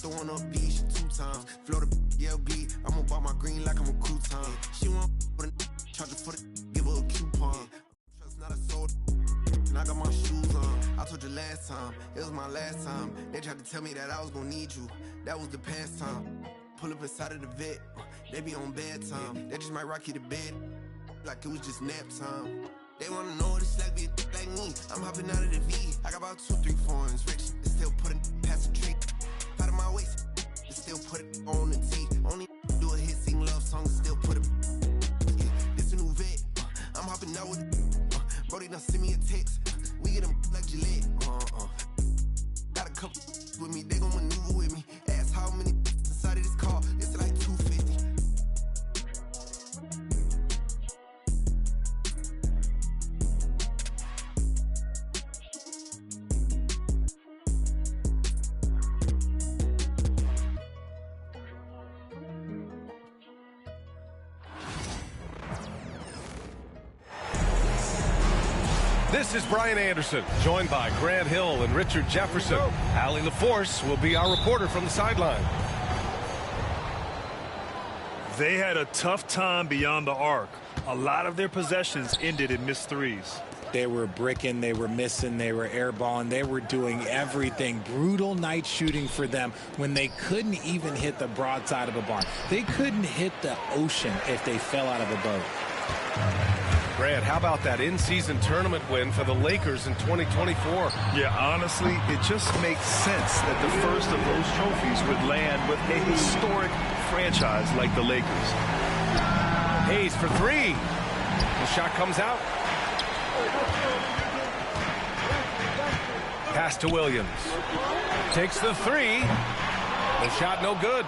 also wanna be shit 2 times. Florida LB, I'ma buy my green like I'm a crouton. She want for the charge for the give her a coupon. Trust not a soul. And I got my shoes on. I told you last time, it was my last time. They tried to tell me that I was gonna need you. That was the past time. Pull up inside of the vet, they be on bedtime. They just might rock you to bed, like it was just nap time. They wanna know what it's like, be like me. I'm hopping out of the V. I got about 2, 3 foreigns. Rich, and still put it past the tree. Out of my waist, and still put it on the T. Only do a hit, sing love songs, and still put it. Yeah, this a new vet. I'm hopping out with it. Brody done send me a text. We get them like Gillette. Got a couple with me, they gon' maneuver with me. Ask how many inside of this car, it's like 250. This is Brian Anderson, joined by Grant Hill and Richard Jefferson. Allie LaForce will be our reporter from the sideline. They had a tough time beyond the arc. A lot of their possessions ended in missed threes. They were bricking, they were missing, they were airballing, they were doing everything. Brutal night shooting for them when they couldn't even hit the broadside of a barn. They couldn't hit the ocean if they fell out of a boat. Grant, how about that in-season tournament win for the Lakers in 2024? Yeah, honestly, it just makes sense that the first of those trophies would land with a historic franchise like the Lakers. Hayes for 3. The shot comes out. Pass to Williams. Takes the 3. The shot no good.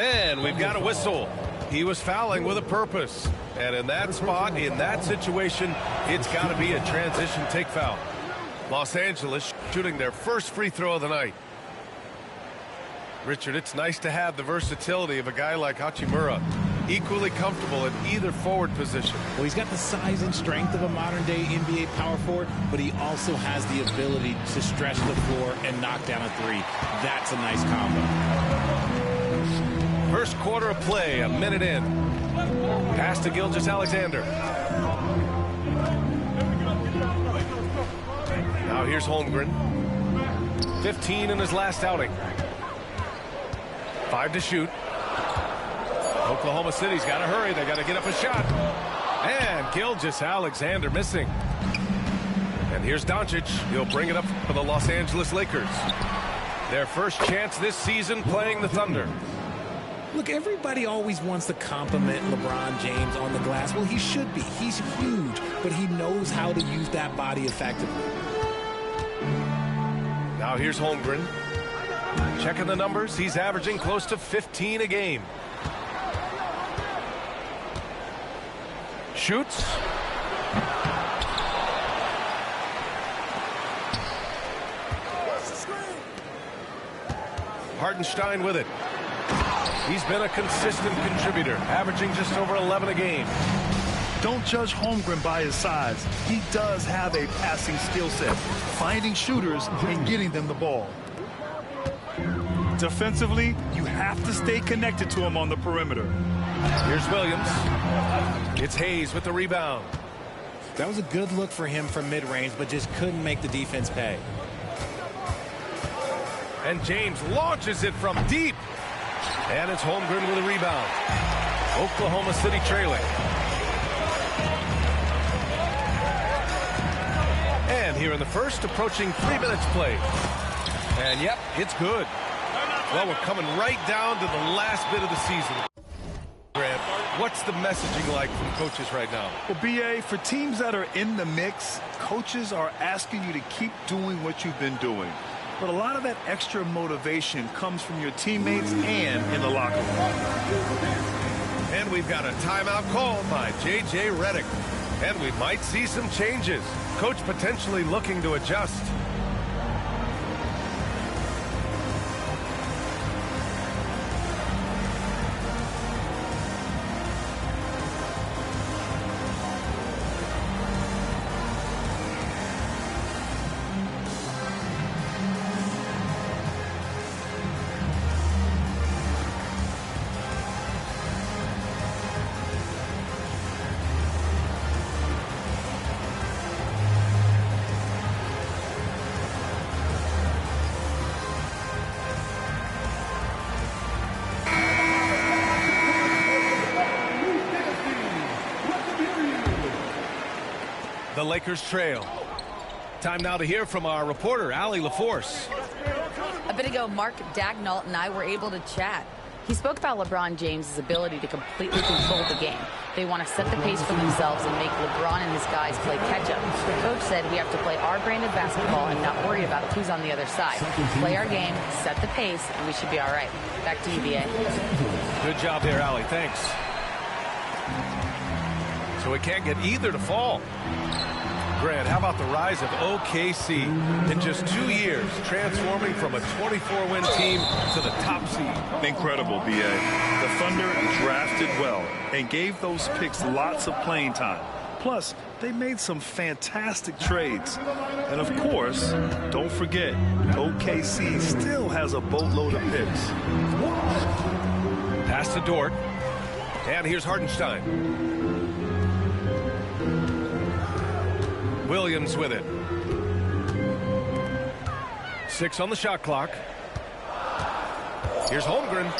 And we've got a whistle. He was fouling with a purpose. And in that spot, in that situation, it's got to be a transition take foul. Los Angeles shooting their first free throw of the night. Richard, it's nice to have the versatility of a guy like Hachimura, equally comfortable in either forward position. Well, he's got the size and strength of a modern-day NBA power forward, but he also has the ability to stretch the floor and knock down a 3. That's a nice combo. First quarter of play, a minute in. Pass to Gilgeous-Alexander. Now here's Holmgren. 15 in his last outing. 5 to shoot. Oklahoma City's got to hurry. They got to get up a shot. And Gilgeous-Alexander missing. And here's Doncic. He'll bring it up for the Los Angeles Lakers. Their first chance this season playing the Thunder. Look, everybody always wants to compliment LeBron James on the glass. Well, he should be. He's huge, but he knows how to use that body effectively. Now here's Holmgren. Checking the numbers. He's averaging close to 15 a game. Shoots. Hartenstein with it. He's been a consistent contributor, averaging just over 11 a game. Don't judge Holmgren by his size. He does have a passing skill set, finding shooters and getting them the ball. Defensively, you have to stay connected to him on the perimeter. Here's Williams. It's Hayes with the rebound. That was a good look for him from mid-range, but just couldn't make the defense pay. And James launches it from deep. And it's Holmgren with a rebound. Oklahoma City trailing. And here in the first, approaching 3 minutes played. And yep, it's good. Well, we're coming right down to the last bit of the season. Grant, what's the messaging like from coaches right now? Well, BA, for teams that are in the mix, coaches are asking you to keep doing what you've been doing. But a lot of that extra motivation comes from your teammates and in the locker room. And we've got a timeout called by J.J. Redick. And we might see some changes. Coach potentially looking to adjust. the Lakers trail. Time now to hear from our reporter, Allie LaForce. A bit ago, Mark Dagnall and I were able to chat. He spoke about LeBron James' ability to completely control the game. They want to set the pace for themselves and make LeBron and his guys play catch-up. The coach said we have to play our brand of basketball and not worry about who's on the other side. Play our game, set the pace, and we should be all right. Back to you, B.A. Good job there, Allie. Thanks. So we can't get either to fall. Grant, how about the rise of OKC in just 2 years, transforming from a 24-win team to the top seed? Incredible, B.A. The Thunder drafted well and gave those picks lots of playing time. Plus, they made some fantastic trades. And of course, don't forget, OKC still has a boatload of picks. Pass to Dort. And here's Hartenstein. Williams with it. 6 on the shot clock. Here's Holmgren.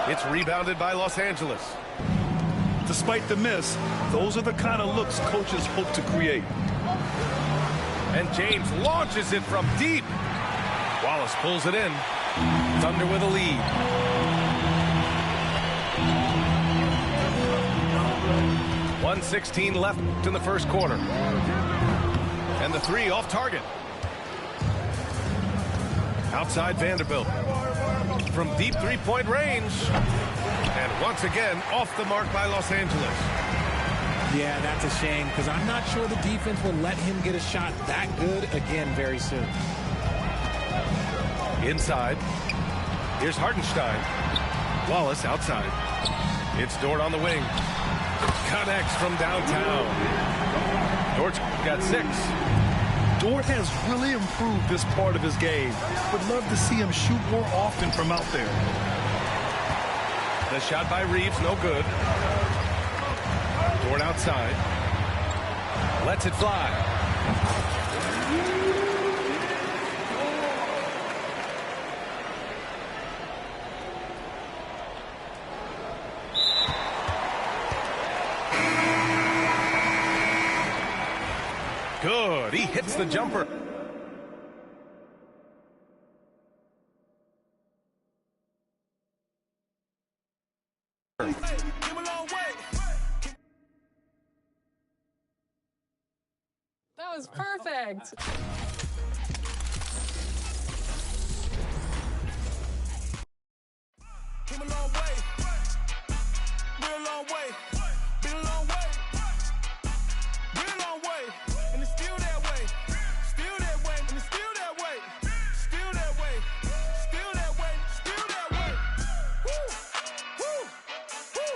It's rebounded by Los Angeles. Despite the miss, those are the kind of looks coaches hope to create. And James launches it from deep. Wallace pulls it in. Thunder with a lead. 1:16 left in the first quarter. And the 3 off target. Outside Vanderbilt. From deep three-point range. And once again, off the mark by Los Angeles. Yeah, that's a shame because I'm not sure the defense will let him get a shot that good again very soon. Inside. Here's Hartenstein. Wallace outside. It's Dort on the wing. Connects from downtown. Dort's got 6. Dort has really improved this part of his game. Would love to see him shoot more often from out there. The shot by Reeves, no good. Dort outside. Lets it fly. Good. He hits the jumper. That was perfect. Came a long way. Real long way. Been a long way. Real long way. And it's still that way. Still that way. And it's still that way. Still that way. Still that way. Still that way. Woo. Woo. Woo.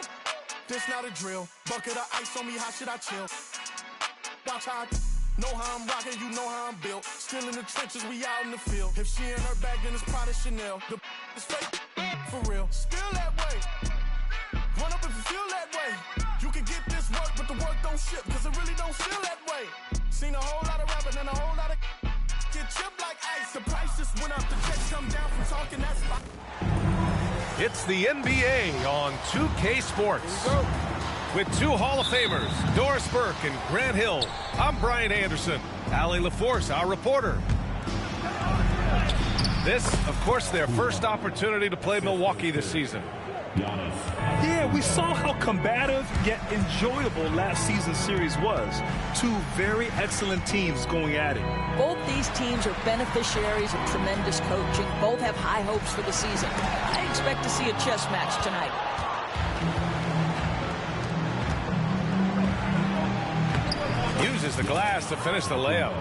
This not a drill. Bucket of ice on me. How should I chill? Watch how I know how I'm rocking, you know how I'm built. Still in the trenches, we out in the field. If she in her bag, then it's Prada Chanel. The is fake, for real. Still that way. Run up if you feel that way. You can get this work, but the work don't ship, cause it really don't feel that way. Seen a whole lot of rapping and a whole lot of get chipped like ice. The price just went up, the checks come down from talking, that's fine. It's the NBA on 2K Sports. With 2 Hall of Famers, Doris Burke and Grant Hill, I'm Brian Anderson. Allie LaForce, our reporter. This, of course, their first opportunity to play Milwaukee this season. Yeah, we saw how combative yet enjoyable last season's series was. 2 very excellent teams going at it. Both these teams are beneficiaries of tremendous coaching. Both have high hopes for the season. I expect to see a chess match tonight. Uses the glass to finish the layup.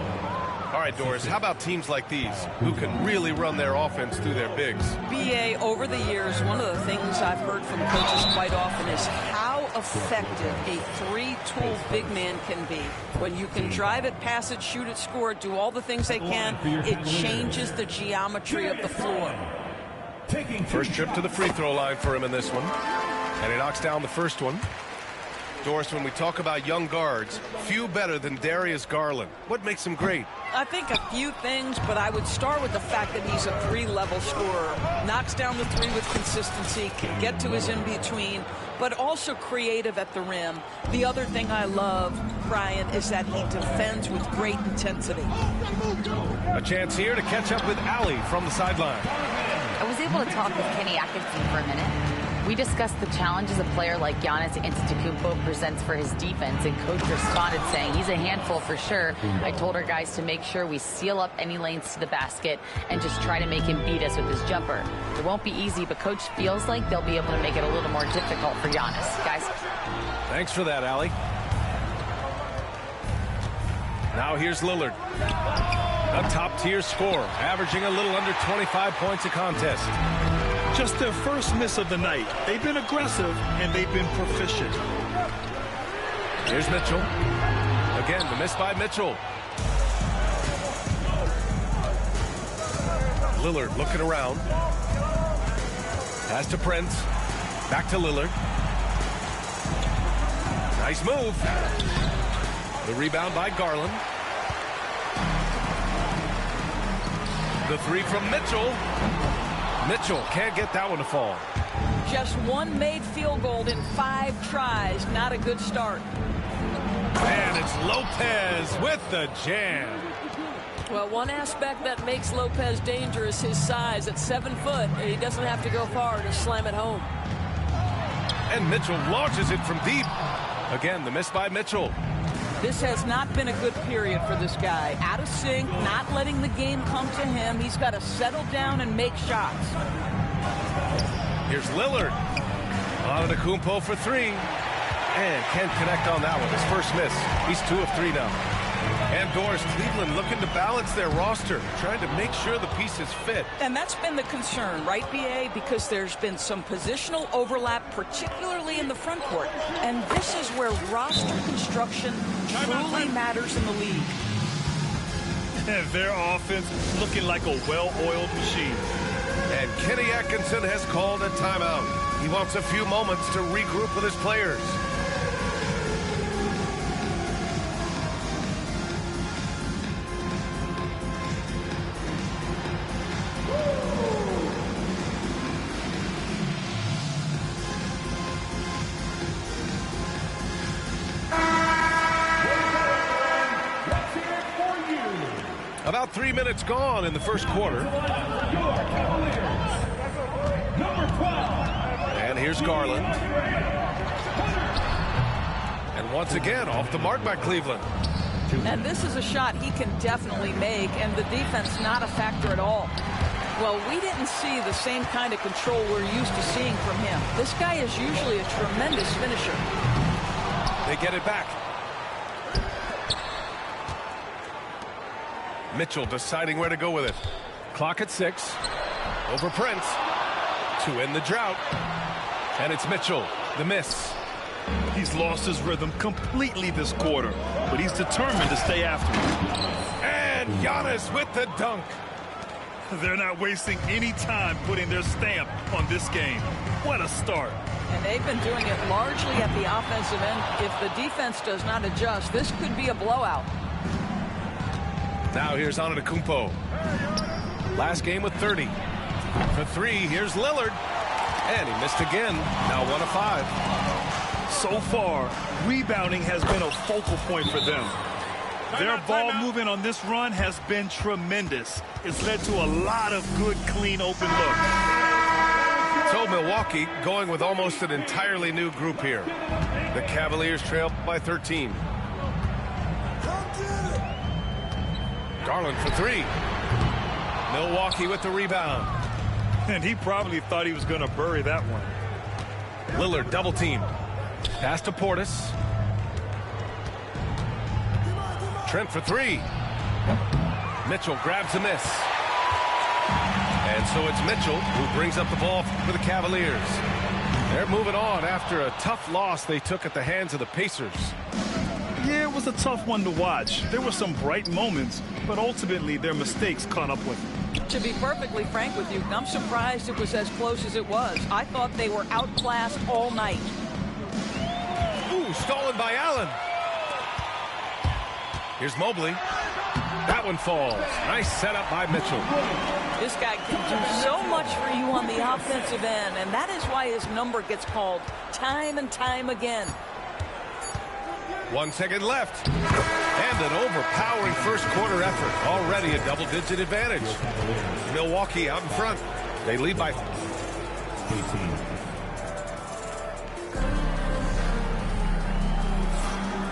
All right, Doris, how about teams like these who can really run their offense through their bigs? BA, over the years, one of the things I've heard from coaches quite often is how effective a 3-tool big man can be. When you can drive it, pass it, shoot it, score it, do all the things they can, it changes the geometry of the floor. First trip to the free throw line for him in this one. And he knocks down the first one. Doris, when we talk about young guards, few better than Darius Garland. What makes him great? I think a few things, but I would start with the fact that he's a 3-level scorer. Knocks down the 3 with consistency, can get to his in-between, but also creative at the rim. The other thing I love, Brian, is that he defends with great intensity. A chance here to catch up with Allie from the sideline. I was able to talk with Kenny Atkinson for a minute. We discussed the challenges a player like Giannis Antetokounmpo presents for his defense, and Coach responded saying he's a handful for sure. I told our guys to make sure we seal up any lanes to the basket and just try to make him beat us with his jumper. It won't be easy, but Coach feels like they'll be able to make it a little more difficult for Giannis. Guys. Thanks for that, Allie. Now here's Lillard. A top-tier scorer, averaging a little under 25 points a contest. Just their first miss of the night. They've been aggressive, and they've been proficient. Here's Mitchell. Again, the miss by Mitchell. Lillard looking around. Pass to Prince. Back to Lillard. Nice move. The rebound by Garland. The 3 from Mitchell. Mitchell can't get that one to fall. Just one made field goal in 5 tries. Not a good start. And it's Lopez with the jam. Well, one aspect that makes Lopez dangerous, his size. At 7 foot, he doesn't have to go far to slam it home. And Mitchell launches it from deep. Again, the miss by Mitchell. This has not been a good period for this guy. Out of sync, not letting the game come to him. He's got to settle down and make shots. Here's Lillard. Antetokounmpo for 3. And can't connect on that one. His first miss. He's 2 of 3 now. And Doris, Cleveland looking to balance their roster, trying to make sure the pieces fit. And that's been the concern, right, B.A.? Because there's been some positional overlap, particularly in the front court. And this is where roster construction truly matters in the league. And their offense looking like a well-oiled machine. And Kenny Atkinson has called a timeout. He wants a few moments to regroup with his players. About 3 minutes gone in the first quarter. And here's Garland. And once again, off the mark by Cleveland. And this is a shot he can definitely make, and the defense not a factor at all. Well, we didn't see the same kind of control we're used to seeing from him. This guy is usually a tremendous finisher. They get it back. Mitchell deciding where to go with it. Clock at 6. Over Prince to end the drought. And it's Mitchell, the miss. He's lost his rhythm completely this quarter, but he's determined to stay after it. And Giannis with the dunk. They're not wasting any time putting their stamp on this game. What a start. And they've been doing it largely at the offensive end. If the defense does not adjust, this could be a blowout. Now here's Antetokounmpo. Last game with 30. For 3, here's Lillard. And he missed again. Now 1 of 5. So far, rebounding has been a focal point for them. Their ball movement on this run has been tremendous. It's led to a lot of good, clean, open looks. So Milwaukee going with almost an entirely new group here. The Cavaliers trail by 13. Garland for 3. Milwaukee with the rebound. And he probably thought he was going to bury that one. Lillard double team. Pass to Portis. Trent for 3. Mitchell grabs a miss. And so it's Mitchell who brings up the ball for the Cavaliers. They're moving on after a tough loss they took at the hands of the Pacers. Yeah, it was a tough one to watch. There were some bright moments, but ultimately their mistakes caught up with them. To be perfectly frank with you, I'm surprised it was as close as it was. I thought they were outclassed all night. Ooh, stolen by Allen. Here's Mobley. That one falls. Nice setup by Mitchell. This guy can do so much for you on the offensive end, and that is why his number gets called time and time again. 1 second left. And an overpowering first quarter effort. Already a double-digit advantage. Milwaukee out in front. They lead by 18.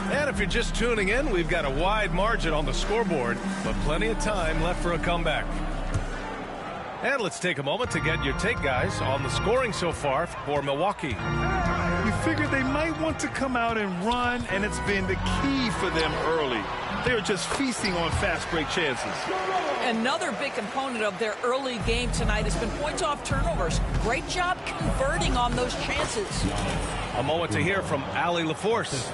And if you're just tuning in, we've got a wide margin on the scoreboard, but plenty of time left for a comeback. And let's take a moment to get your take, guys, on the scoring so far for Milwaukee. We figured they might want to come out and run, and it's been the key for them early. They're just feasting on fast break chances. Another big component of their early game tonight has been points off turnovers. Great job converting on those chances. A moment to hear from Allie LaForce.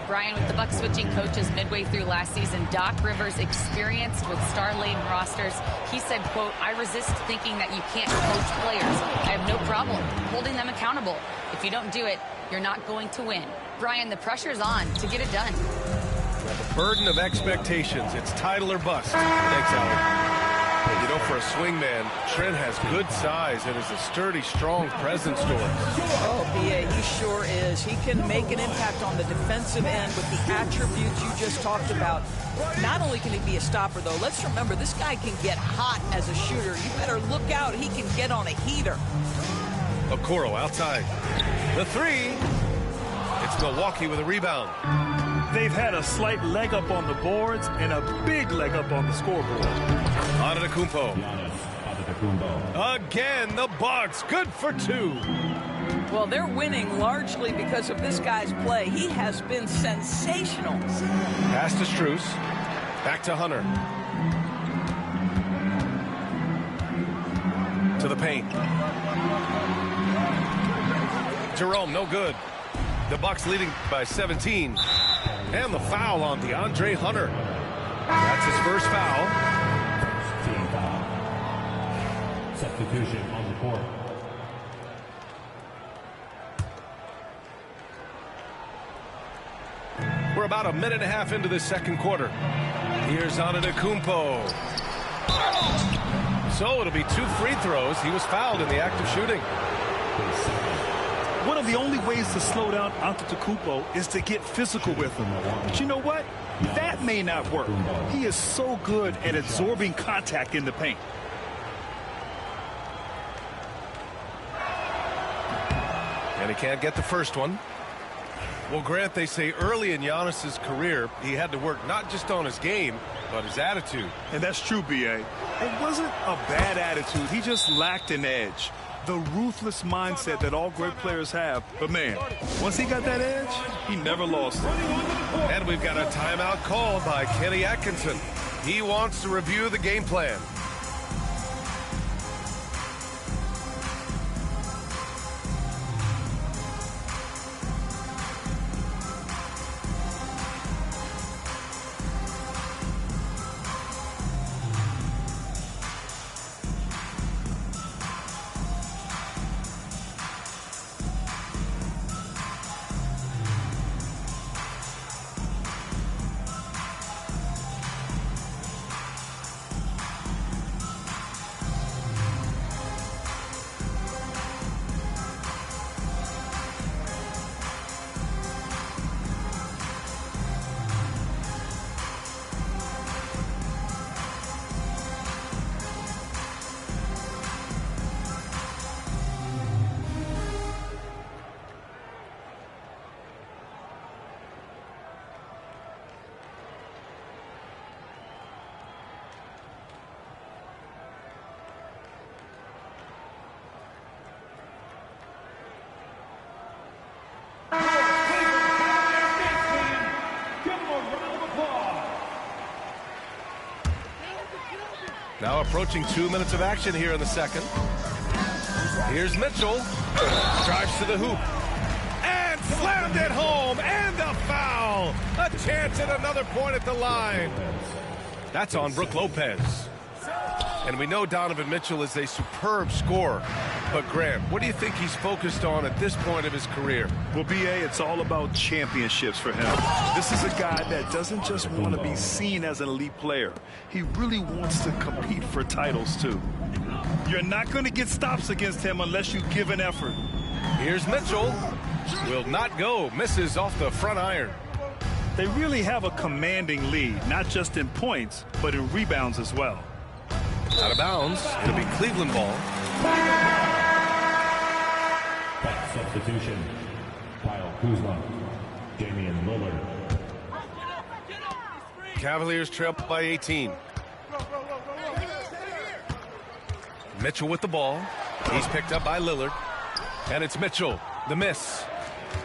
Brian, with the Bucks switching coaches midway through last season, Doc Rivers' experience with star-laden rosters, he said, quote, "I resist thinking that you can't coach players. I have no problem holding them accountable. If you don't do it, you're not going to win." Brian, the pressure's on to get it done. The burden of expectations. It's title or bust. Thanks, Allie. You know, for a swingman, Trent has good size and is a sturdy, strong presence to him. Oh, B.A., he sure is. He can make an impact on the defensive end with the attributes you just talked about. Not only can he be a stopper, though, let's remember, this guy can get hot as a shooter. You better look out. He can get on a heater. Okoro outside. The three. It's Milwaukee with a rebound. They've had a slight leg up on the boards and a big leg up on the scoreboard. Antetokounmpo. Again, the Bucks. Good for two. Well, they're winning largely because of this guy's play. He has been sensational. Pass to Strus. Back to Hunter. To the paint. Jerome, no good. The Bucks leading by 17. And the foul on DeAndre Hunter. That's his first foul. Substitution on the court. We're about a minute and a half into this second quarter. Here's Antetokounmpo. So it'll be 2 free throws. He was fouled in the act of shooting. One of the only ways to slow down Antetokounmpo is to get physical with him. But you know what? That may not work. He is so good at absorbing contact in the paint. And he can't get the first one. Well, Grant, they say early in Giannis's career, he had to work not just on his game, but his attitude. And that's true, B.A. It wasn't a bad attitude. He just lacked an edge. The ruthless mindset that all great players have. But, man, once he got that edge, he never lost it. And we've got a timeout called by Kenny Atkinson. He wants to review the game plan. Now approaching 2 minutes of action here in the second. Here's Mitchell. Drives to the hoop. And slammed it home. And the foul. A chance at another point at the line. That's on Brook Lopez. And we know Donovan Mitchell is a superb scorer. But Grant, what do you think he's focused on at this point of his career? Well, B.A., it's all about championships for him. This is a guy that doesn't just want to be seen as an elite player. He really wants to compete for titles, too. You're not going to get stops against him unless you give an effort. Here's Mitchell. Will not go. Misses off the front iron. They really have a commanding lead, not just in points, but in rebounds as well. Out of bounds. It'll be Cleveland ball. Substitution. Kyle Kuzma. Damian Lillard. Cavaliers trail by 18. Mitchell with the ball. He's picked up by Lillard. And it's Mitchell. The miss.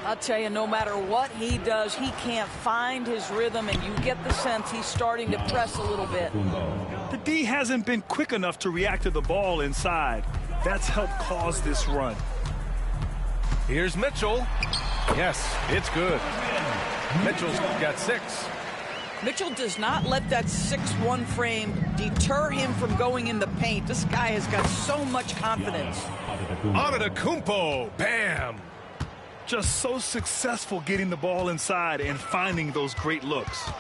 I'll tell you, no matter what he does, he can't find his rhythm, and you get the sense he's starting to press a little bit. The D hasn't been quick enough to react to the ball inside. That's helped cause this run. Here's Mitchell. Yes, it's good. Mitchell's got 6. Mitchell does not let that 6'1" frame deter him from going in the paint. This guy has got so much confidence. Antetokounmpo. Bam. Just so successful getting the ball inside and finding those great looks.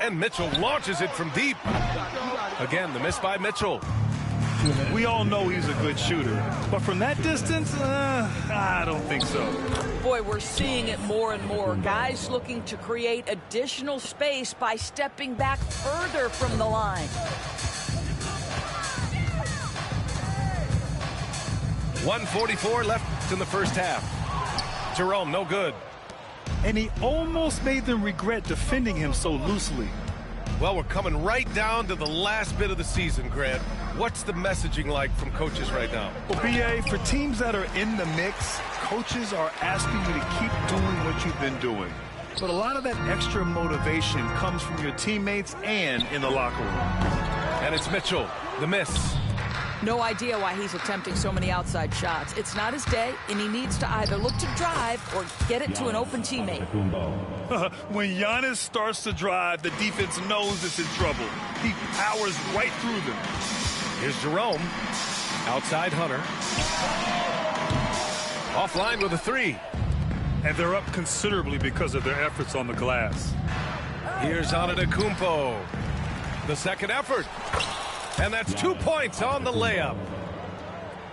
And Mitchell launches it from deep. Again, the miss by Mitchell. We all know he's a good shooter, but from that distance, I don't think so. Boy, we're seeing it more and more. Guys looking to create additional space by stepping back further from the line. 1:44 left in the first half. Jerome, no good. And he almost made them regret defending him so loosely. Well, we're coming right down to the last bit of the season, Grant. What's the messaging like from coaches right now? Well, B.A., for teams that are in the mix, coaches are asking you to keep doing what you've been doing. But a lot of that extra motivation comes from your teammates and in the locker room. And it's Mitchell, the miss. No idea why he's attempting so many outside shots. It's not his day, and he needs to either look to drive or get it to an open teammate. When Giannis starts to drive, the defense knows it's in trouble. He powers right through them. Here's Jerome. Outside Hunter. Offline with a 3. And they're up considerably because of their efforts on the glass. Here's Antetokounmpo. The second effort. And that's 2 points on the layup.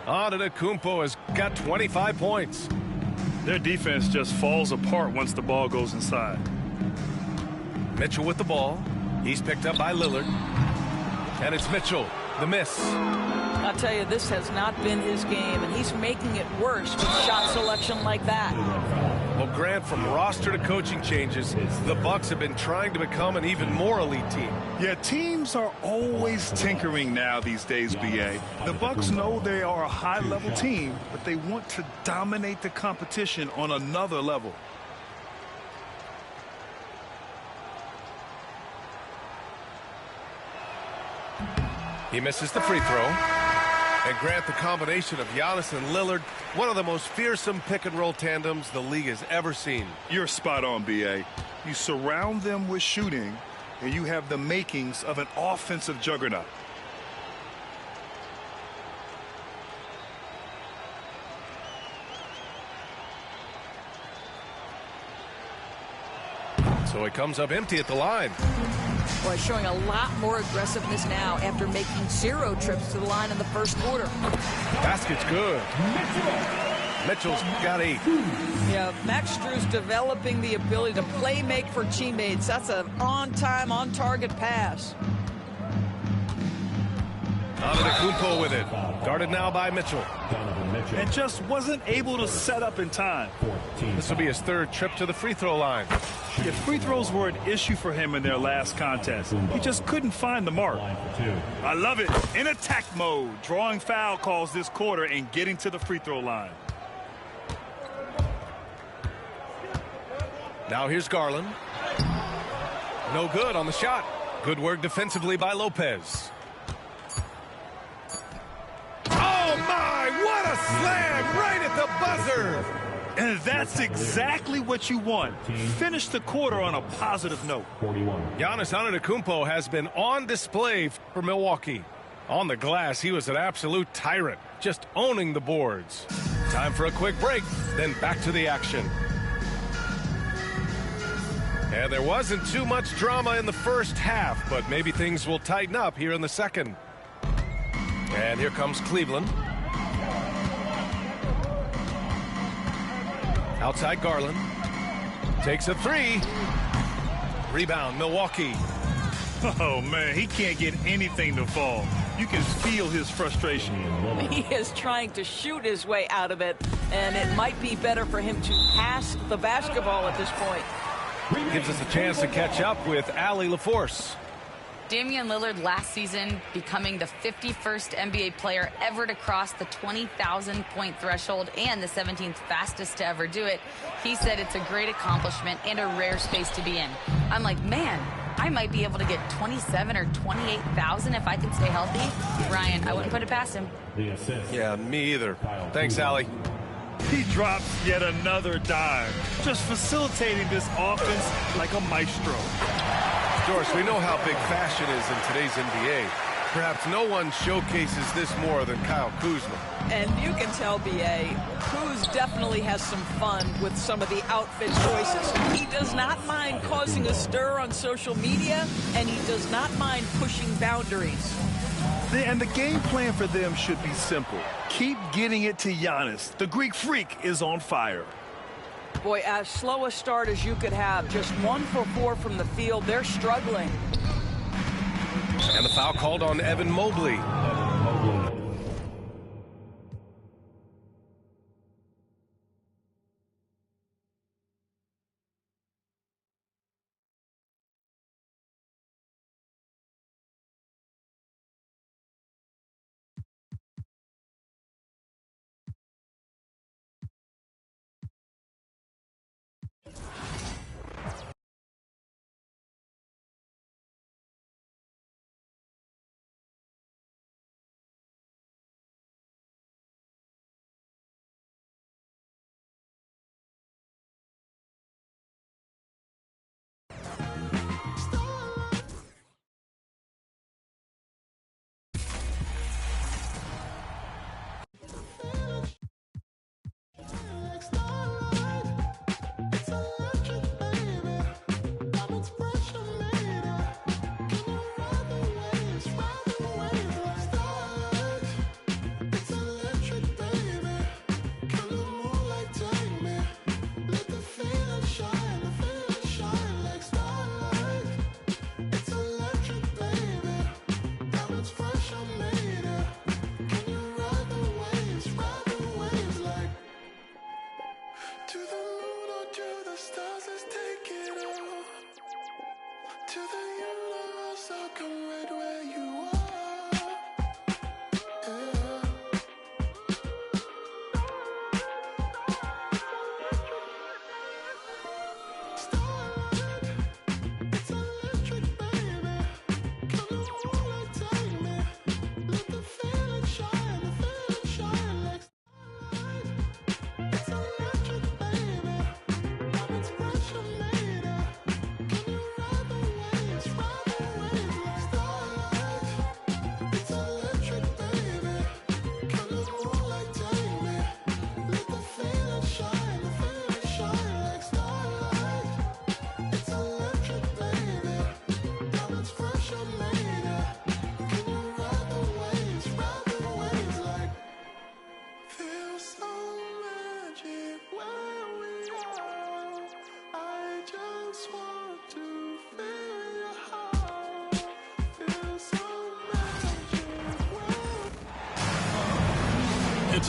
Antetokounmpo has got 25 points. Their defense just falls apart once the ball goes inside. Mitchell with the ball. He's picked up by Lillard. And it's Mitchell, the miss. I'll tell you, this has not been his game, and he's making it worse with shot selection like that. Well, Grant, from roster to coaching changes, the Bucks have been trying to become an even more elite team. Yeah, teams are always tinkering now these days, B.A. The Bucks know they are a high-level team, but they want to dominate the competition on another level. He misses the free throw. And Grant, the combination of Giannis and Lillard, one of the most fearsome pick-and-roll tandems the league has ever seen. You're spot on, B.A. You surround them with shooting, and you have the makings of an offensive juggernaut. So it comes up empty at the line. Boy, showing a lot more aggressiveness now after making 0 trips to the line in the first quarter. Basket's good. Mitchell's got 8. Yeah, Max Strus developing the ability to play make for teammates. That's an on-time, on-target pass. Antetokounmpo with it. Guarded now by Mitchell. And just wasn't able to set up in time. This will be his 3rd trip to the free throw line. Yeah, free throws were an issue for him in their last contest. He just couldn't find the mark. I love it. In attack mode, drawing foul calls this quarter and getting to the free throw line. Now here's Garland. No good on the shot. Good work defensively by Lopez. Oh my, what a slam right at the buzzer. And that's exactly what you want. Finish the quarter on a positive note. Giannis Antetokounmpo has been on display for Milwaukee. On the glass, he was an absolute tyrant, just owning the boards. Time for a quick break, then back to the action. And there wasn't too much drama in the first half, but maybe things will tighten up here in the second. And here comes Cleveland. Outside Garland. Takes a three. Rebound, Milwaukee. Oh, man, he can't get anything to fall. You can feel his frustration. He is trying to shoot his way out of it, and it might be better for him to pass the basketball at this point. Gives us a chance to catch up with Allie LaForce. Damian Lillard last season becoming the 51st NBA player ever to cross the 20,000-point threshold and the 17th fastest to ever do it. He said it's a great accomplishment and a rare space to be in. I'm like, man, I might be able to get 27 or 28,000 if I can stay healthy. Ryan, I wouldn't put it past him. Yeah, me either. Thanks, Allie. He drops yet another dime, just facilitating this offense like a maestro. Doris, we know how big fashion is in today's NBA. Perhaps no one showcases this more than Kyle Kuzma. And you can tell, B.A., Kuz definitely has some fun with some of the outfit choices. He does not mind causing a stir on social media, and he does not mind pushing boundaries. And the game plan for them should be simple. Keep getting it to Giannis. The Greek freak is on fire. Boy, as slow a start as you could have. Just 1 for 4 from the field. They're struggling. And the foul called on Evan Mobley.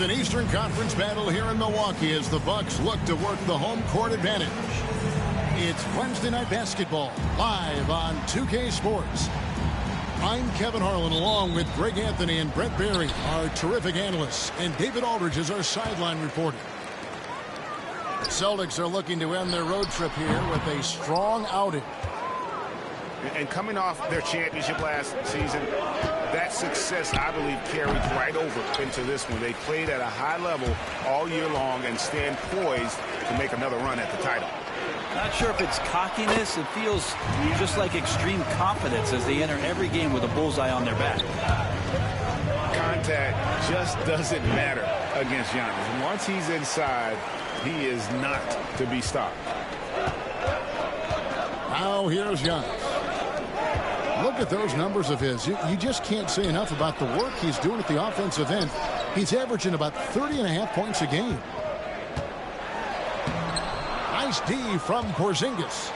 It's an Eastern Conference battle here in Milwaukee as the Bucks look to work the home court advantage. It's Wednesday Night Basketball, live on 2K Sports. I'm Kevin Harlan, along with Greg Anthony and Brett Berry, our terrific analysts, and David Aldridge is our sideline reporter. The Celtics are looking to end their road trip here with a strong outing. And coming off their championship last season, that success, I believe, carried right over into this one. They played at a high level all year long and stand poised to make another run at the title. Not sure if it's cockiness. It feels just like extreme confidence as they enter every game with a bullseye on their back. Contact just doesn't matter against Giannis. Once he's inside, he is not to be stopped. Now here's Giannis. Look at those numbers of his. You just can't say enough about the work he's doing at the offensive end. He's averaging about 30.5 points a game. Nice D from Porzingis.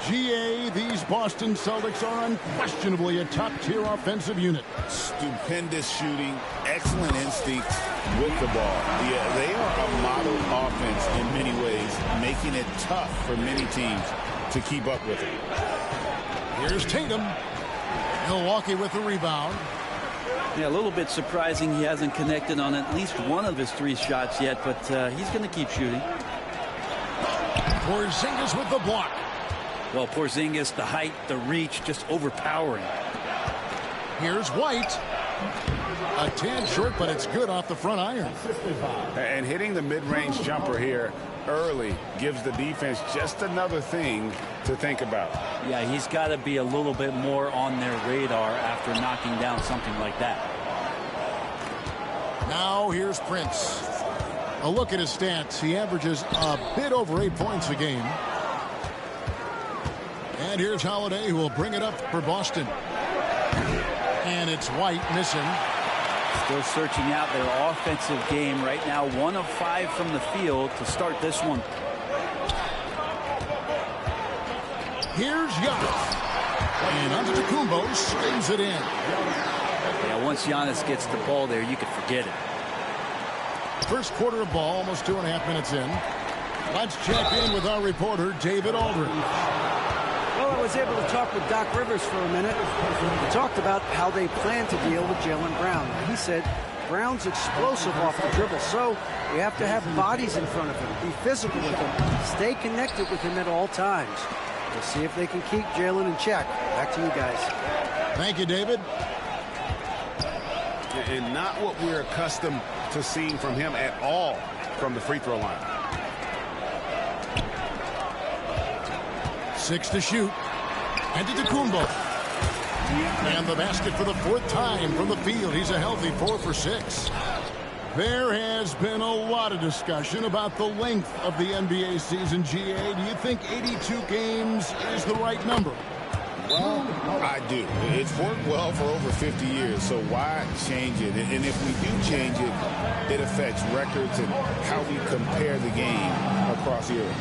GA, these Boston Celtics are unquestionably a top-tier offensive unit. Stupendous shooting, excellent instincts with the ball. They are a model offense in many ways, making it tough for many teams to keep up with it. Here's Tatum. Milwaukee with the rebound. Yeah, a little bit surprising he hasn't connected on at least one of his 3 shots yet, but he's going to keep shooting. Porzingis with the block. Well, Porzingis, the height, the reach, just overpowering. Here's White. A tad short, but it's good off the front iron. And hitting the mid-range jumper here early gives the defense just another thing to think about. Yeah, he's got to be a little bit more on their radar after knocking down something like that. Now here's Prince. A look at his stats. He averages a bit over 8 points a game. And here's Holiday, who will bring it up for Boston. And it's White missing. Still searching out their offensive game right now. 1 of 5 from the field to start this one. Here's Giannis. And Antetokounmpo swings it in. Yeah, once Giannis gets the ball there, you can forget it. First quarter of ball, almost 2.5 minutes in. Let's check in with our reporter, David Aldridge. Well, I was able to talk with Doc Rivers for a minute. We talked about how they plan to deal with Jaylen Brown. He said Brown's explosive off the dribble, so we have to have bodies in front of him, be physical with him, stay connected with him at all times. We'll see if they can keep Jaylen in check. Back to you guys. Thank you, David. And not what we're accustomed to seeing from him at all from the free throw line. 6 to shoot. Antetokounmpo. And the basket for the 4th time from the field. He's a healthy 4 for 6. There has been a lot of discussion about the length of the NBA season, GA. Do you think 82 games is the right number? Well, I do. It's worked well for over 50 years, so why change it? And if we do change it, it affects records and how we compare the game across eras.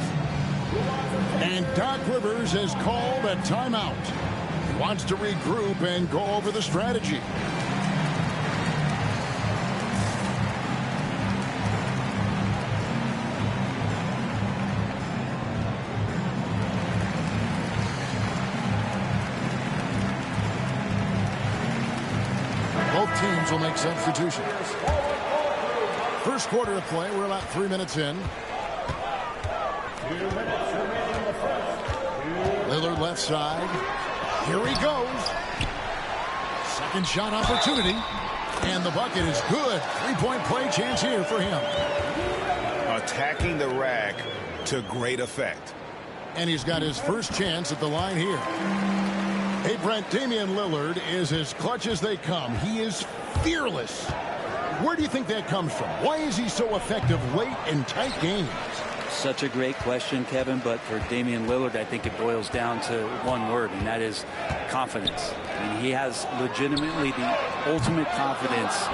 And Doc Rivers has called a timeout. He wants to regroup and go over the strategy. Both teams will make substitutions. First quarter of play, we're about 3 minutes in. Lillard left side. Here he goes. Second shot opportunity. And the bucket is good. 3-point play chance here for him. Attacking the rack to great effect. And he's got his first chance at the line here. Hey, Brent, Damian Lillard is as clutch as they come. He is fearless. Where do you think that comes from? Why is he so effective late in tight games? Such a great question, Kevin, but for Damian Lillard, I think it boils down to one word, and that is confidence. I mean, he has legitimately the ultimate confidence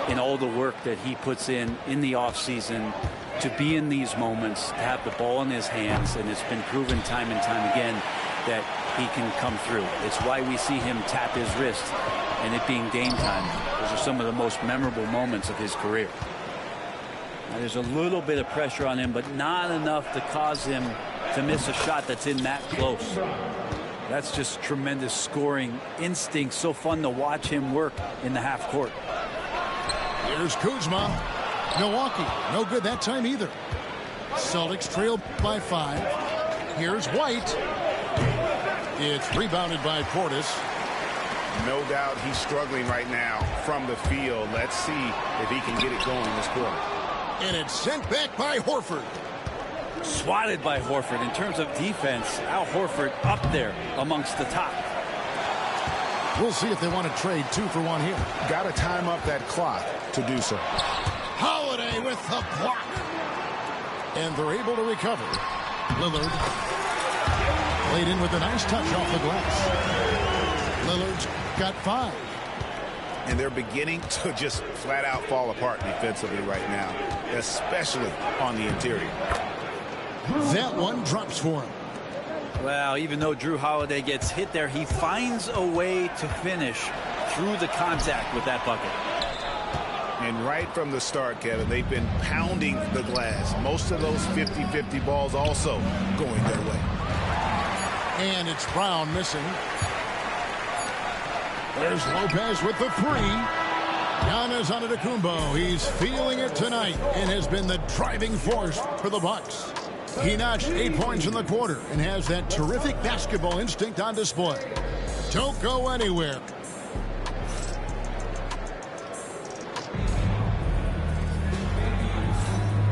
in all the work that he puts in the offseason to be in these moments, to have the ball in his hands, and it's been proven time and time again that he can come through. It's why we see him tap his wrist and it being game time. Those are some of the most memorable moments of his career. Now, there's a little bit of pressure on him, but not enough to cause him to miss a shot that's in that close. That's just tremendous scoring instinct. So fun to watch him work in the half court. Here's Kuzma. Milwaukee, no good that time either. Celtics trail by 5. Here's White. It's rebounded by Portis. No doubt he's struggling right now from the field. Let's see if he can get it going this quarter. And it's sent back by Horford. swatted by Horford. In terms of defense, Al Horford up there amongst the top. We'll see if they want to trade 2 for 1 here. Got to time up that clock to do so. Holiday with the block. And they're able to recover. Lillard laid in with a nice touch off the glass. Lillard's got 5. And they're beginning to just flat out fall apart defensively right now, especially on the interior. That one drops for him. Well, even though Drew Holiday gets hit there, he finds a way to finish through the contact with that bucket. And right from the start, Kevin, they've been pounding the glass. Most of those 50-50 balls also going their way. And it's Brown missing. There's Lopez with the 3. Giannis Antetokounmpo. He's feeling it tonight and has been the driving force for the Bucks. He notched 8 points in the quarter and has that terrific basketball instinct on display. Don't go anywhere.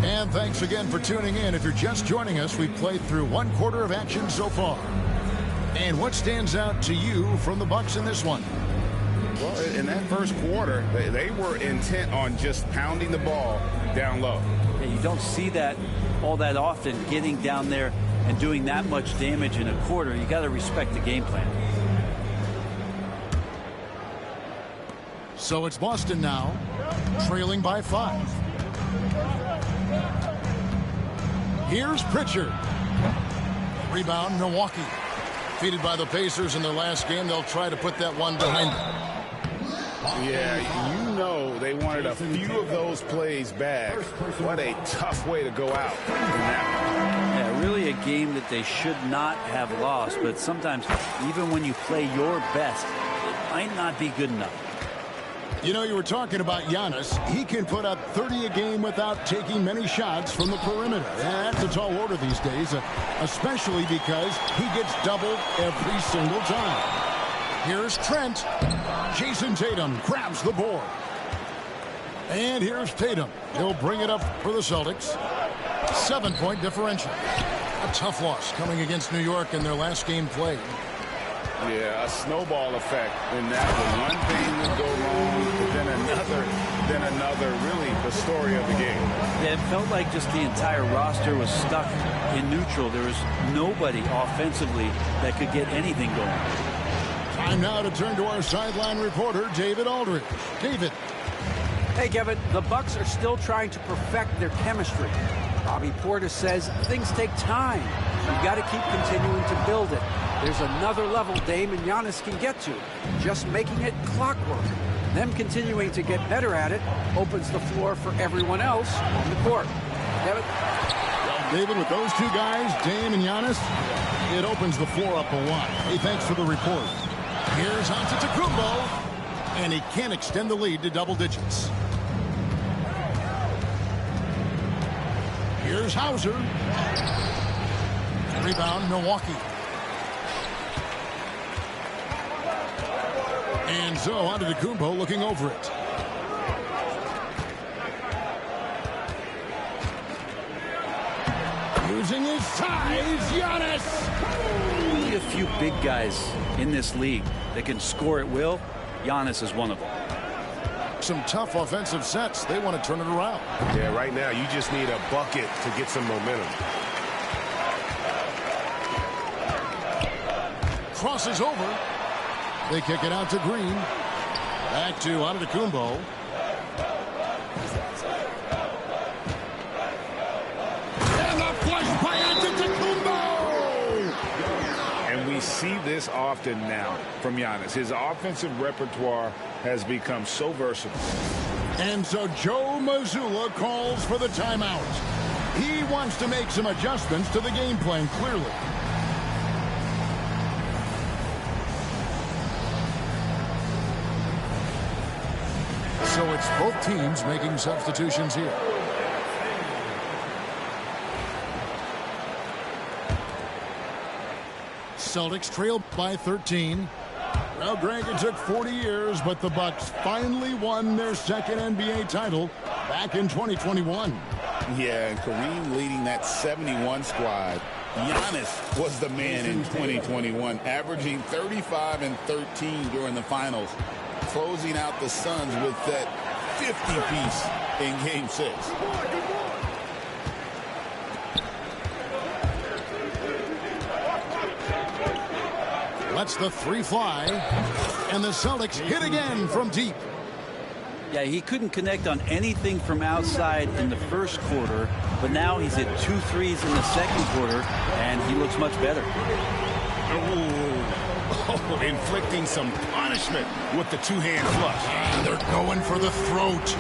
And thanks again for tuning in. If you're just joining us, we've played through 1 quarter of action so far. And what stands out to you from the Bucks in this one? Well, in that first quarter, they were intent on just pounding the ball down low. Yeah, you don't see that all that often, getting down there and doing that much damage in a quarter. You got to respect the game plan. So it's Boston now, trailing by 5. Here's Pritchard. Rebound, Milwaukee. Defeated by the Pacers in their last game. They'll try to put that one behind them. Yeah, you know they wanted a few of those plays back. What a tough way to go out in that one. Yeah, really a game that they should not have lost. But sometimes, even when you play your best, it might not be good enough. You know, you were talking about Giannis. He can put up 30 a game without taking many shots from the perimeter. That's a tall order these days, especially because he gets doubled every single time. Here's Trent. Jason Tatum grabs the board. And here's Tatum. He'll bring it up for the Celtics. 7-point differential. A tough loss coming against New York in their last game played. Yeah, a snowball effect in that one. One thing would go wrong, then another. Really the story of the game. Yeah, it felt like just the entire roster was stuck in neutral. There was nobody offensively that could get anything going. Time now to turn to our sideline reporter, David Aldridge. David. Hey, Kevin, the Bucks are still trying to perfect their chemistry. Bobby Portis says things take time. You've got to keep continuing to build it. There's another level Dame and Giannis can get to. Just making it clockwork. Them continuing to get better at it opens the floor for everyone else on the court. Kevin? David, with those 2 guys, Dame and Giannis, it opens the floor up a lot. Hey, thanks for the report. Here's Antetokounmpo, and he can't extend the lead to double digits. Here's Hauser. Rebound, Milwaukee. And so Antetokounmpo looking over it. Using his size, Giannis. Only a few big guys in this league that can score at will. Giannis is one of them. Some tough offensive sets. They want to turn it around. Yeah, right now you just need a bucket to get some momentum. Crosses over. They kick it out to Green. Back to Antetokounmpo. And the flush by Antetokounmpo! And we see this often now from Giannis. His offensive repertoire has become so versatile. And so Joe Mazzulla calls for the timeout. He wants to make some adjustments to the game plan, clearly. So it's both teams making substitutions here. Celtics trail by 13. Well, Greg, it took 40 years, but the Bucks finally won their second NBA title back in 2021. Yeah, and Kareem leading that 71 squad. Giannis was the man in 2021, averaging 35 and 13 during the finals, closing out the Suns with that 50-piece in Game 6. Lets the three fly, and the Celtics hit again from deep. Yeah, he couldn't connect on anything from outside in the first quarter, but now he's hit 2 threes in the second quarter, and he looks much better. Oh, inflicting some punishment with the two-hand flush. And they're going for the throat.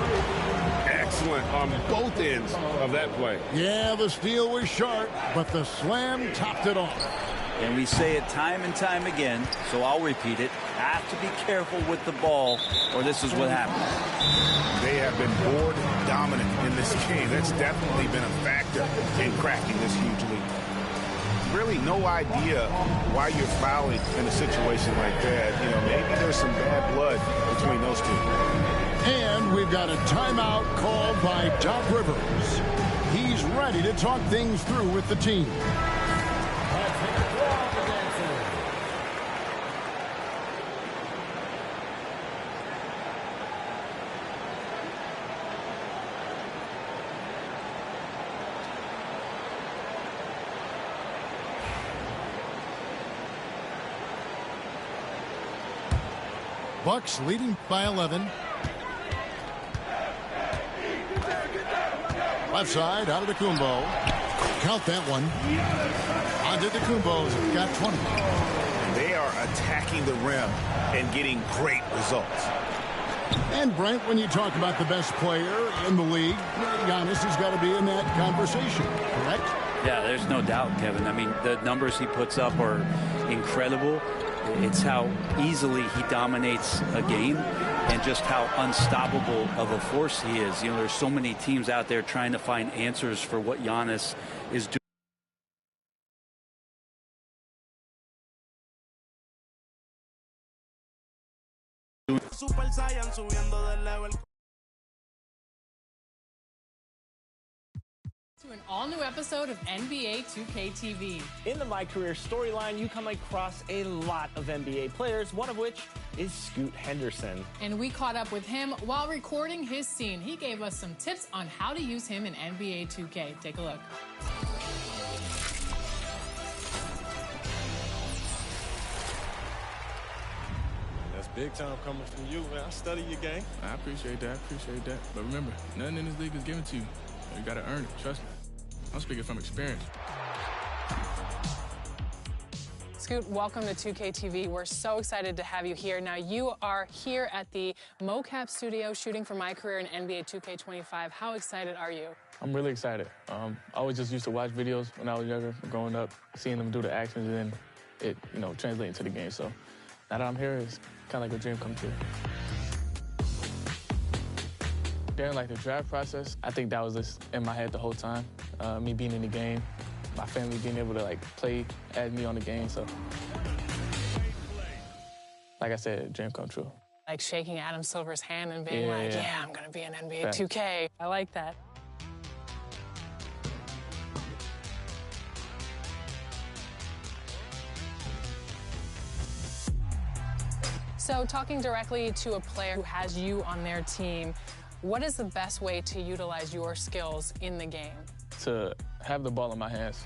Excellent on both ends of that play. Yeah, the steal was sharp, but the slam topped it off. And we say it time and time again, so I'll repeat it. Have to be careful with the ball, or this is what happens. They have been board dominant in this game. That's definitely been a factor in cracking this huge lead. Really no idea why you're fouling in a situation like that. You know, maybe there's some bad blood between those two. And we've got a timeout called by Doc Rivers. He's ready to talk things through with the team. Bucks leading by 11. Left side, out of Antetokounmpo. Count that one. Antetokounmpo's got 20. They are attacking the rim and getting great results. And Brent, when you talk about the best player in the league, Giannis has got to be in that conversation, correct? Yeah, there's no doubt, Kevin. I mean, the numbers he puts up are incredible. It's how easily he dominates a game and just how unstoppable of a force he is. You know, there's so many teams out there trying to find answers for what Giannis is doing. Super Saiyan subiendo del level. To an all-new episode of NBA 2K TV. In the My Career storyline, you come across a lot of NBA players, one of which is Scoot Henderson. And we caught up with him while recording his scene. He gave us some tips on how to use him in NBA 2K. Take a look. That's big time coming from you, man. I study your game. I appreciate that. But remember, nothing in this league is given to you. You got to earn it. Trust me. I'm speaking from experience. Scoot, welcome to 2K TV. We're so excited to have you here. Now, you are here at the mocap studio shooting for My Career in NBA 2K25. How excited are you? I'm really excited. I always just used to watch videos when I was younger, growing up, seeing them do the actions, and then it, translating to the game. So now that I'm here, it's kind of like a dream come true. During the draft process, I think that was just in my head the whole time. Me being in the game, my family being able to play as me on the game. So, like I said, dream come true. Like shaking Adam Silver's hand and being yeah, I'm gonna be in NBA 2K. I like that. So talking directly to a player who has you on their team, what is the best way to utilize your skills in the game? To have the ball in my hands,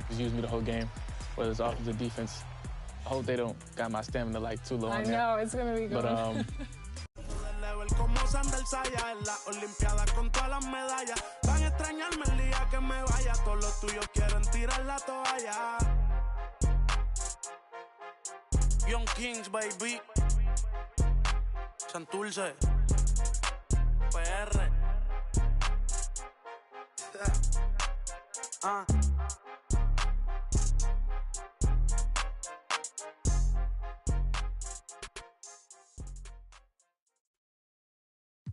just use me the whole game, whether it's offense or defense. I hope they don't got my stamina too low on there. I know, it's going to be good. Young Kings, baby. Santurce. PR.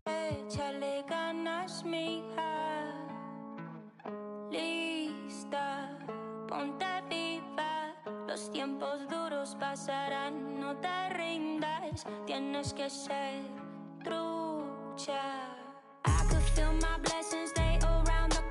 Échale ganas, mija. Lista, ponte viva. Los tiempos duros pasarán, no te rindas. Tienes que ser trucha. I could feel my blessings, they around the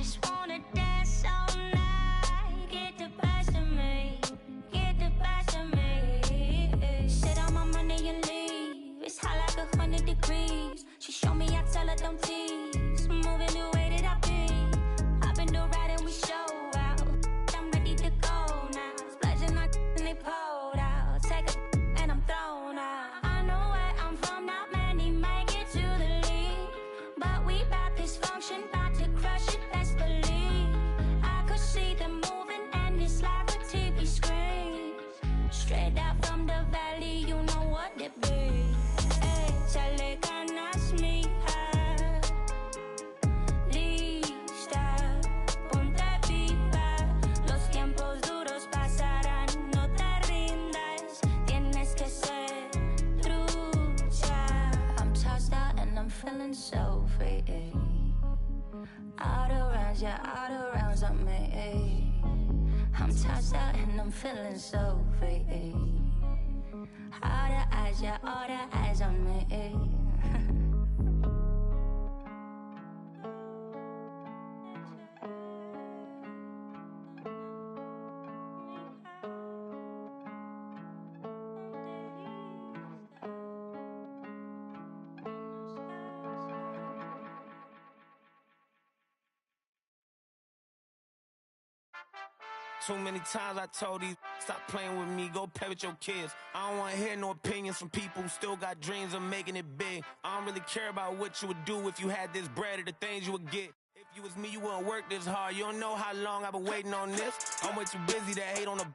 just wanna dance all night. Get the best of me, get the best of me. Sit on my money and leave. It's hot like 100 degrees. She show me, I tell her don't tease. Moving the way that I be. I've been do right and we show out. I'm ready to go now. Splashing on and they pulled out. Take a and I'm thrown out. I know where I'm from, not many make it to the league. But we bout this function, bout to crush it, best believe. I could see them moving and it's like a TV screen. Straight out from the valley, you know what it be. Échale ganas, mija. Lista, ponte viva. Los tiempos duros pasarán, no te rindas. Tienes que ser trucha. I'm tossed out and I'm feeling so free. Out of rounds, yeah, out of rounds on me. I'm tossed out and I'm feeling so free. All the eyes, yeah, all the eyes on me. Too many times I told these stop playing with me, go play with your kids. I don't want to hear no opinions from people who still got dreams of making it big. I don't really care about what you would do if you had this bread or the things you would get. If you was me, you wouldn't work this hard. You don't know how long I've been waiting on this. I'm way too busy to hate on a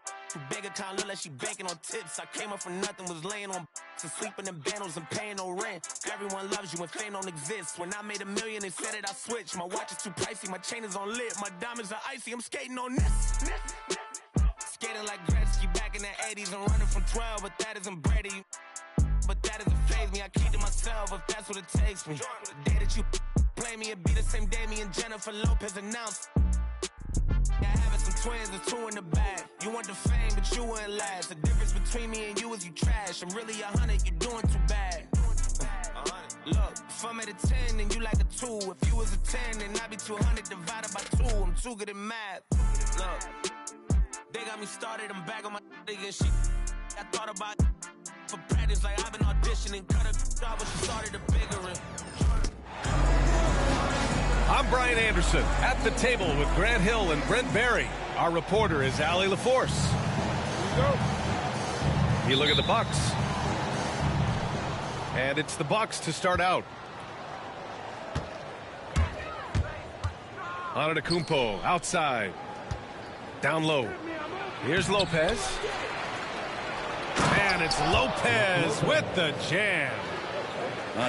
bank account, look like she banking on tips. I came up from nothing, was laying on and sleeping in bundles and paying no rent. Everyone loves you when fame don't exist. When I made $1 million, they said it, I switched. My watch is too pricey, my chain is on lit. My diamonds are icy, I'm skating on this. Skating like Gretzky back in the 80s. I'm running from 12, but that isn't Brady. But that doesn't faze me, I keep to myself if that's what it takes me. The day that you play me, it be the same day me and Jennifer Lopez announced. Yeah, having some twins, there's 2 in the bag. You want the fame, but you wouldn't last. The difference between me and you is you trash. I'm really 100, you're doing too bad. Look, if I'm at a 10, then you like a 2. If you was a 10, then I'd be 200 divided by 2. I'm too good at math. Look, they got me started, I'm back on my nigga shit. I thought about for practice, like I've been auditioning. Cut a job, but she started a bigger one. I'm Brian Anderson at the table with Grant Hill and Brent Barry. Our reporter is Allie LaForce. Here we go. You look at the Bucks. And it's the Bucks to start out. Antetokounmpo outside. Down low. Here's Lopez. And it's Lopez with the jam.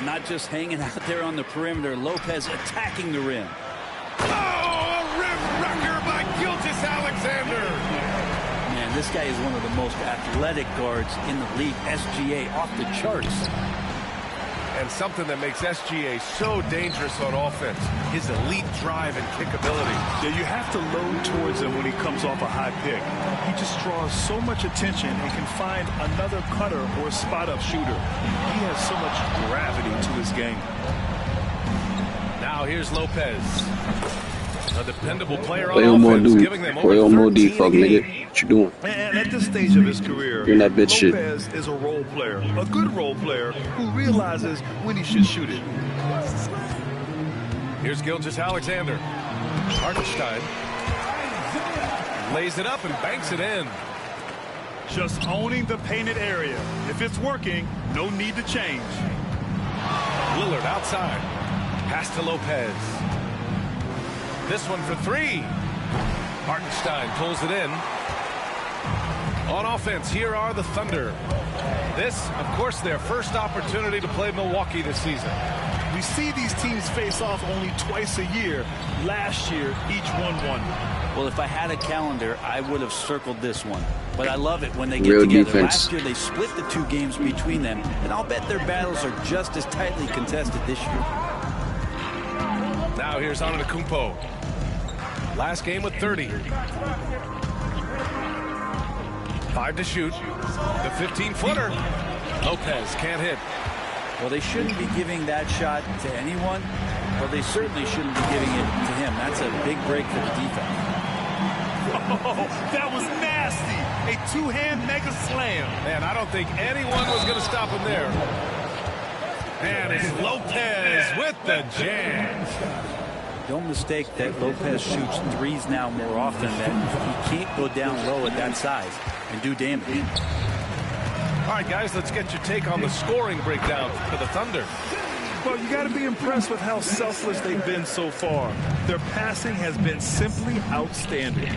Not just hanging out there on the perimeter. Lopez attacking the rim. Oh, a rim wrecker by Gilgeous-Alexander. Man, this guy is one of the most athletic guards in the league. SGA off the charts. And something that makes SGA so dangerous on offense, his elite drive and kick ability. Yeah, you have to load towards him when he comes off a high pick. He just draws so much attention and can find another cutter or spot-up shooter. He has so much gravity to his game. Now here's Lopez. A dependable player on offense, giving them over 13 fuck, nigga. What you doing? And at this stage of his career, You're not bitch shit. Lopez is a role player, a good role player who realizes when he should shoot it. Here's Gilgeous-Alexander. Hartenstein lays it up and banks it in. Just owning the painted area. If it's working, no need to change. Lillard outside. Pass to Lopez. This one for 3. Hartenstein pulls it in. On offense, here are the Thunder. This, of course, their first opportunity to play Milwaukee this season. We see these teams face off only twice a year. Last year, each won one. Well, if I had a calendar, I would have circled this one. But I love it when they get Real together. defense. Last year, they split the 2 games between them, and I'll bet their battles are just as tightly contested this year. Now here's Antetokounmpo. Last game with 30. 5 to shoot. The 15-footer. Lopez can't hit. Well, they shouldn't be giving that shot to anyone, Well, they certainly shouldn't be giving it to him. That's a big break for the defense. Oh, that was nasty. A two-hand mega slam. Man, I don't think anyone was going to stop him there. And it's Lopez with the jam. Don't mistake that Lopez shoots threes now more often, that he can't go down low at that size and do damage. All right, guys, let's get your take on the scoring breakdown for the Thunder. Well, you got to be impressed with how selfless they've been so far. Their passing has been simply outstanding.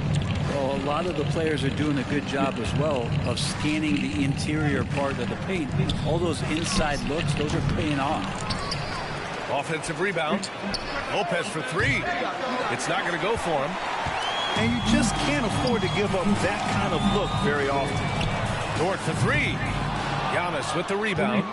Well, a lot of the players are doing a good job as well of scanning the interior part of the paint. All those inside looks, those are paying off. Offensive rebound. Lopez for three. It's not going to go for him. And you just can't afford to give up that kind of look very often. Dort for three. Giannis with the rebound.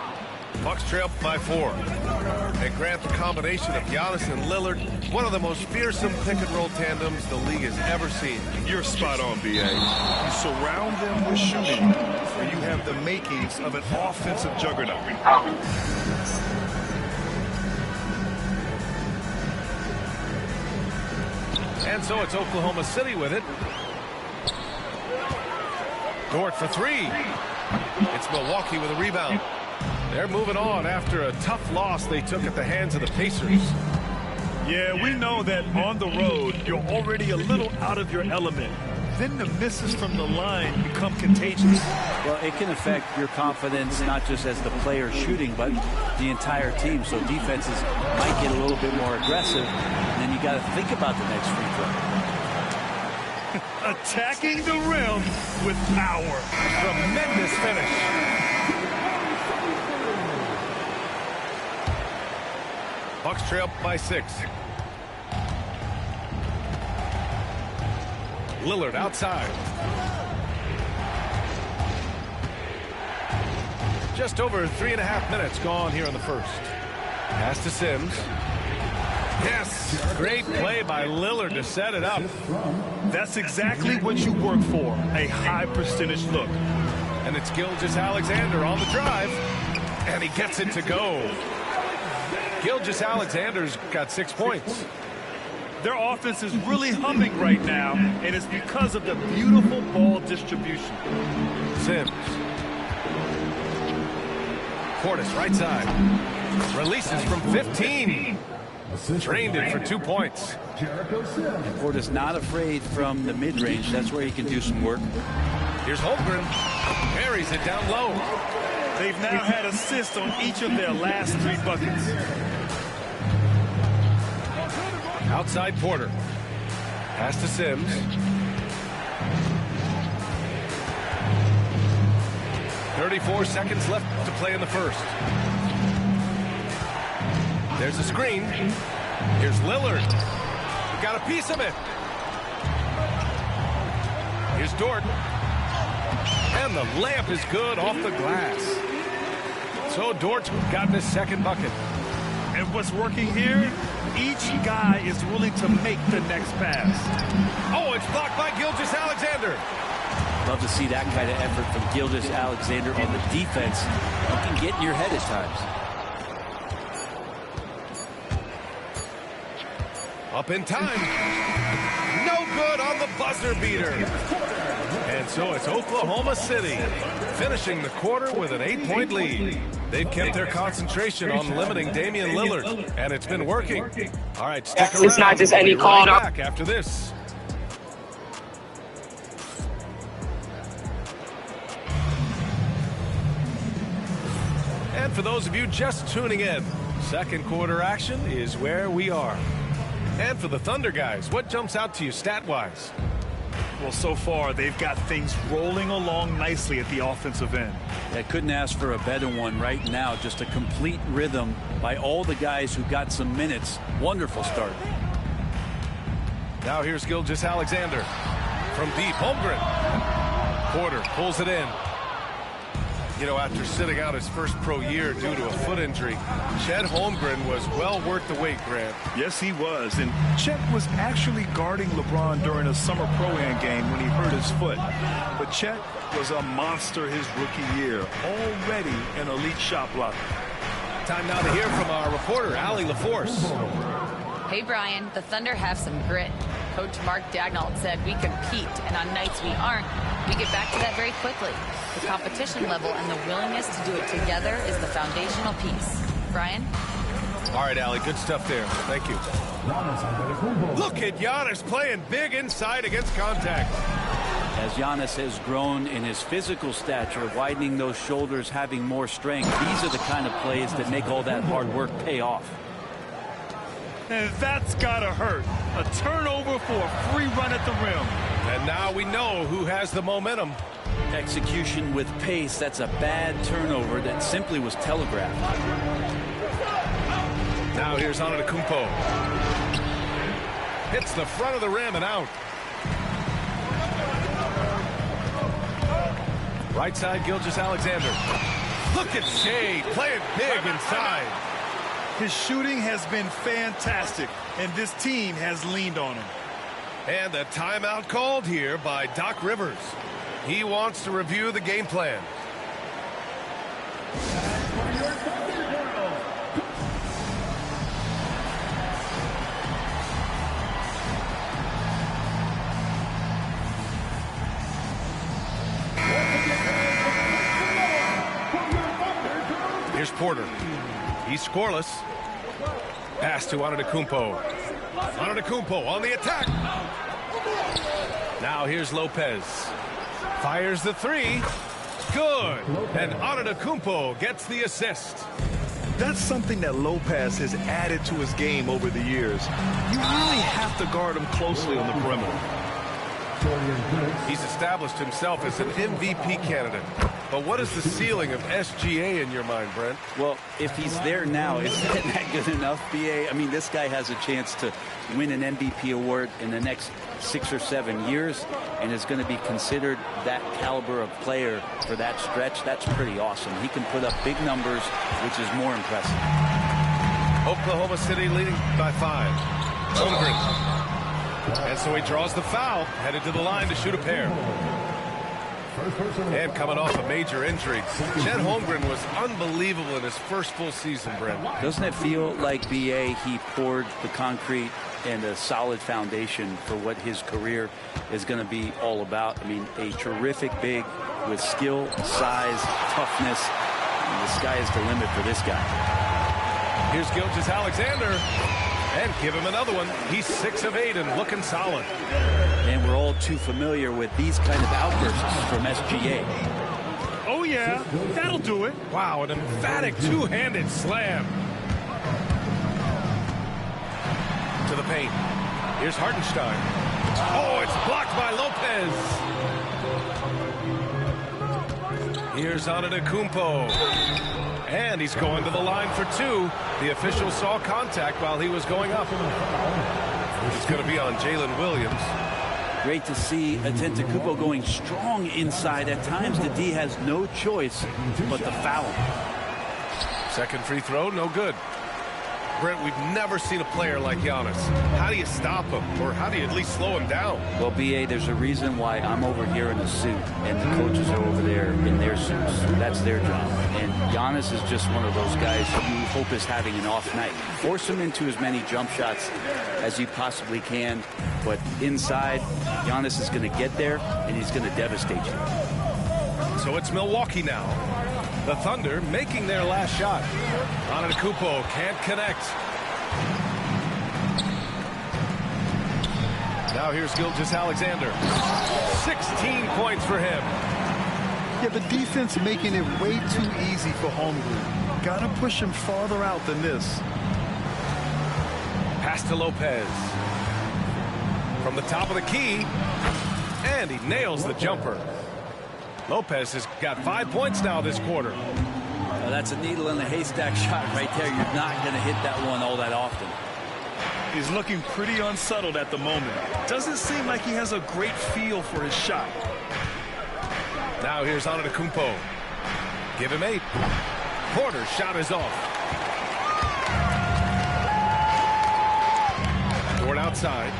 Bucks trail by 4. And Grant, the combination of Giannis and Lillard, one of the most fearsome pick-and-roll tandems the league has ever seen. You're spot on, B.A. You surround them with shooting, and you have the makings of an offensive juggernaut. And so it's Oklahoma City with it. Dort for three. It's Milwaukee with a rebound. They're moving on after a tough loss they took at the hands of the Pacers. Yeah, we know that on the road, you're already a little out of your element. Then the misses from the line become contagious. Well, it can affect your confidence, not just as the player shooting, but the entire team. So defenses might get a little bit more aggressive, and then you got to think about the next free throw. Attacking the rim with power. Tremendous finish. Bucks trail by 6. Lillard outside. Just over 3.5 minutes gone here in the first. Pass to Sims. Yes, great play by Lillard to set it up. That's exactly what you work for, a high percentage look. And it's Gilgeous-Alexander on the drive, and he gets it to go. Gilgeous-Alexander's got 6 points. Their offense is really humming right now, and it's because of the beautiful ball distribution. Sims. Portis right side. Releases from 15. Drained it for 2 points. And Portis not afraid from the mid-range. That's where he can do some work. Here's Holmgren. Carries it down low. They've now had assists on each of their last 3 buckets. Outside Porter. Pass to Sims. .34 seconds left to play in the first. There's a screen. Here's Lillard. He got a piece of it. Here's Dort. And the layup is good off the glass. So Dort's gotten his second bucket. And what's working here? Each guy is willing to make the next pass. Oh, it's blocked by Gilgeous-Alexander. Love to see that kind of effort from Gilgeous-Alexander on the defense. You can get in your head at times. Up in time. No good on the buzzer beater. And so it's Oklahoma City finishing the quarter with an 8-point lead. They've kept their concentration on limiting Damian Lillard, and it's been working. All right, stick around. It's not just any call. We'll be back after this. And for those of you just tuning in, second quarter action is where we are. And for the Thunder guys, what jumps out to you stat-wise? Well, so far, they've got things rolling along nicely at the offensive end. I couldn't ask for a better one right now. Just a complete rhythm by all the guys who got some minutes. Wonderful start. Now here's Gilgeous-Alexander from deep. Holmgren. Porter pulls it in. You know, after sitting out his first pro year due to a foot injury, Chet Holmgren was well worth the wait, Grant. Yes, he was. And Chet was actually guarding LeBron during a summer pro-am game when he hurt his foot. But Chet was a monster his rookie year, already an elite shot blocker. Time now to hear from our reporter, Allie LaForce. Hey, Brian, the Thunder have some grit. Coach Mark Daigneault said we compete, and on nights we aren't, we get back to that very quickly. The competition level and the willingness to do it together is the foundational piece. Brian? All right, Allie, good stuff there. Thank you. Look at Giannis playing big inside against contact. As Giannis has grown in his physical stature, widening those shoulders, having more strength, these are the kind of plays that make all that hard work pay off. And that's gotta hurt. A turnover for a free run at the rim. And now we know who has the momentum. Execution with pace, that's a bad turnover that simply was telegraphed. Now here's Antetokounmpo. Hits the front of the rim and out. Right side, Gilgeous-Alexander. Look at Shea playing big inside. His shooting has been fantastic, and this team has leaned on him. And a timeout called here by Doc Rivers. He wants to review the game plan. Here's Porter. He's scoreless. Pass to Antetokounmpo. Antetokounmpo on the attack. Now here's Lopez. Fires the three. Good. And Antetokounmpo gets the assist. That's something that Lopez has added to his game over the years. You really have to guard him closely on the perimeter. He's established himself as an MVP candidate. But what is the ceiling of SGA in your mind, Brent? Well, if he's there now, isn't that good enough, BA? I mean, this guy has a chance to win an MVP award in the next 6 or 7 years and is going to be considered that caliber of player for that stretch. That's pretty awesome. He can put up big numbers, which is more impressive. Oklahoma City leading by 5. Holmgren. And so he draws the foul, headed to the line to shoot a pair. And coming off a major injury, Chet Holmgren was unbelievable in his first full season, Brent. Doesn't it feel like, BA, he poured the concrete and a solid foundation for what his career is going to be all about? I mean, a terrific big with skill, size, toughness. And the sky is the limit for this guy. Here's Gilgeous-Alexander. And give him another one. He's 6 of 8 and looking solid. And we're all too familiar with these kind of outbursts from SGA. Oh, yeah. That'll do it. Wow, an emphatic two-handed slam. To the paint. Here's Hartenstein. Oh, it's blocked by Lopez. Here's Antetokounmpo. And he's going to the line for 2. The official saw contact while he was going up. It's going to be on Jalen Williams. Great to see Antetokounmpo going strong inside. At times, the D has no choice but to foul him. Second free throw, no good. Brent, we've never seen a player like Giannis. How do you stop him? Or how do you at least slow him down? Well, BA, there's a reason why I'm over here in a suit and the coaches are over there in their suits. That's their job. And Giannis is just one of those guys who you hope is having an off night. Force him into as many jump shots as you possibly can. But inside, Giannis is going to get there and he's going to devastate you. So it's Milwaukee now. The Thunder making their last shot. Antetokounmpo can't connect. Now here's Gilgeous-Alexander. 16 points for him. Yeah, the defense making it way too easy for Holmgren. Got to push him farther out than this. Pass to Lopez. From the top of the key. And he nails the jumper. Lopez has got 5 points now this quarter. That's a needle in the haystack shot right there. You're not going to hit that one all that often. He's looking pretty unsettled at the moment. Doesn't seem like he has a great feel for his shot. Now here's Antetokounmpo. Give him 8. Porter's shot is off. Dort outside.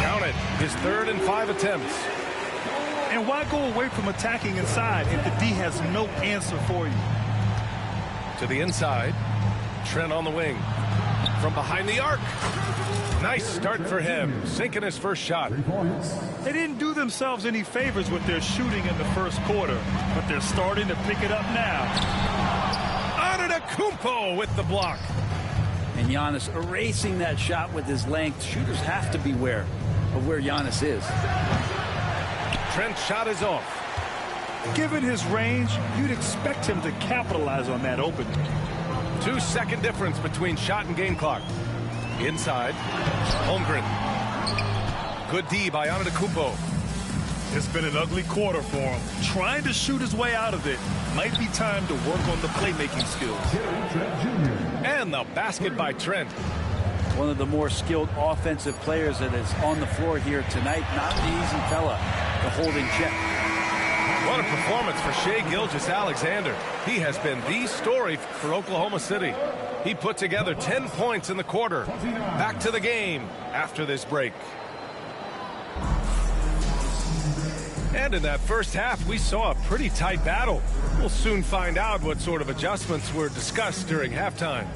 Count it. His 3rd and 5 attempts. And why go away from attacking inside if the D has no answer for you? To the inside. Trent on the wing. from behind the arc. Nice start for him, sinking his first shot. They didn't do themselves any favors with their shooting in the first quarter, but they're starting to pick it up now. Antetokounmpo with the block. And Giannis erasing that shot with his length. Shooters have to beware of where Giannis is. Trent's shot is off. Given his range, you'd expect him to capitalize on that opening. 2-second difference between shot and game clock. Inside, Holmgren. Good D by Antetokounmpo. It's been an ugly quarter for him. Trying to shoot his way out of it. Might be time to work on the playmaking skills. And the basket by Trent. One of the more skilled offensive players that is on the floor here tonight. Not an easy fella to hold in check. What a performance for Shai Gilgeous-Alexander. He has been the story for Oklahoma City. He put together 10 points in the quarter. Back to the game after this break. And in that first half, we saw a pretty tight battle. We'll soon find out what sort of adjustments were discussed during halftime.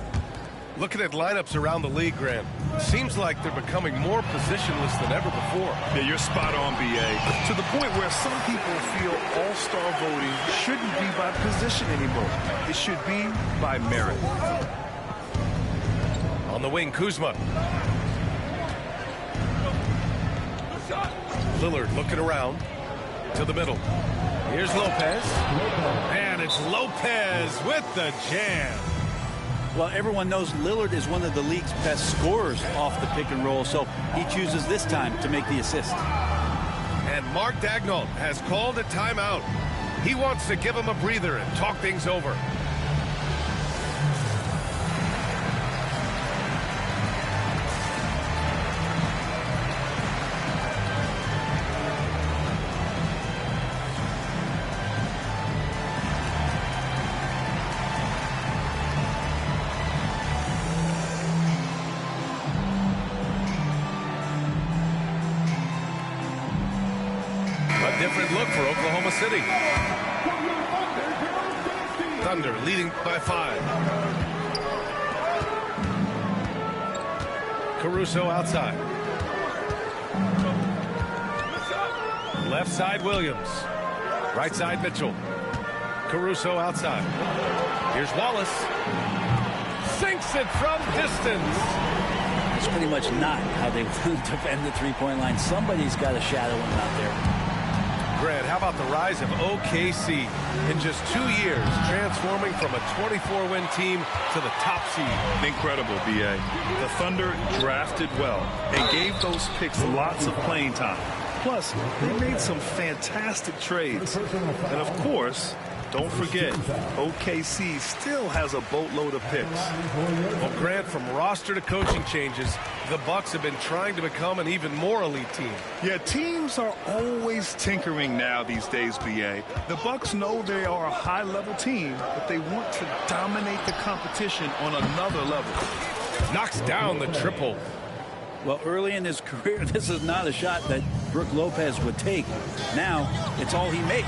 Looking at lineups around the league, Grant, seems like they're becoming more positionless than ever before. Yeah, you're spot on, B.A. To the point where some people feel all-star voting shouldn't be by position anymore. It should be by merit. On the wing, Kuzma. Lillard looking around to the middle. Here's Lopez. And it's Lopez with the jam. Well, everyone knows Lillard is one of the league's best scorers off the pick and roll, so he chooses this time to make the assist. And Mark Daigneault has called a timeout. He wants to give him a breather and talk things over. Different look for Oklahoma City. Thunder leading by 5. Caruso outside. Left side Williams. Right side Mitchell. Caruso outside. Here's Wallace. Sinks it from distance. It's pretty much not how they defend the three-point line. Somebody's got a shadow him out there. Grant, how about the rise of OKC in just 2 years, transforming from a 24-win team to the top seed? Incredible, B.A. The Thunder drafted well and gave those picks lots of playing time. Plus, they made some fantastic trades. And of course, don't forget, OKC still has a boatload of picks. Well, Grant, from roster to coaching changes, the Bucks have been trying to become an even more elite team. Yeah, teams are always tinkering now these days, B.A. The Bucks know they are a high-level team, but they want to dominate the competition on another level. Knocks down the triple. Well, early in his career, this is not a shot that Brook Lopez would take. Now, it's all he makes.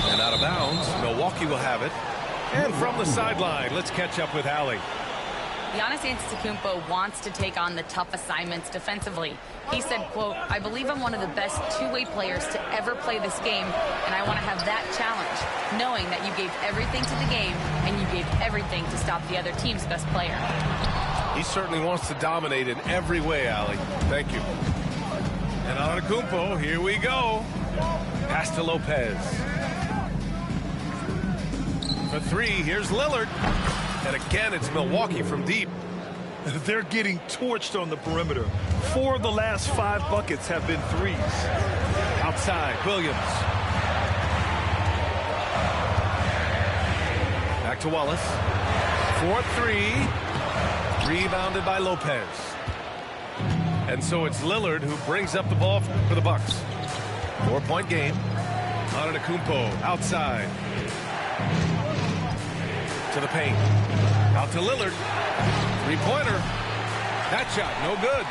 And out of bounds, Milwaukee will have it. And from the sideline, let's catch up with Allie. Giannis Antetokounmpo wants to take on the tough assignments defensively. He said, quote, "I believe I'm one of the best two-way players to ever play this game, and I want to have that challenge, knowing that you gave everything to the game and you gave everything to stop the other team's best player." He certainly wants to dominate in every way, Allie. Thank you. And Antetokounmpo, here we go. Pass to Lopez. For 3, here's Lillard. And again, it's Milwaukee from deep. They're getting torched on the perimeter. 4 of the last 5 buckets have been threes. Outside, Williams. Back to Wallace. 4-3. Rebounded by Lopez. And so it's Lillard who brings up the ball for the Bucks. 4-point game. Antetokounmpo outside. To the paint. Out to Lillard. Three-pointer. That shot, no good.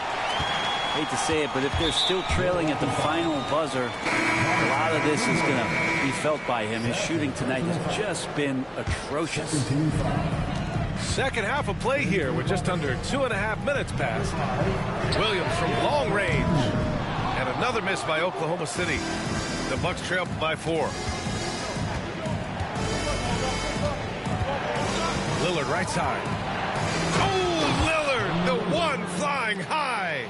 Hate to say it, but if they're still trailing at the final buzzer, a lot of this is going to be felt by him. His shooting tonight has just been atrocious. Second half of play here with just under 2.5 minutes passed. Williams from long range. And another miss by Oklahoma City. The Bucks trail by 4. Lillard right side. Oh, Lillard, the one flying high.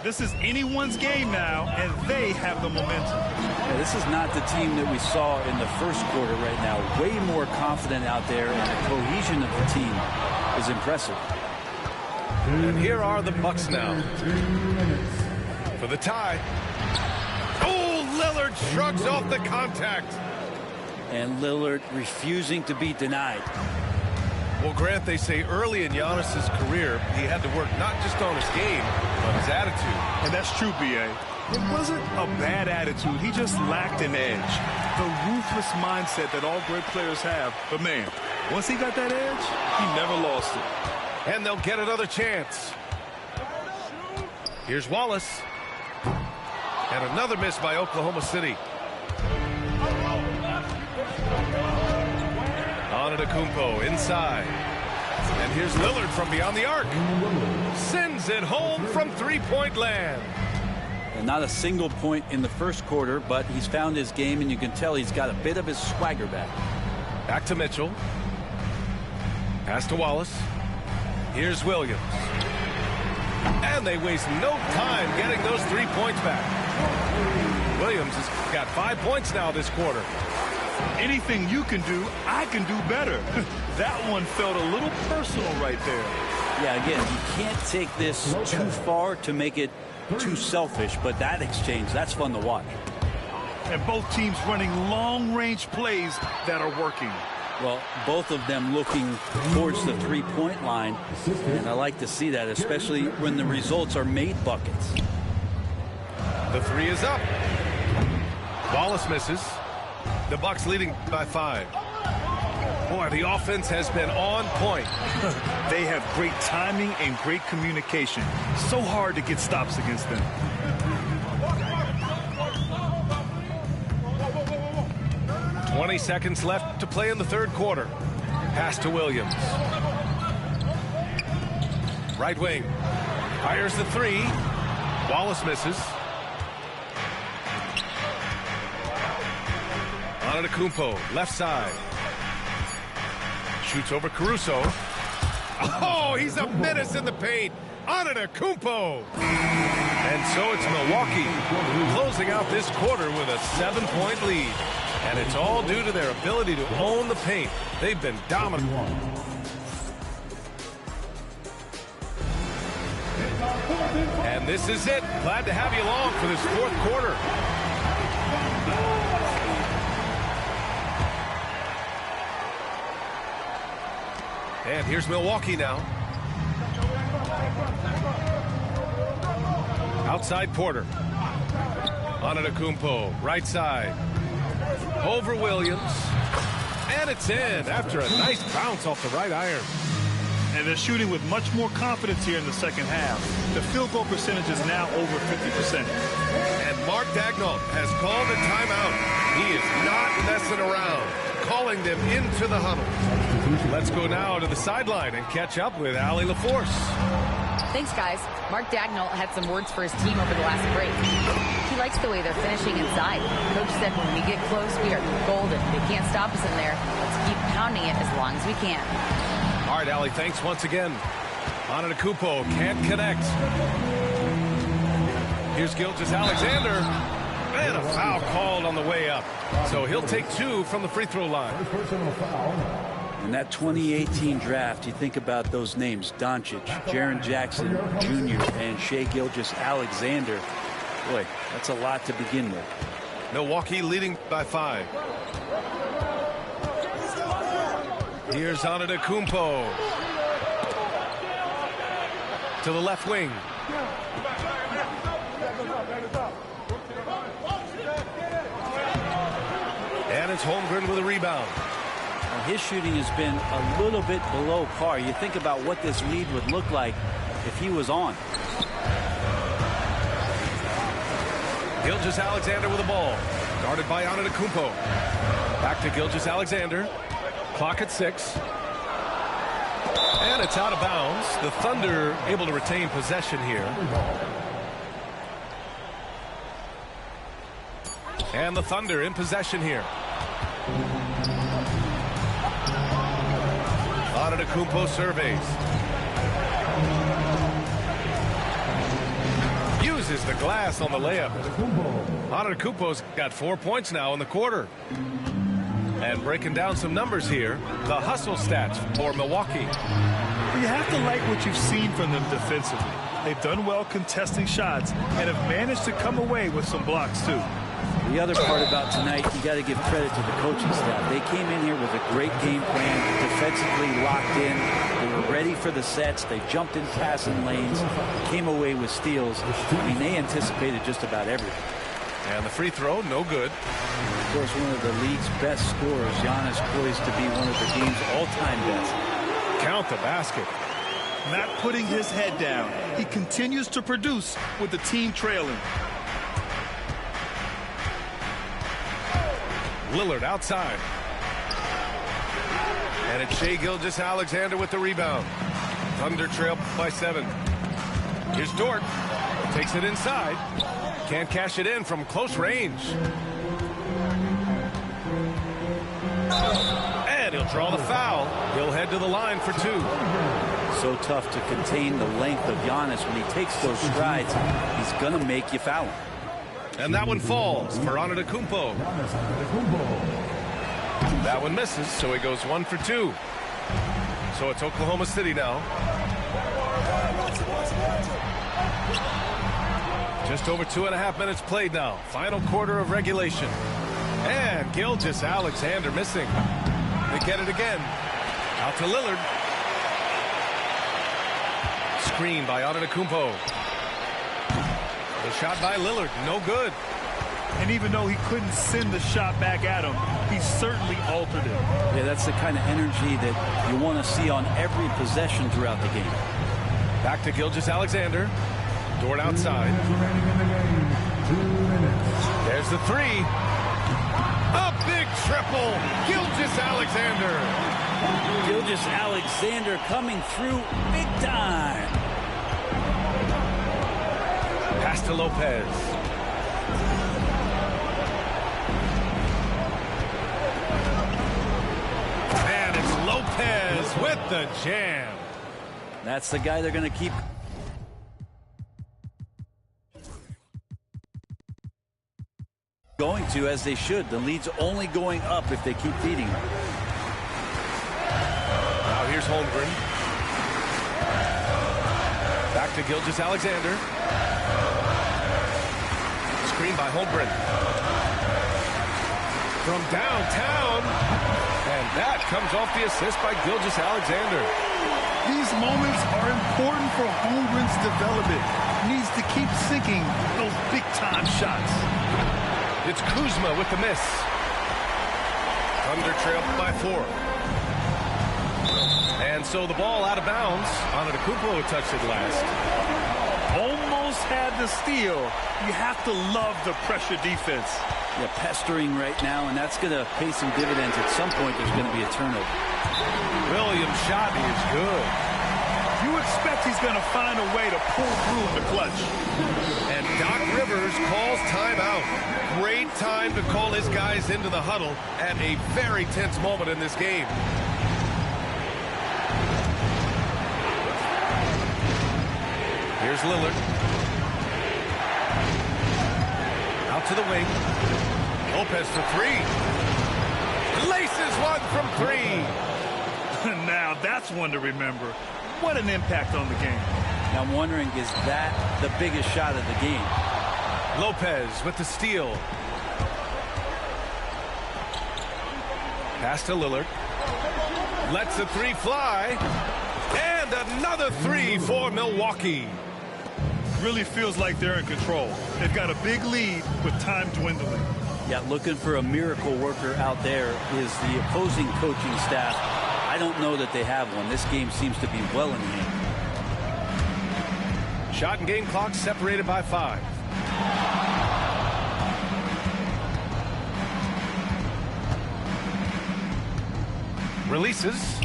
This is anyone's game now, and they have the momentum. Yeah, this is not the team that we saw in the first quarter right now. Way more confident out there, and the cohesion of the team is impressive. And here are the Bucks now. For the tie. Oh, Lillard shrugs off the contact. And Lillard refusing to be denied. Well, Grant, they say early in Giannis's career, he had to work not just on his game, but his attitude. And that's true, B.A. It wasn't a bad attitude. He just lacked an edge. The ruthless mindset that all great players have. But, man, once he got that edge, he never lost it. And they'll get another chance. Here's Wallace. And another miss by Oklahoma City. Antetokounmpo inside. And here's Lillard from beyond the arc. Sends it home from three-point land. And not a single point in the first quarter, but he's found his game, and you can tell he's got a bit of his swagger back. Back to Mitchell. Pass to Wallace. Here's Williams. And they waste no time getting those 3 points back. Williams has got 5 points now this quarter. Anything you can do, I can do better. That one felt a little personal right there. Yeah, again, you can't take this too far to make it too selfish, but that exchange, that's fun to watch. And both teams running long-range plays that are working. Well, both of them looking towards the three-point line, and I like to see that, especially when the results are made buckets. The three is up. Wallace misses. The Bucks leading by 5. Boy, the offense has been on point. They have great timing and great communication. So hard to get stops against them. "20 seconds left to play in the third quarter. Pass to Williams. Right wing. Fires the three. Wallace misses. Antetokounmpo, left side. Shoots over Caruso. Oh, he's a menace in the paint. Antetokounmpo. And so it's Milwaukee closing out this quarter with a 7-point lead. And it's all due to their ability to own the paint. They've been dominant. And this is it. Glad to have you along for this fourth quarter. And here's Milwaukee now. Outside Porter. Antetokounmpo, right side. Over Williams. And it's in after a nice bounce off the right iron. And they're shooting with much more confidence here in the second half. The field goal percentage is now over 50%. And Mark Daigneault has called a timeout. He is not messing around, calling them into the huddle. Let's go now to the sideline and catch up with Allie LaForce. Thanks, guys. Mark Daigneault had some words for his team over the last break. He likes the way they're finishing inside. Coach said when we get close, we are golden. They can't stop us in there. Let's keep pounding it as long as we can. All right, Allie, thanks once again. Antetokounmpo can't connect. Here's Gilgeous-Alexander. And a foul called on the way up. So he'll take 2 from the free throw line. In that 2018 draft, you think about those names, Doncic, Jaren Jackson Jr., and Shai Gilgeous-Alexander. Boy, that's a lot to begin with. Milwaukee leading by 5. Here's Antetokounmpo. To the left wing. And it's Holmgren with a rebound. His shooting has been a little bit below par. You think about what this lead would look like if he was on. Gilgeous-Alexander with the ball. Guarded by Antetokounmpo. Back to Gilgeous-Alexander. Clock at 6. And it's out of bounds. The Thunder able to retain possession here. And the Thunder in possession here. Antetokounmpo surveys. Uses the glass on the layup. Antetokounmpo's got 4 points now in the quarter. And breaking down some numbers here, the hustle stats for Milwaukee. You have to like what you've seen from them defensively. They've done well contesting shots and have managed to come away with some blocks too. The other part about tonight, you got to give credit to the coaching staff. They came in here with a great game plan, defensively locked in. They were ready for the sets. They jumped in passing lanes, came away with steals. I mean, they anticipated just about everything. And the free throw, no good. Of course, one of the league's best scorers, Giannis, poised to be one of the game's all-time best. Count the basket. Not putting his head down. He continues to produce with the team trailing. Lillard outside. And it's Shai Gilgeous-Alexander with the rebound. Thunder trail by 7. Here's Dort. Takes it inside. Can't cash it in from close range. And he'll draw the foul. He'll head to the line for 2. So tough to contain the length of Giannis when he takes those strides. He's going to make you foul him. And that one falls for Antetokounmpo. That one misses, so he goes 1 for 2. So it's Oklahoma City now. Just over 2.5 minutes played now. Final quarter of regulation. And Gilgeous-Alexander missing. They get it again. Out to Lillard. Screen by Antetokounmpo. The shot by Lillard, no good. And even though he couldn't send the shot back at him, he certainly altered it. Yeah, that's the kind of energy that you want to see on every possession throughout the game. Back to Gilgeous-Alexander. Dort outside. There's the 3. A big triple. Gilgeous-Alexander. Gilgeous-Alexander coming through big time. Pass to Lopez. And it's Lopez with the jam. That's the guy they're going to keep going to, as they should. The lead's only going up if they keep feeding them. Now here's Holmgren. Back to Gilgeous-Alexander. Screen by Holmgren. From downtown. And that comes off the assist by Gilgeous-Alexander. These moments are important for Holmgren's development. He needs to keep sinking those big-time shots. It's Kuzma with the miss. Thunder trail by 4. And so the ball out of bounds. Antetokounmpo touched it last. Almost had the steal. You have to love the pressure defense. Yeah, pestering right now, and that's going to pay some dividends. At some point, there's going to be a turnover. Williams' shot is good. You expect he's going to find a way to pull through in the clutch. And Doc Rivers calls timeout. Great time to call his guys into the huddle at a very tense moment in this game. Here's Lillard. Out to the wing. Lopez for 3. Laces one from 3. Now that's one to remember. What an impact on the game. Now I'm wondering, is that the biggest shot of the game? Lopez with the steal. Pass to Lillard. Lets the 3 fly. And another 3 for Milwaukee. Really feels like they're in control. They've got a big lead with time dwindling. Yeah, looking for a miracle worker out there is the opposing coaching staff. I don't know that they have one. This game seems to be well in hand. Shot and game clock separated by 5. Releases.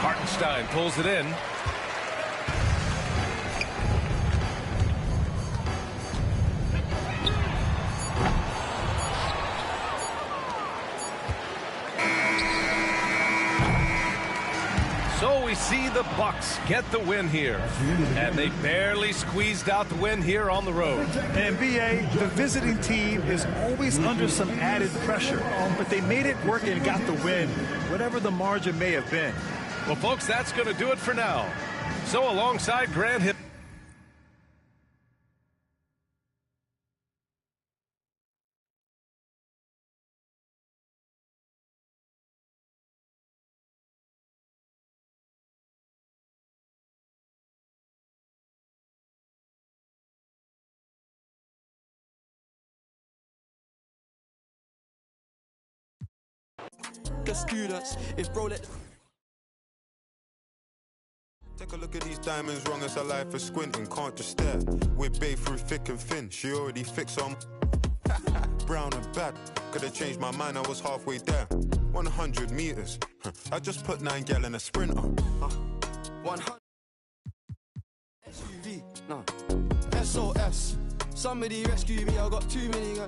Hartenstein pulls it in. So we see the Bucks get the win here, and they barely squeezed out the win here on the road. And BA, the visiting team is always under some added pressure, but they made it work and got the win, whatever the margin may have been. Well, folks, that's going to do it for now. So alongside Grant Hill. The students, if bro let... Take a look at these diamonds, wrong as a life for squinting, can't just stare. We're babe through thick and thin, she already fixed on. Brown and bad, could've changed my mind, I was halfway there. 100 meters, I just put 9 gal in a sprinter. 100 SUV, no. SOS, somebody rescue me, I got too many,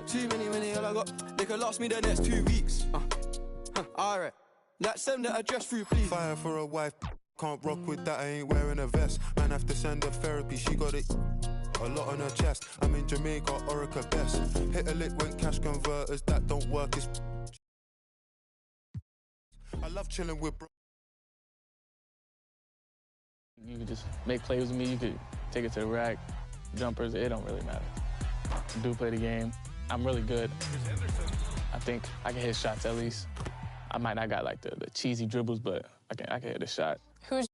all I got, they could last me the next 2 weeks. Alright, let's send the address through, please. Fire for a wife, can't rock with that, I ain't wearing a vest. Man have to send her therapy, she got it a lot on her chest. I'm in Jamaica, Orica best. Hit a lick when cash converters that don't work is. I love chilling with bro. You could just make plays with me, you could take it to the rack, jumpers, it don't really matter. I do play the game, I'm really good. I think I can hit shots at least. I might not got like the cheesy dribbles, but I can hit a shot. Who's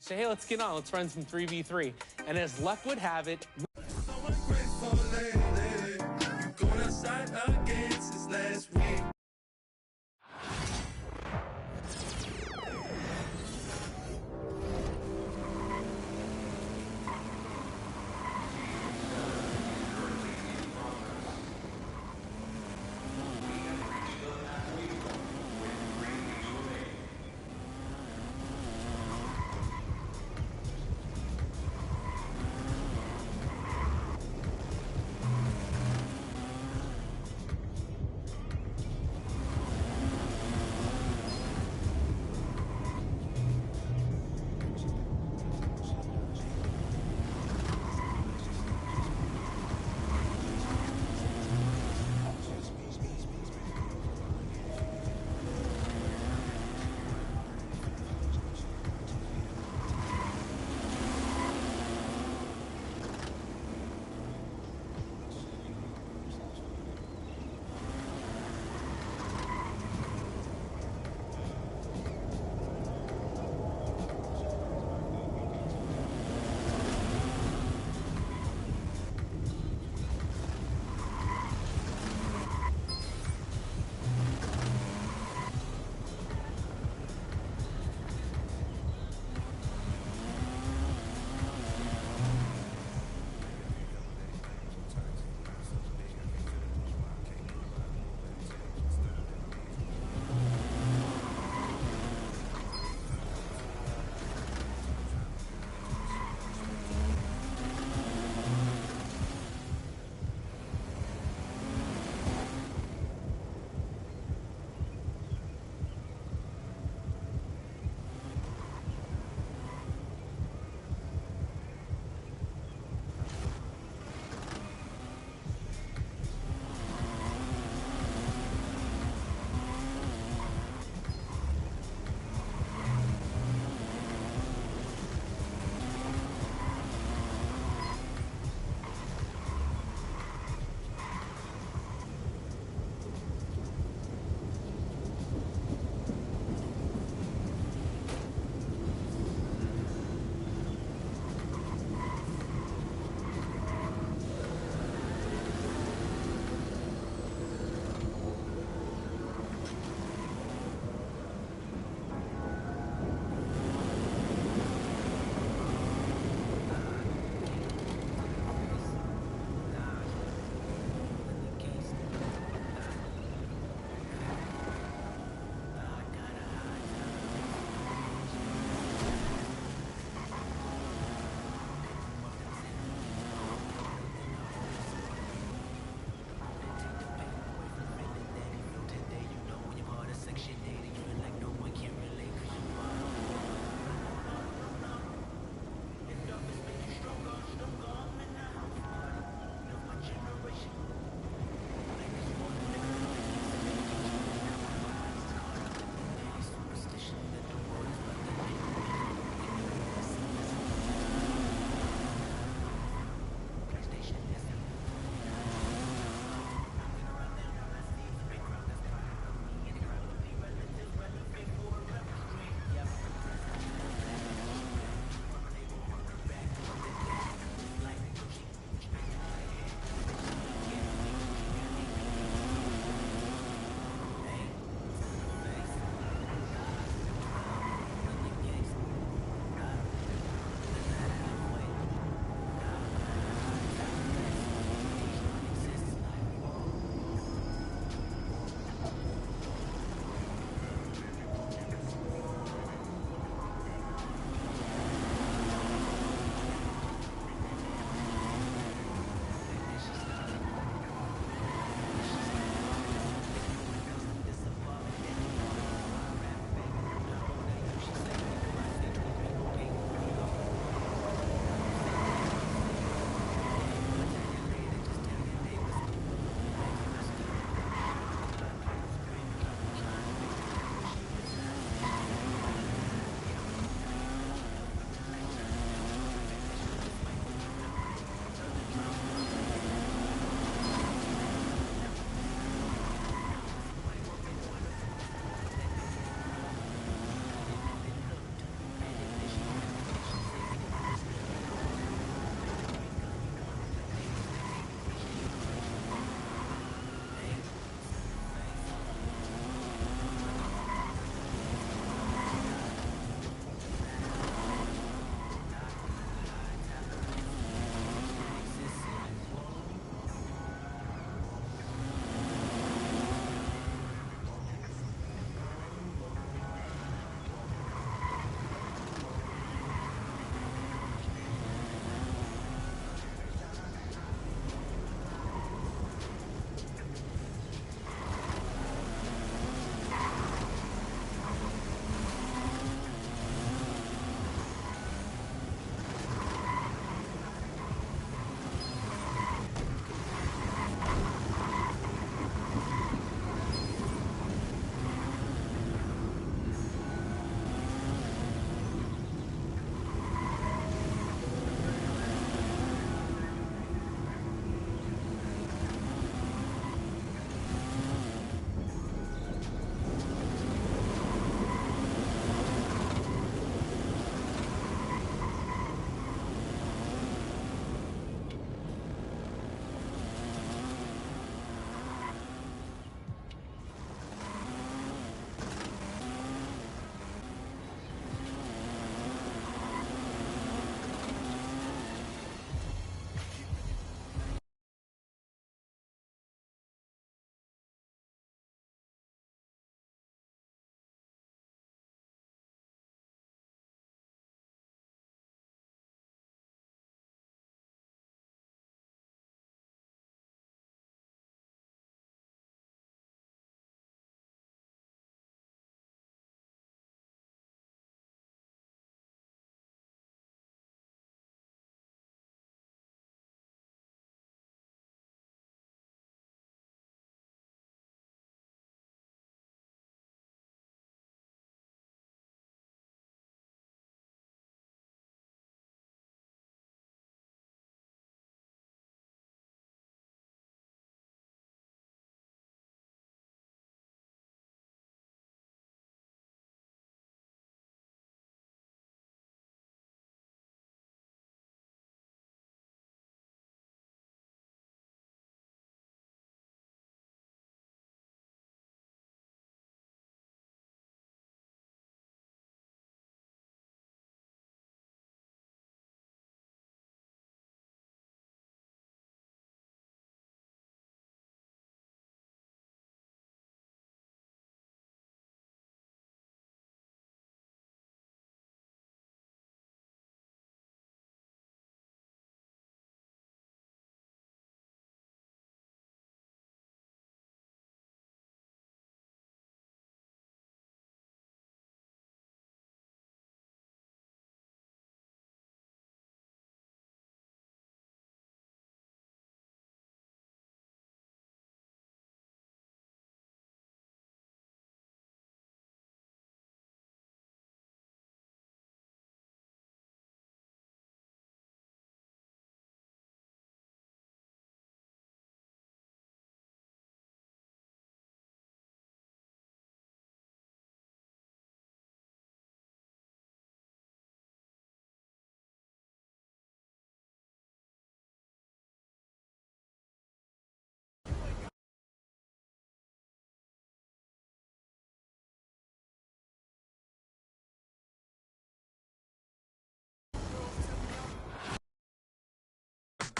Say, hey, let's get on. Let's run some 3v3. And as luck would have it,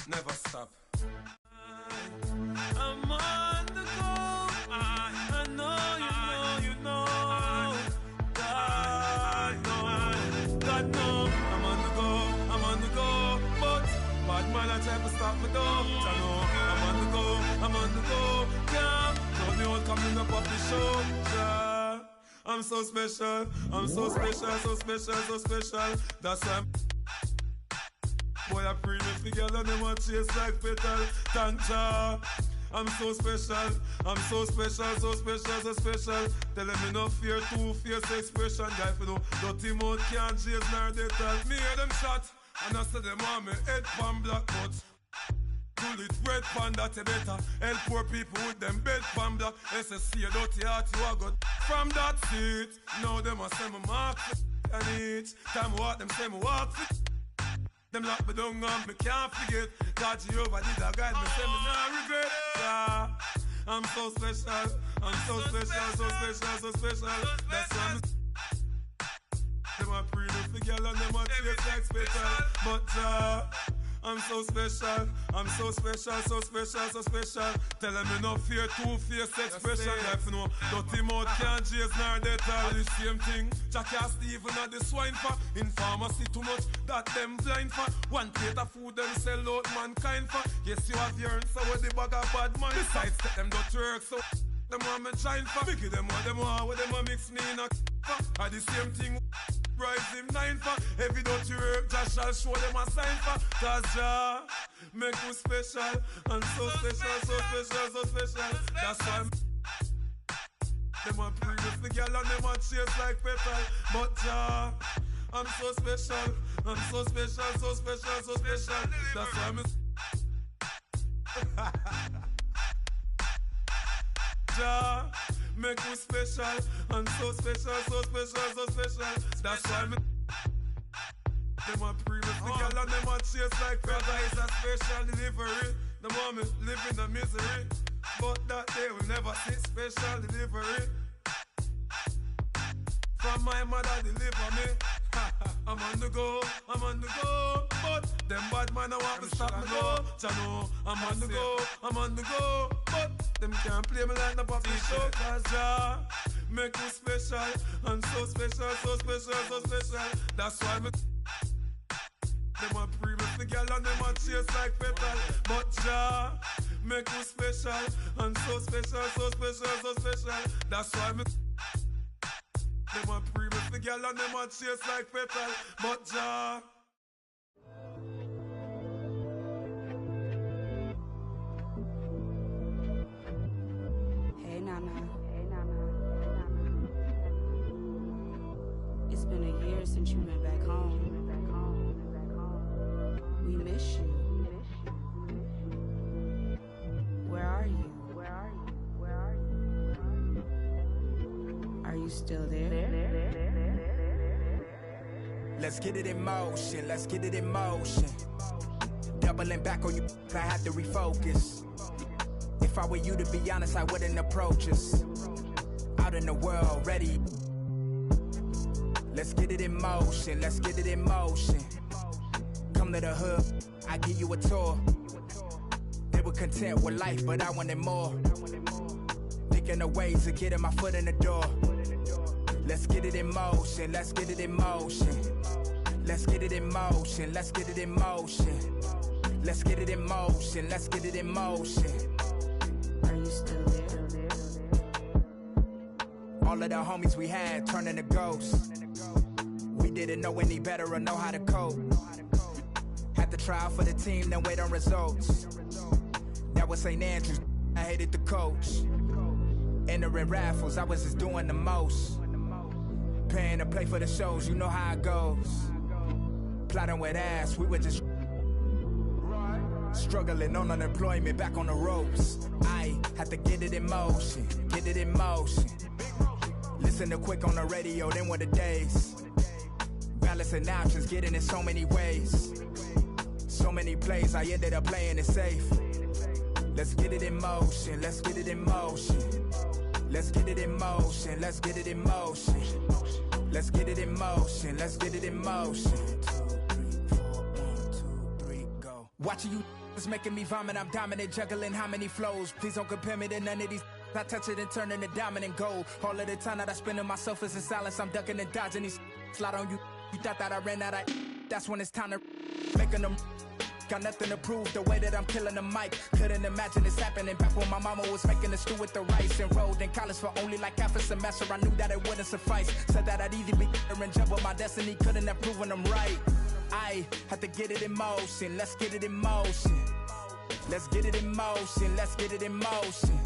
never stop. I'm on the go. I know, you know. God know, I'm on the go. But bad man, I try to stop me though. I know, I'm on the go. Yeah, told me all coming up off the show. Yeah. I'm so special, so special. That's why boy, I pray me girl and them a chase like petal. Thank Jah. I'm so special, so special. Tell them me no fear, two-face expression. Guy for no dirty mouth can't chase nor they tell. Me hear them shot, and I say them on me head pan black but pull it red pan that you better. Help poor people with them bed pan black. SSC a dirty heart you a got from that seat. Now them a say me mark and each time what them say me walk fit. Them lock me down and me can't forget. God Jehovah did a guide me, say me nah regret. Yeah, I'm so special, so special. That's why I'm them a pre for girl and them a chase like special. But I'm so special, so special. Tell them me no fear, two-face expression. Life you know, dirty mouth can't chase nor they tell the same thing. Jack and Stephen at the swine for. In pharmacy too much, that them blind for. One plate of food them sell out mankind for. Yes, you have your answer with the bag of bad mind. Besides, take them dirty work, so them want me shine for. Biggie them what them a mix me in a for. At the same thing. Rise him 9 for every dirty work, Jah shall show them a sign for. Cause Jah make you special, and so special. That's why them a previous the girl and them a chase like petal. But Jah, I'm so special, so special. That's why I'm Jah make you special, and so special. That's why me them a previous the girl and them a chase like brother is a special delivery. The moment live in the misery, but that day will never see special delivery. From my mother deliver me. I'm on the go, but them bad man I want to stop me go. Jah know, I'm on the go, but them can't play me like the puppy show. Cause Jah make me special, and so special. That's why me them a previous the girl and them a chase like petal. But Jah make me special, and so special. That's why me them a previous the girl and them a chase like petal. But Jah Hey Nana. It's been a year since you went back home. We miss you. Where are you? Are you still there? Let's get it in motion. Doubling back on you, I had to refocus. If I were you, to be honest, I wouldn't approach us. Out in the world, ready. Let's get it in motion. Come to the hood, I give you a tour. They were content with life, but I wanted more. Thinking of ways of getting my foot in the door. Let's get it in motion. Let's get it in motion. Are you still there? All of the homies we had turning to ghosts. We didn't know any better or know how to cope. Had to try out for the team, then wait on results. That was St. Andrews, I hated the coach. Entering raffles, I was just doing the most. Paying to play for the shows, you know how it goes. Plotting with ass, we were just struggling on unemployment, back on the ropes. I had to get it in motion. Listen to Quick on the radio, then were the days. Balancing options, getting in so many ways. So many plays, I ended up playing it safe. Let's get it in motion. Watching you It's making me vomit. I'm dominant, juggling how many flows. Please don't compare me to none of these. I touch it and turn into dominant gold. All of the time that I spend on myself is in silence. I'm ducking and dodging these. Slide on you. You thought that I ran out of. That's when it's time to making them. Got nothing to prove, the way that I'm killing the mic. Couldn't imagine this happening back when my mama was making the stew with the rice. Enrolled in college for only like half a semester. I knew that it wouldn't suffice. Said that I'd either be or in jump, but my destiny couldn't have proven them right. I had to get it in motion. Let's get it in motion. Let's get it in motion. Let's get it in motion.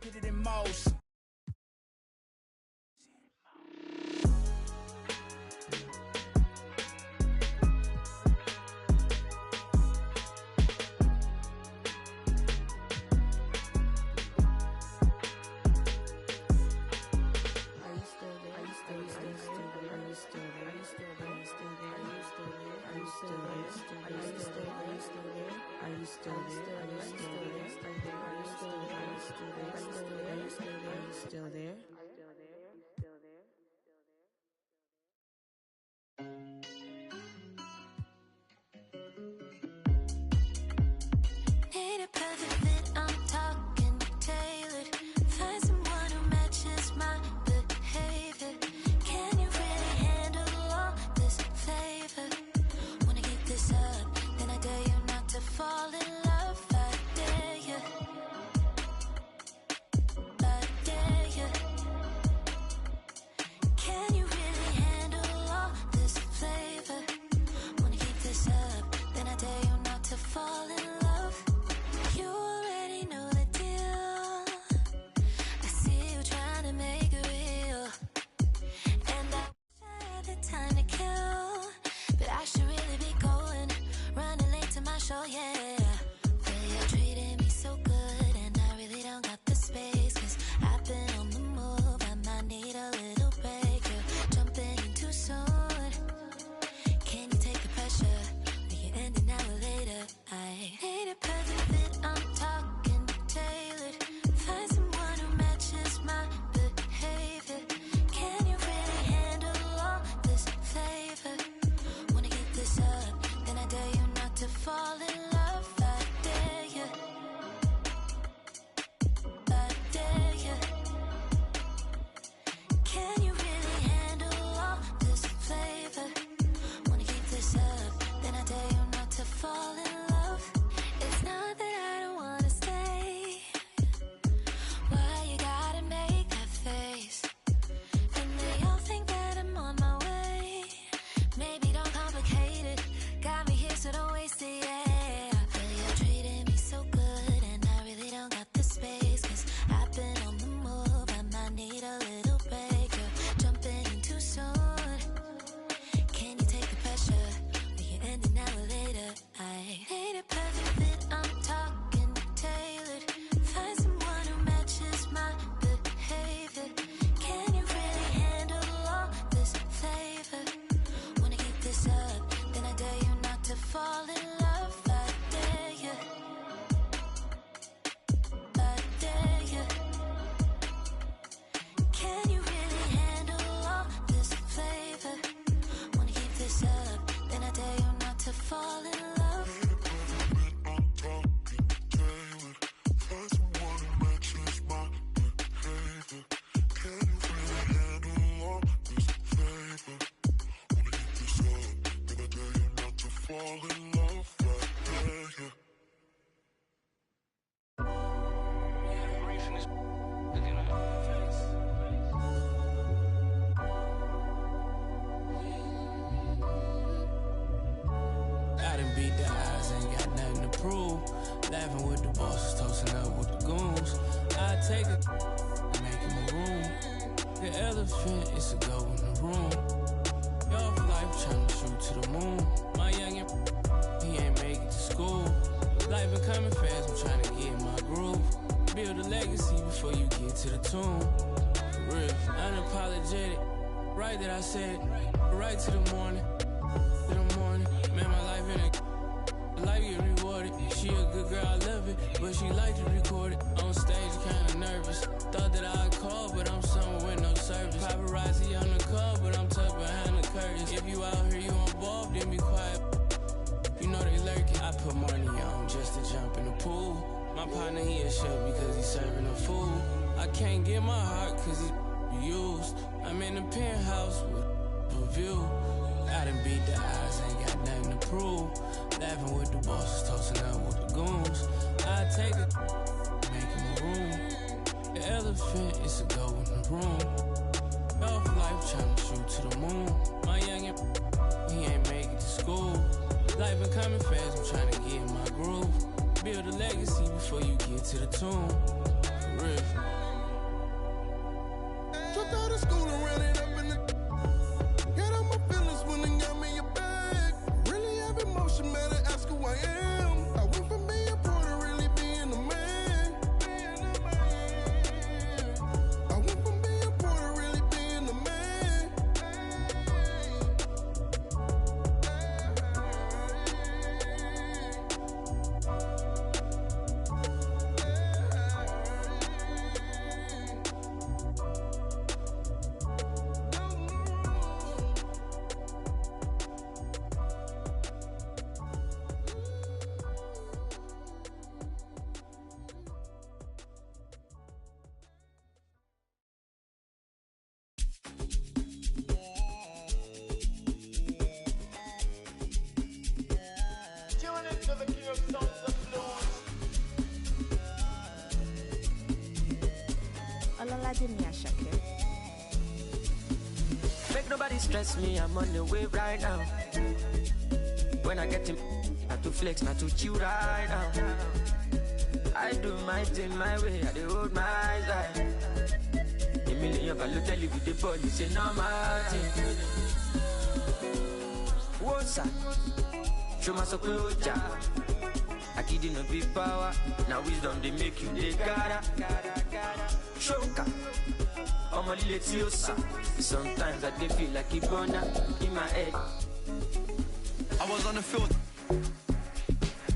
Let's get it in motion. Still there? Need a perfect fit, I'm talking tailored. Find someone who matches my behavior. Can you really handle all this flavor? Wanna keep this up, then I dare you not to fall in love. I dare you. I dare you. Can you really handle all this flavor? Wanna keep this up, then I dare you not to fall in love. You already know the deal. I see you trying to make it real. And I wish I had the time to kill, but I should really be going. Running late to my show, yeah. But you're treating me so good, and I really don't got the space. Cause I've been on the move, I might need a little break. You're jumping in too soon. Can you take the pressure? Will you end an hour later? I need a perfect fit, I'm talking tailored. Find someone who matches my behavior. Can you really handle all this flavor? Wanna keep this up, then I dare you not to fall in love. I dare you. I dare you. Can you really handle all this flavor? Wanna keep this up, then I dare you not to fall in love. It's not that I don't wanna stay. Why you gotta make that face? And they all think that I'm on my way. Maybe don't complicate it. Got me here, so don't waste it, yeah. But you're treating me so good, and I really don't got the space. Cause I've been on the move, I might need a little break. You're jumping in too soon. Can you take the pressure? Will you end an hour later? I need a perfect fit, I'm talking tailored. Find someone who matches my behavior. Can you really handle all this flavor? Wanna keep this up, then I dare you not to fall in love. I dare you. I dare you. Can you really handle all this flavor? Wanna keep this up, then I dare you not to fall in love. I done beat the odds, ain't got nothing to prove. Laughing with the bosses, toasting up with the goons. I take it, make him a room. The elephant is a go in the room. Y'all for life trying to shoot to the moon. My youngin', he ain't make it to school. Life been coming fast, I'm trying to get in my groove. Build a legacy before you get to the tomb. For real, unapologetic. Right that I said, right to the morning. To the morning, man, my life in a life get rewarded. She a good girl, I love it, but she like to record it. On stage, kinda nervous. Thought that I'd call, but I'm somewhere with no service. Paparazzi on the call, but I'm tucked behind the curtains. If you out here, you involved, then be quiet. You know they lurk. My partner, he a chef because he's serving the food. I can't get my heart cause he's used. I'm in the penthouse with a view. I done beat the odds, ain't got nothing to prove. Laughing with the bosses, toasting up with the goons. I take it, make him a room. The elephant is a go in the room. Off life trying to shoot to the moon. My youngin', he ain't make it to school. Life been coming fast, I'm trying to get in my groove. Build a legacy before you get to the tomb. For real. Dropped out of school and ran it up in the. Got all my feelings when they got me a bag. Really have emotion, better ask who I am. I went from being poor to really being a man. I went from being poor to really being a man. Make nobody stress me, I'm on the way right now. When I get him, not to flex, not to chill right now. I do my thing my way, I do hold my eyes high. A million value tell you with the police, say no matter. What's up? Show my support, I kid no big power. Now wisdom they make you they gotta. Shoka. I'm a little sir. Sometimes I dey feel like Ibona in my head. I was on the field.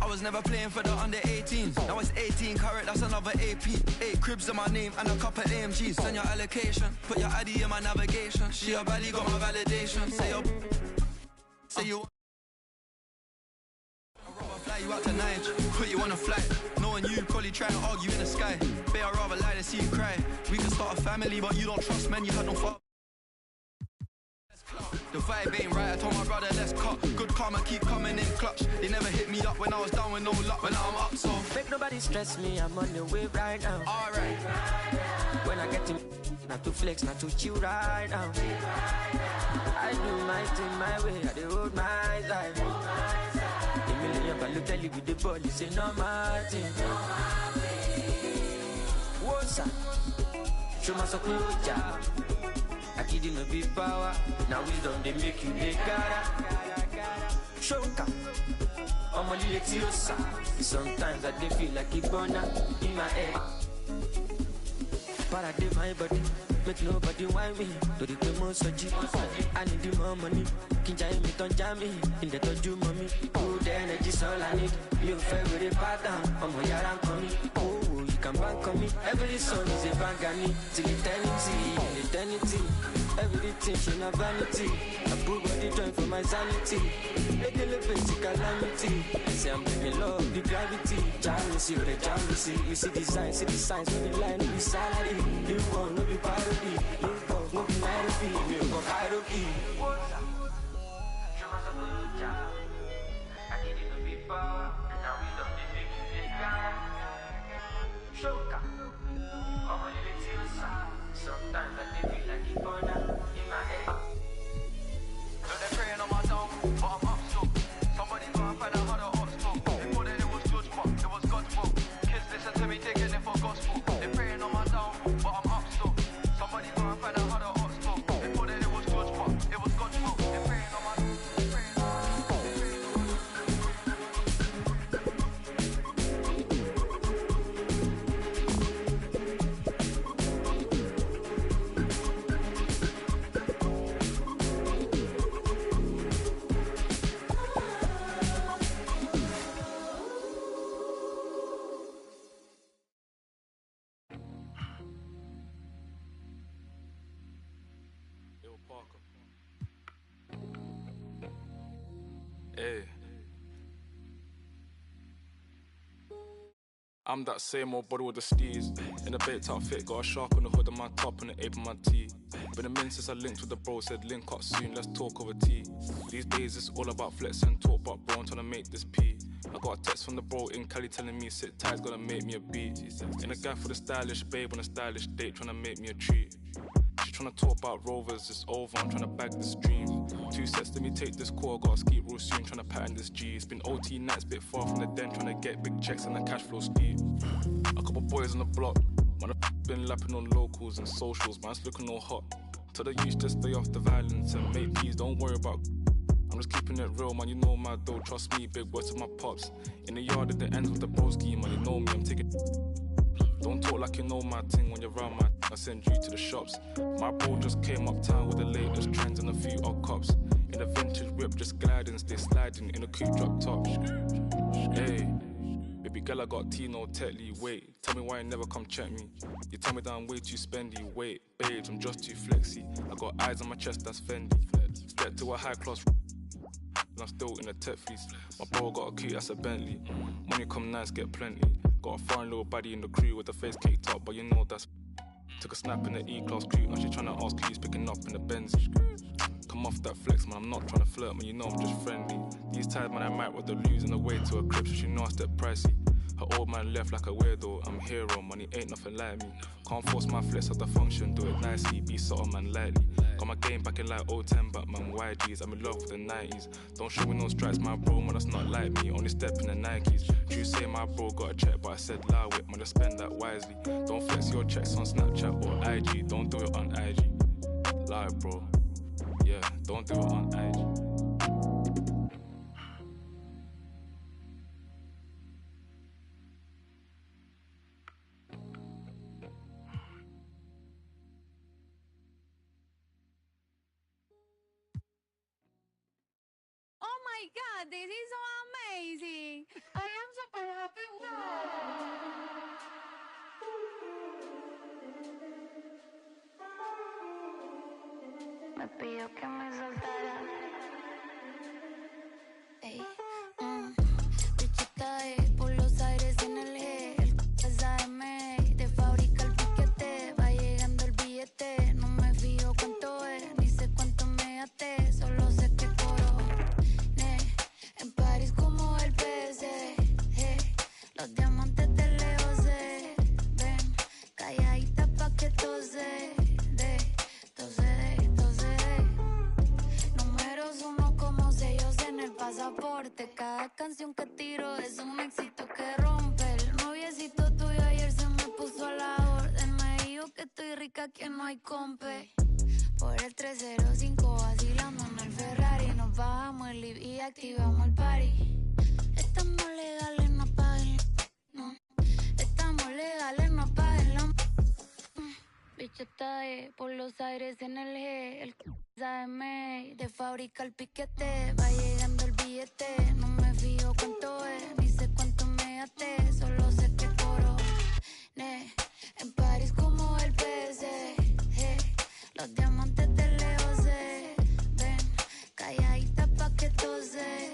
I was never playing for the under 18s. Now it's 18 carat, that's another AP. 8 cribs in my name and a couple AMGs. Send your allocation, put your ID in my navigation. She a baddie, got my validation. Say you. Fly you out to Niger, put you on a flight. Knowing you probably try to argue in the sky. But I'd rather lie than see you cry. We can start a family, but you don't trust men, you had no fuck. The vibe ain't right, I told my brother let's cut. Good karma keep coming in clutch. They never hit me up when I was down with no luck. But now I'm up, so make nobody stress me, I'm on the way right now. Alright. When I get him, not to flex, not to chill right now. I do my thing my way, I do hold my eyes high. A million value tell you with the police, say no matter. What's up? Show my support, I kid no big power. Now wisdom they make you they gotta. Shoka. I'm a little sir. Sometimes I dey feel like Ibona in my head. Paradigm my body, make nobody whine me. Do the demo soji, I need the more money. Kinja me don't jam me, in the toju mommy. Good energy's all I need. You favorite pattern, I'm a yaran coming. Oh, you can bank on me. Every song is a bangani. Till eternity. Everything she not vanity. I put body joint for my sanity. Make a little bit calamity. I say I'm bringing love, the gravity. Jealousy, the jealousy. You see the signs, no be line, no be salary. You want no be parody. You want no be melody. You go hierarchy. I need it to be power. Now we don't make you the Shoka. I'm a little side. Sometimes I feel like it's gonna in my head. So they're praying on my down, but I'm up still. Somebody go and find out how the odds talk. They thought that it was good, but it was God's will. Kids listen to me, taking it for gospel. They're praying on my down, but I'm up still. Somebody go and find out how the odds talk. They thought that it was good, but it was God's will. They're praying on my Hey. I'm that same old body with the steez. In a baked outfit, got a shark on the hood of my top and the ape on my tee. Been a minute since I linked with the bro, said link up soon, let's talk over tea. These days it's all about flex and talk, but bro, I'm trying to make this pee. I got a text from the bro in Cali telling me sit tight, gonna make me a beat. In a guy for the stylish babe on a stylish date, trying to make me a treat. She tryna talk about rovers, it's over, I'm tryna bag this dream. 2 sets, let me take this call, gotta ski real soon, tryna pattern this G. It's been OT nights, bit far from the den, tryna get big checks and the cash flow steep. A couple boys on the block, man, I've been lapping on locals and socials, man's looking all hot. Tell the youth just stay off the violence and make peace, don't worry about. I'm just keeping it real, man, you know my dough, trust me, big words to my pops. In the yard at the end with the broski, man, you know me, I'm taking. Don't talk like you know my thing when you're around my I send you to the shops. My bro just came uptown with the latest trends and a few odd cops. In a vintage whip, just gliding, stay sliding in a coupe drop top. Hey, baby girl, I got Tino Tetley. Wait, tell me why you never come check me. You tell me that I'm way too spendy. Wait, babes, I'm just too flexy. I got eyes on my chest, that's Fendi. Step to a high class. I'm still in a tech fleece. My bro got a coupe, that's a Bentley. Money come nice, get plenty. Got a foreign little baddie in the crew with the face caked up, but you know that's. Took a snap in the E-class crew, now she tryna ask who's picking up in the Benz. Come off that flex, man, I'm not tryna flirt, man, you know I'm just friendly. These times, man, I might with the losing the way to a crib, so she know I step pricey. Her old man left like a weirdo, I'm hero, man, he ain't nothing like me. Can't force my flex at the function, do it nicely, be subtle, man, lightly. Got my game back in like 010, but man, YGs, I'm in love with the 90s. Don't show me no stripes, my bro, man, that's not like me, only step in the Nikes. True say my bro got a check, but I said allow it, man, just spend that wisely. Don't flex your checks on Snapchat or IG, don't do it on IG. Lie, bro, yeah, don't do it on IG. Oh my god, this is so amazing! I am super happy. Me pidió que me soltara. Ey, bichita por los aires en el G. El es AM, de fábrica el piquete. Va llegando el billete. No me fijo cuánto es, ni sé cuánto me até. Solo sé que en París como el PC, los diamantes de Leo se ven calladita pa' que tose números 1 como sellos en el pasaporte. Cada canción que tiro es un éxito que rompe. El noviecito tuyo ayer se me puso a la orden. Me dijo que estoy rica, que no hay compe. Por el 305 vacilando en el Ferrari. Nos bajamos el live y activamos el party. Estamos legales, no apaguen. No. Estamos legales, no apaguen la. Bichota por los aires en el G. El AM, de fábrica el piquete. Va llegando el billete. No me fijo cuánto es, ni sé cuánto me até. Solo sé que coroné. En París como el PC. Los diamantes de Leo se ven calladita pa' que tose.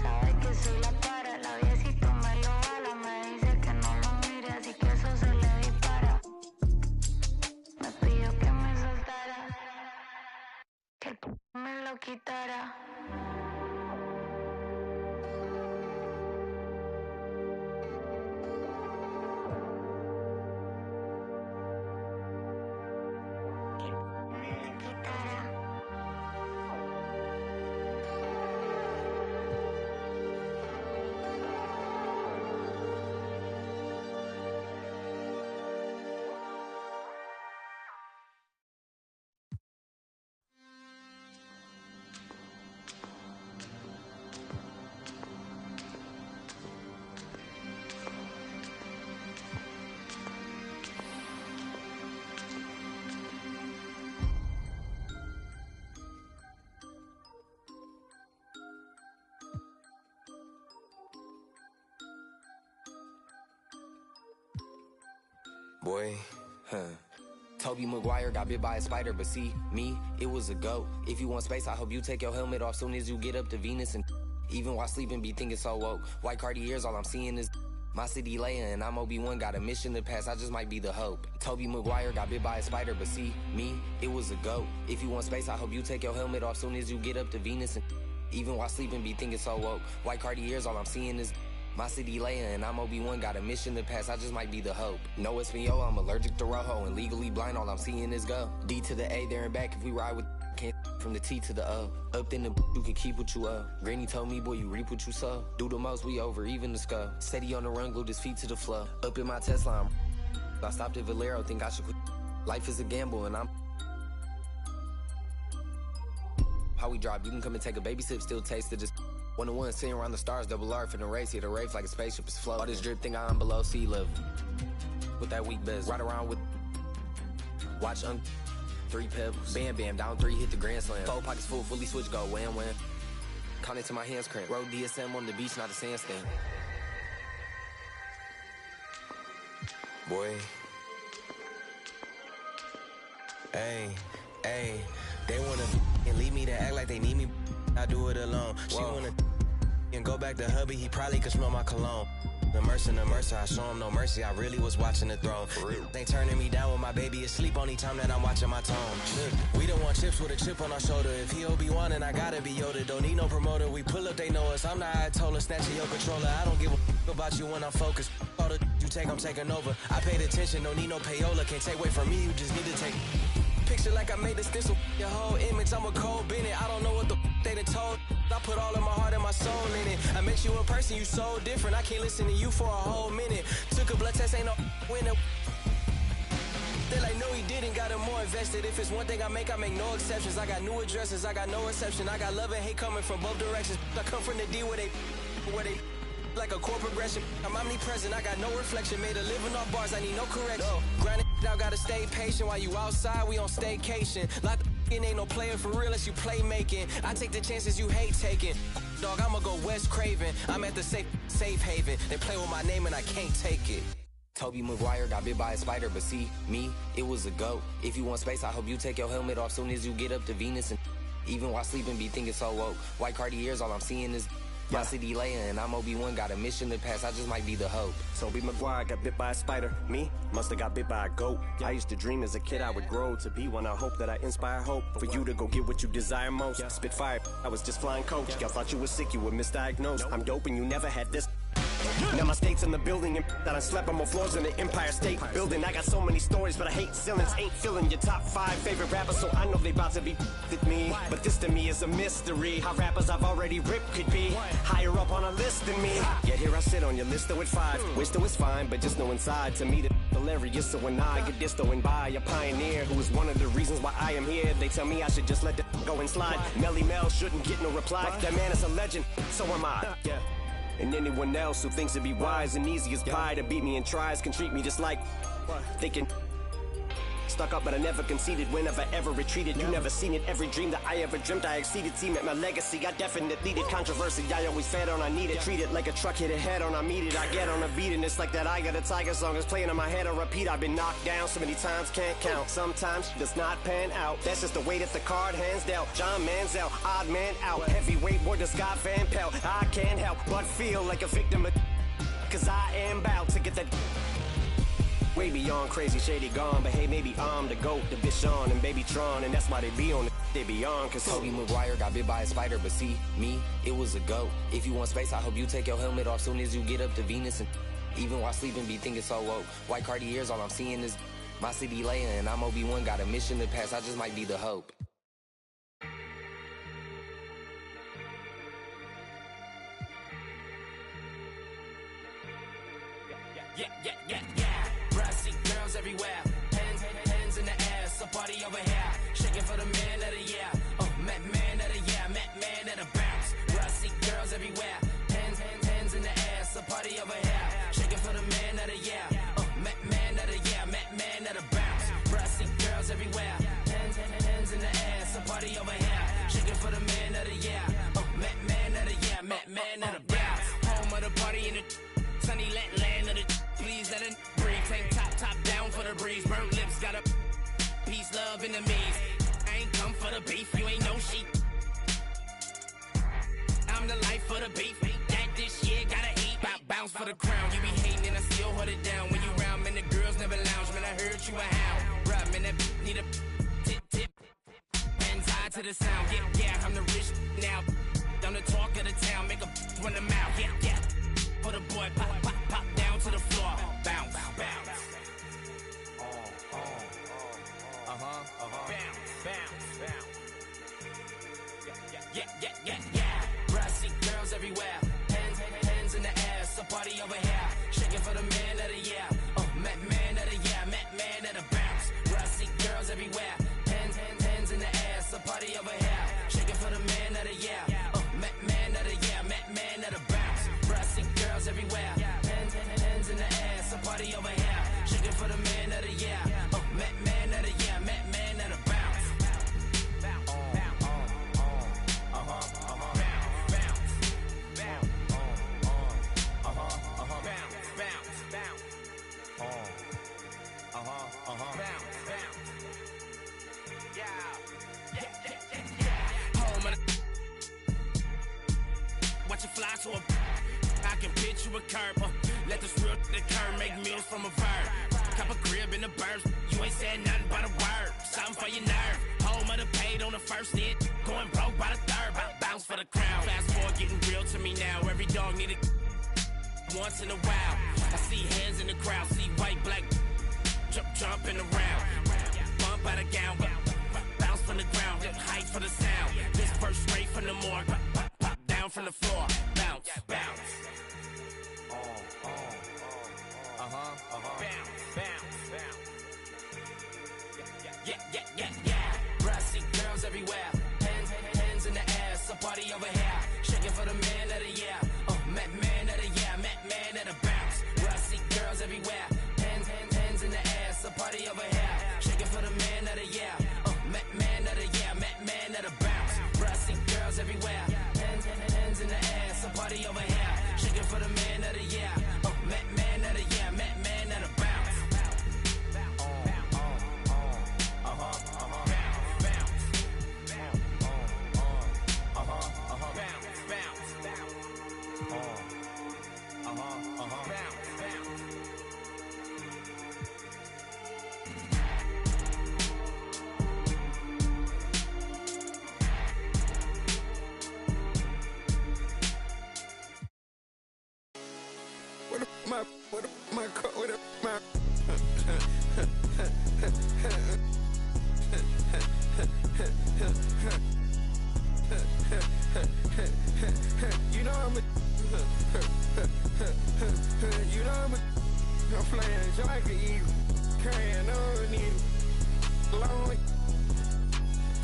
Sabe que soy la para, la viejito me lo jala. Me dice que no lo mire, así que eso se le dispara. Me pidió que me soltara, que el me lo quitara. Boy, Toby Maguire got bit by a spider, but see, me, it was a goat. If you want space, I hope you take your helmet off soon as you get up to Venus and Even while sleeping, be thinking so woke. White Cartiers, all I'm seeing is my city laying, and I'm Obi-Wan, got a mission to pass, I just might be the hope. Tobey Maguire got bit by a spider, but see, me, it was a goat. If you want space, I hope you take your helmet off soon as you get up to Venus. And even while sleeping, be thinking so woke. White Cartiers, all I'm seeing is my city laying, and I'm Obi-Wan, got a mission to pass, I just might be the hope. No Espanol, I'm allergic to Rojo, and legally blind, all I'm seeing is go. D to the A, there and back, if we ride with can't from the T to the O. Up in the you can keep what you owe. Granny told me, boy, you reap what you sow. Do the most, we over, even the skull. Steady on the run, glued his feet to the floor. Up in my Tesla, I stopped at Valero, think I should quit. Life is a gamble, and I'm how we drive, you can come and take a baby sip, still taste it, just 1-on-1, sitting around the stars, double R for the race, hit a race like a spaceship is floating. All this drip thing, I'm below sea level. With that weak best, ride around with, watch 3 pebbles, bam bam, down 3, hit the grand slam. 4 pockets full, fully switch, go wham wham. Count it to my hands cramp. Road DSM on the beach, not a sandstand. Boy. Hey, they wanna and leave me to act like they need me. I do it alone. She wanna and go back to hubby, he probably could smell my cologne. The mercer, I show him no mercy, I really was watching the throne. For real. They turning me down when my baby asleep, only time that I'm watching my tone. Look, we don't want chips with a chip on our shoulder. If he Obi-Wan and I gotta be Yoda, don't need no promoter. We pull up, they know us. I'm the Ayatollah, snatching your controller. I don't give a about you when I'm focused. All the you take, I'm taking over. I paid attention, don't need no payola. Can't take away from me, you just need to take picture like I made a stencil. Your whole image, I'm a cold Bennett. I don't know what the they done told. I put all of my heart and my soul in it. I make you a person, you so different. I can't listen to you for a whole minute. Took a blood test, ain't no winner. They like, no, he didn't, got him more invested. If it's one thing I make no exceptions. I got new addresses, I got no exception. I got love and hate coming from both directions. I come from the D where they like a core progression. I'm omnipresent, I got no reflection. Made a living off bars, I need no correction. Grinding out, gotta stay patient. While you outside, we on staycation. Like the ain't no player for real unless you play making. I take the chances you hate taking. Dog, I'ma go West Craven. I'm at the safe haven. They play with my name and I can't take it. Tobey Maguire got bit by a spider, but see, me, it was a goat. If you want space, I hope you take your helmet off soon as you get up to Venus. And even while sleeping, be thinking so woke. White Cartiers, all I'm seeing is my city laying, and I'm Obi-Wan, got a mission to pass, I just might be the hope. Tobey Maguire got bit by a spider. Me? Musta got bit by a goat. I used to dream as a kid I would grow to be one. I hope that I inspire hope for you to go get what you desire most. Spit fire, I was just flying coach. Y'all thought you were sick, you were misdiagnosed. I'm dope and you never had this. Now my state's in the building and that I slept on more floors than the Empire State Building. I got so many stories, but I hate ceilings. Ain't filling your top 5 favorite rappers, so I know they about to be with me. But this to me is a mystery. How rappers I've already ripped could be higher up on a list than me. Yet here I sit on your list with 5. Wish though it's fine, but just know inside to me the hilarious. So when I get this though and by a pioneer who is one of the reasons why I am here, they tell me I should just let the go and slide. Melly Mel shouldn't get no reply. That man is a legend, so am I. And anyone else who thinks it'd be wise and easy as pie to beat me and tries can treat me just like thinking. Stuck up, but I never conceded whenever ever retreated. You never seen it. Every dream that I ever dreamt, I exceeded. Team at my legacy, I definitely did. Controversy, I always fed on, I need it. Treat it like a truck hit a head on, I meet it. I get on a beat, and it's like that I Got a Tiger song is playing in my head on repeat. I've been knocked down so many times, can't count. Sometimes it does not pan out. That's just the way that the card hands dealt. John Manziel, odd man out. Heavyweight war to Scott Van Pelt. I can't help but feel like a victim of, cause I am about to get that way beyond crazy, shady, gone. But hey, maybe I'm the GOAT, the Bichon and Baby Tron, and that's why they be on the they be on. Cause Tobey Maguire got bit by a spider, but see, me, it was a goat. If you want space, I hope you take your helmet off soon as you get up to Venus. And even while sleeping, be thinking so woke. White Cartiers, all I'm seeing is my city laying, and I'm Obi-Wan, got a mission to pass, I just might be the hope. Yeah. Brassy girls everywhere. Hands in the air. So party over here. Shaking for the man of the year. Met man of the year. Met man of the bounce. Brassy girls everywhere. Hands in the air. So party over here. Shaking for the man of the year. Met man of the year. Met man of the bounce. Brassy girls everywhere. Hands in the air. So party over here. Shaking for the man of the year. Met man of the year. Met man of the bounce. Home of the party in the sunny land of the. Please let it breathe. Tank top down for the breeze. Burnt lips, got a peace, love, enemies. I ain't come for the beef, you ain't no sheep. I'm the life of the beef. That this year gotta eat. Bounce for the crown. You be hating and I still hold it down. When you round, man, the girls never lounge. Man, I heard you a hound. Bruh, man, that need a tip. Hands high to the sound. Yeah, I'm the rich now. I'm the talk of the town. Make a run them out. Yeah. Put a boy pop down to the floor. Bounce. Bounce. Yeah. Bruh, I see girls everywhere. Hands in the air. So party over here. Shaking for the man of the year. Man of the year. Man of the bounce. Bruh, I see girls everywhere. Hands in the air. So party over here. Shaking for the man of the year. Man of the year. Man of the bounce. Bruh, I see girls everywhere. Hands in the air. So party over here. Shaking for the man of the year. Man of the year. Man of the bounce. Watch it fly to a I can pitch you a curb. Let this real occur. Make meals from a verb. Cop a crib in the burbs. You ain't said nothing but a word. Something for your nerve. Home of the paid on the first hit. Going broke by the third. Bounce for the crown. Fast forward getting real to me now. Every dog need a once in a while. I see hands in the crowd. See white, black jumping around. Bump out of gown. Bounce from the ground. Height for the sound. This verse straight from the morgue. Pop down from the floor. Bounce. Bounce. Yeah. Bruh, I see girls everywhere. Hands in the air. So party over here. Shaking for the man of the year. Man of the year. Man of the bounce. Bruh, I see girls everywhere. Hands in the air. So party over here. Shaking for the man of the year. Man of the year. Man of the bounce. Bruh, I see girls everywhere. Hands in the air. So party over here. Shaking for the man of the year. Man of the year. Man of the bounce. You know I'm flying just like an eagle, carrying on needle, lonely,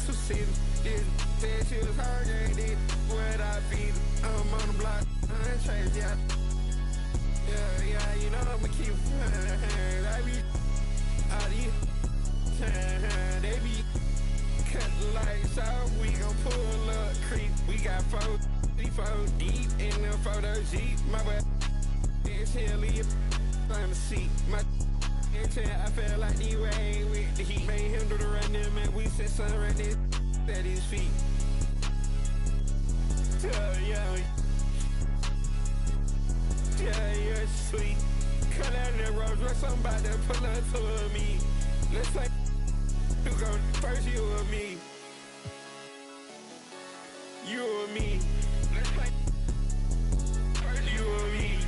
to see this, said she was hard, ain't it, what I feed her, I'm on the block, I ain't changed, yeah, you know I'ma keep, I be, out here, they be, cut the lights off, we gon' pull up, creep, we got 4 deep in the photo Jeep, my way, it's here, leave on the seat, my I feel like he rain with the heat, made him do the run them and we said something right there at his feet. Yeah, you're sweet. Cut out the road, dress somebody pull up to me. Let's play, who go first, you or me? You or me? Let's play, first you or me?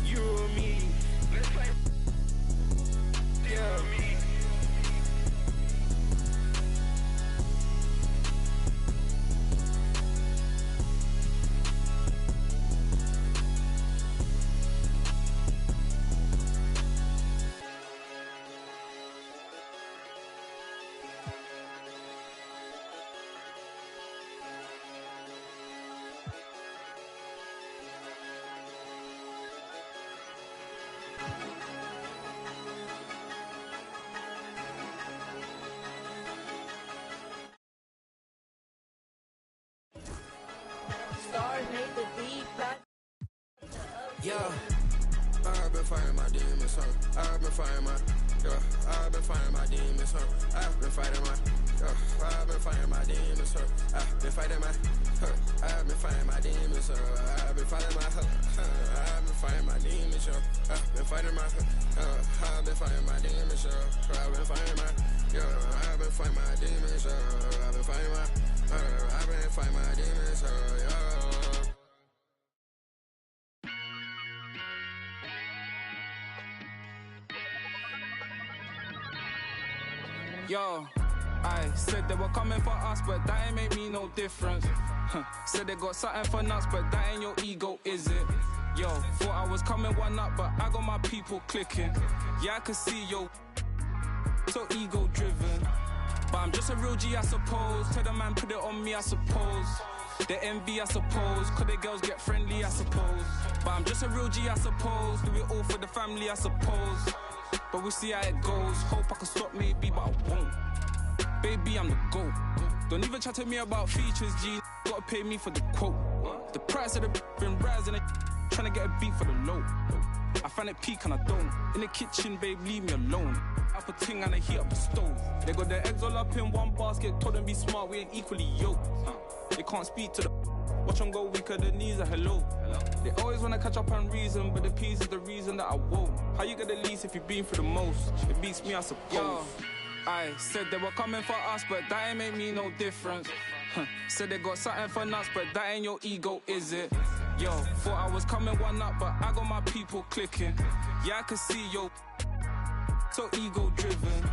You or me? Let's play, yeah, me. Yeah, I've been fighting my demons, huh? I've been fighting my, I've been fighting my demons, huh? I've been fighting my, I've been fighting my demons, huh? I've been fighting my, I've been fighting my demons, I've been fighting my I've been fighting my demons, I've been fighting my I've been fighting my demons, I've been fighting my I've been fighting my demons, I've been fighting my I've been fighting my demons, Yo, I said they were coming for us, but that ain't make me no difference. Said they got something for nuts, but that ain't your ego, is it? Yo, thought I was coming one up, but I got my people clicking. Yeah, I can see yo, so ego driven. But I'm just a real G, I suppose. Tell the man put it on me, I suppose. The envy, I suppose. Could the girls get friendly, I suppose. But I'm just a real G, I suppose. Do it all for the family, I suppose. But we'll see how it goes. Hope I can stop maybe, but I won't. Baby, I'm the GOAT. Don't even chat to me about features, G. Gotta pay me for the quote. The price of the been rising, trying to get a beat for the low. I find it peak and I don't. In the kitchen, babe, leave me alone. I put ting and I heat up the stove. They got their eggs all up in one basket. Told them be smart, we ain't equally yoked. They can't speak to the watch them go weaker, the knees are hello. They always wanna catch up on reason, but the peas is the reason that I won't. How you get the least if you've been through the most? It beats me, I suppose. Yo, I said they were coming for us, but that ain't make me no difference. Said they got something for nuts, but that ain't your ego, is it? Yo, thought I was coming one up, but I got my people clicking. Yeah, I can see yo, so ego driven.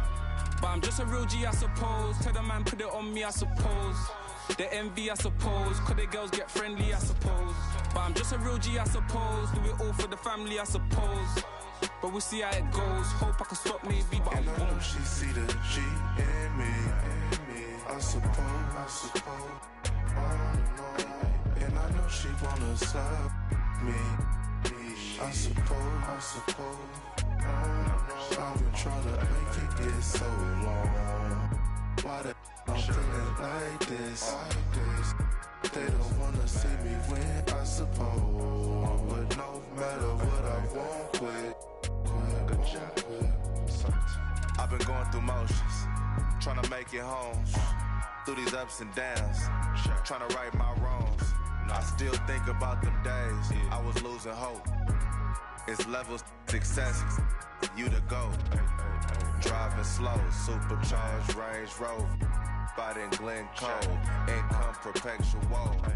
But I'm just a real G, I suppose. Tell the man put it on me, I suppose. The envy, I suppose. Could the girls get friendly, I suppose. But I'm just a real G, I suppose. Do it all for the family, I suppose. But we'll see how it goes. Hope I can stop maybe, but and I won't. She see the G in me. I suppose. And I know she wanna serve me. I suppose. I've been trying to make it get so long. Why the I'm feeling like this? They don't wanna see me win, I suppose. But no matter what I won't quit. I've been going through motions, trying to make it home. Through these ups and downs, trying to right my wrongs. I still think about them days I was losing hope. It's levels success, you to go. Driving slow, supercharged Range Rover. Spot in Glencoe, income perpetual.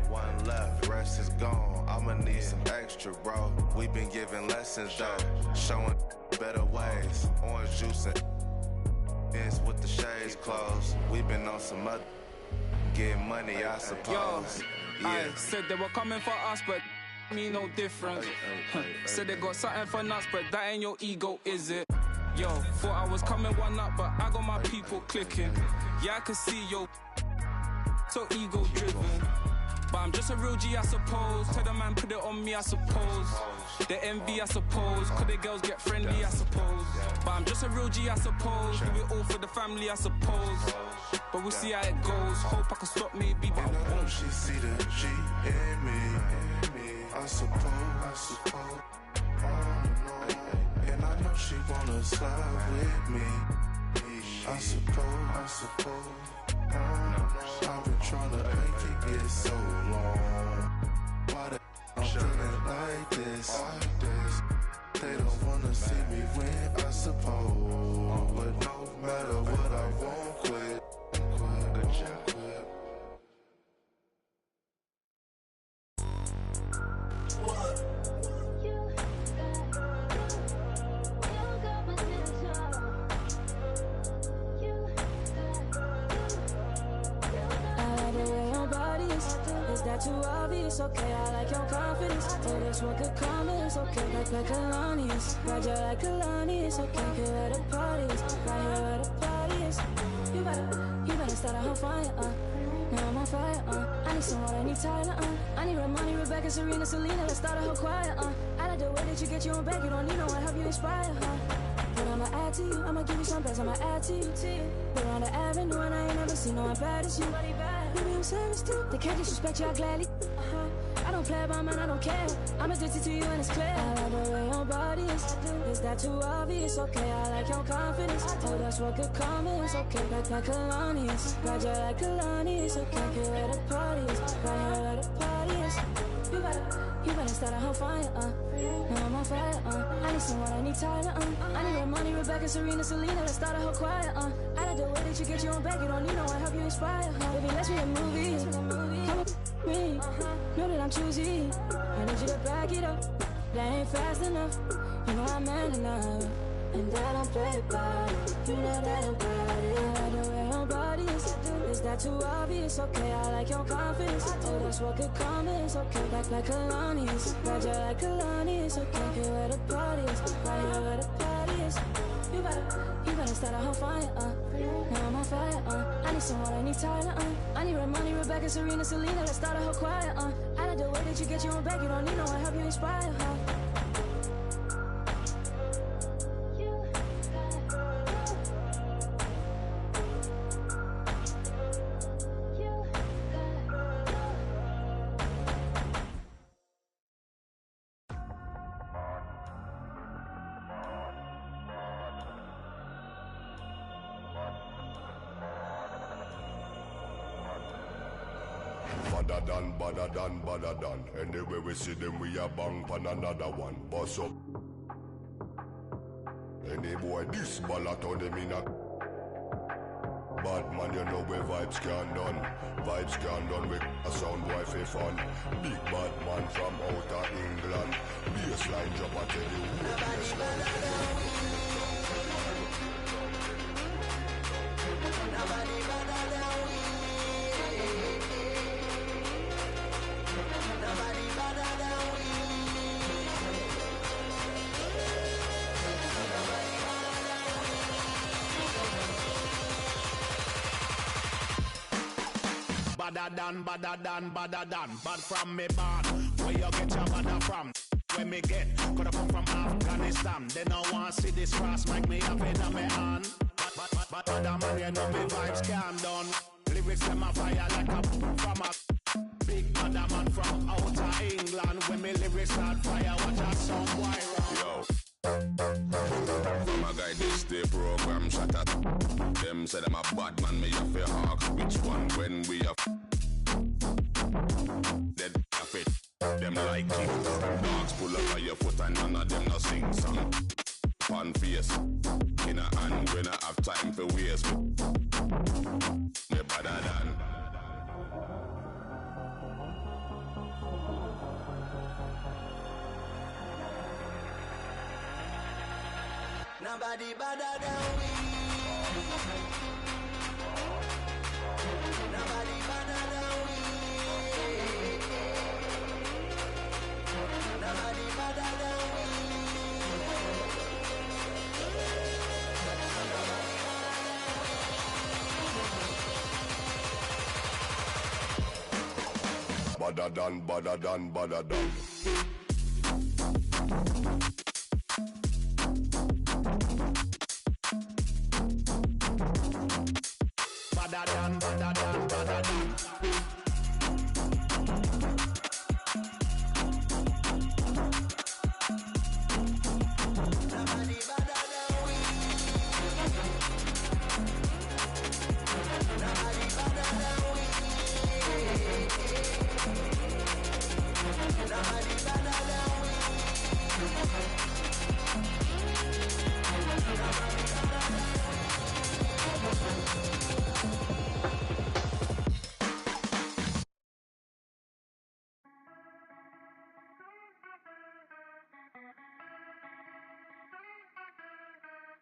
One left, rest is gone. I'ma need some extra, bro. We been giving lessons though, showing better ways. Orange juice and with the shades closed. We been on some other getting money, I suppose. Yo, I said they were coming for us, but me no difference. Said they got something for nuts, but that ain't your ego, is it? Yo, thought I was coming one up, but I got my people clicking. Yeah, I can see yo, so ego driven. But I'm just a real G, I suppose. Tell the man put it on me, I suppose. The envy, I suppose. Could the girls get friendly, I suppose. But I'm just a real G, I suppose. Do it all for the family, I suppose. But we'll see how it goes. Hope I can stop maybe, but I won't. She see the G in me. I suppose. And I know she wanna slide with me. I suppose. I've been trying to make it get so long. Why the I'm feeling like this? They don't wanna see me win, I suppose. But no matter what, I won't quit. Is that too obvious? Okay, I like your confidence. Oh, that's what could come is okay. Like Kalani's, Roger like Kalani's. Okay, here where the party is, right here where the party is. You better start a whole fire, Now I'm on fire, I need someone, I need Tyler, I need Ramani, Rebecca, Serena, Selena. Let's start a whole choir, I like the way that you get your own back. You don't need no one, help you inspire, But I'ma add to you, I'ma give you some best, I'ma add to you. We're on the avenue and I ain't never seen no one bad as you. Maybe I'm serious too, they can't disrespect you, I gladly. I don't play about man, I don't care. I'm addicted to you and it's clear. I like the way your body is that too obvious? Okay, I like your confidence. Oh, that's what could come is okay. Like Kalani's, got you like Kalani's. Okay, get where the party is, right here where the party is. You better start a whole fire, now I'm on fire, I need someone, I need Tyler, I need Red Money, Rebecca, Serena, Selena, let's start a whole choir, I like the way that you get your own back, you don't need no one, help you inspire, baby, let's be a movie, come with me, know that I'm choosy, I need you to back it up, that ain't fast enough, you know I'm man enough, and that don't play about it, you know that about it, I like the way your body is that too obvious? Okay, I like your confidence. Oh, that's what could come is okay. Like Kalani's, got you like Kalani's. Okay, get where the party is, right here where the party is. You better start a whole fire, now I'm on fire, I need someone, I need Tyler, I need Red Money, Rebecca, Serena, Selena, let's start a whole choir, I like the way that you get your own back, you don't need no one, help you inspire, Badder done. Anyway we see them, we a bang pan another one. Boss up. Any boy this ballot on them in a bad man, you know where vibes can done. Vibes can done with a sound boy for fun. Big bad man from outer England. Bassline drop, I tell you. Nobody better than we. Nobody better than we. Nobody better than we. Badder than, bad from me bad. Where you get your badder from? Where me get? Coulda come from Afghanistan. They don't want see this cross make me have it on me hand. But other man, you know me vibes can done. Lyrics them a fire like a from a big badder man from outer England. When me lyrics start fire, watch a song wire. Yo. My guy this the program shut up. Them say them a bad man, me have a hawk. Which one when we have dead have it. Them like it. Dogs pull up on your foot and none of them no sing song. Pan face in a hand when I have time for waste. Me better than. Nobody better than we. Nobody better than we. Nobody better than we. Badder done.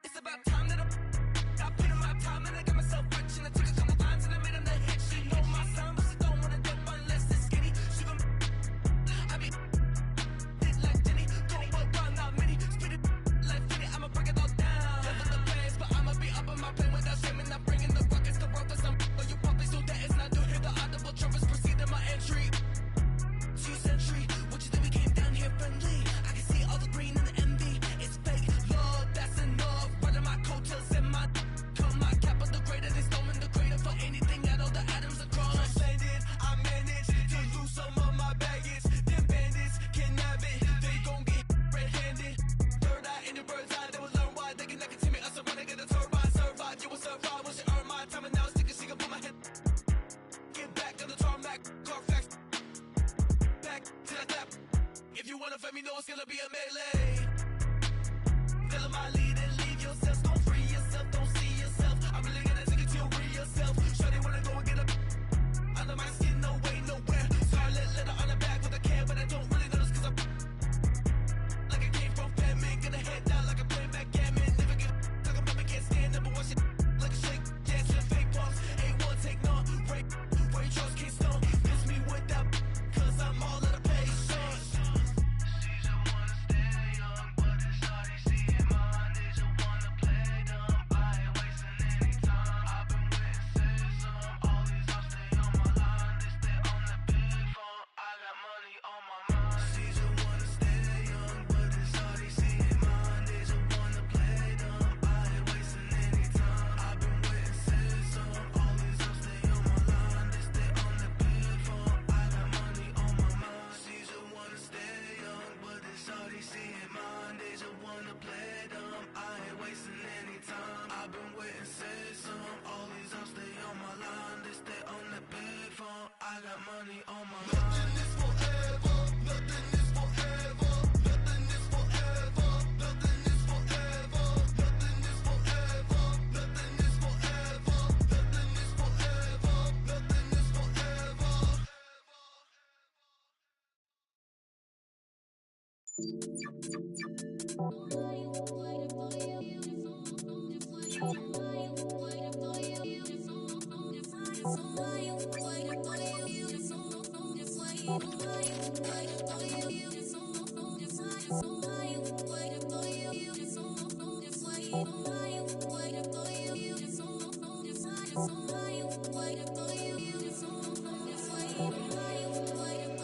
It's about time that I put in my time and I got myself rich and I took a couple lines and I made them the hit. She know my son, but she don't wanna dip unless it's skinny. She gon' I be thick like Jenny, don't work round not many. Spit it like Finny, I'ma break it all down. Never the best, but I'ma be up on my plane without shaming. Not bringing the rockets, the rockets, I'm for you puppies, so that is not to hear the audible trumpets proceed in my entry. 2nd century, what you think we came down here friendly? I can see all the green and the envy. It's fake, Lord, that's enough. Running my car. gonna fight me, know it's gonna be a melee. Follow my lead and leave yourself. Don't free yourself, don't see yourself. I'm really gonna take it to your real self. Sure they wanna go and get up under my skin, no way, nowhere. Scarlet letter on the back with a can, but I don't really notice cause I'm like I came from famine. Gonna head down like I'm playing backgammon. Never get talking about me, can't stand up, but watch it like a shake. Dancing fake boss, A1 take none. Ray Charles can't stone. Miss me with that cause I'm all out of patience.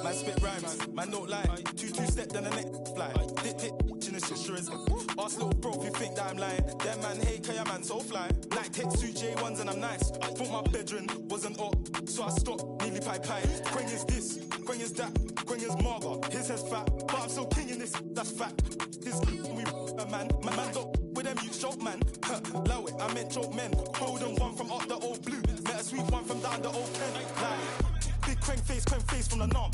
Man spit rhymes, man don't lie. Two step then the next fly. Dit in the shit sure is. Ask little bro if you think that I'm lying. Them man hate cause your man so fly. Like take suit J1s and I'm nice. Thought my bedroom wasn't up, so I stopped, nearly pie. Quang is this, Quang is that, Quang is Marga. His head's fat, but I'm still king in this, that's fact. His we a man, my man don't with them you choke man. Low it, I meant choke men. Golden one from up the old blue. Met a sweet one from down the old pen. Like Big Quang face from the norm.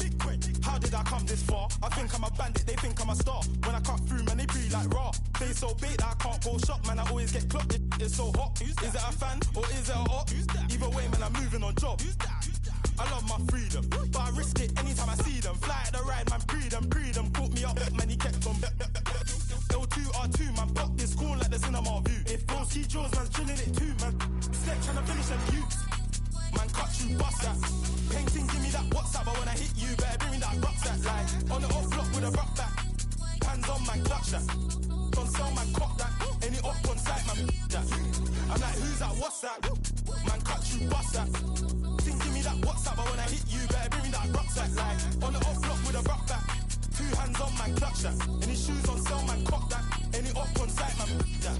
How did I come this far? I think I'm a bandit, they think I'm a star. When I cut through, man, they breathe like raw. They so bait that I can't go shop, man, I always get clocked. It's so hot. Is it a fan or is it a op? Either way, man, I'm moving on job. I love my freedom, but I risk it anytime I see them. Fly at the ride, man, freedom. Caught me up, man, he kept on. L2R2, man, pop this cool like the cinema view. If Bro C Jaws, man's drilling it too, man. Step trying to finish them youths. Man, cut you, bust that. Painting, give me that WhatsApp, but when I hit you, better bring me that rucksack. Like, on the off block with a rock back. Hands on, man, clutch that. Don't sell, man, cock that. Any up on site, man, that. I'm like, who's that, what's that? Man, cut you, bust that. Think, give me that WhatsApp, but when I hit you, better bring me that rucksack. Like, on the off block with a rock back. 2 hands on, man, clutch that. Any shoes on sale, man, cock that. Any up on site, man, that.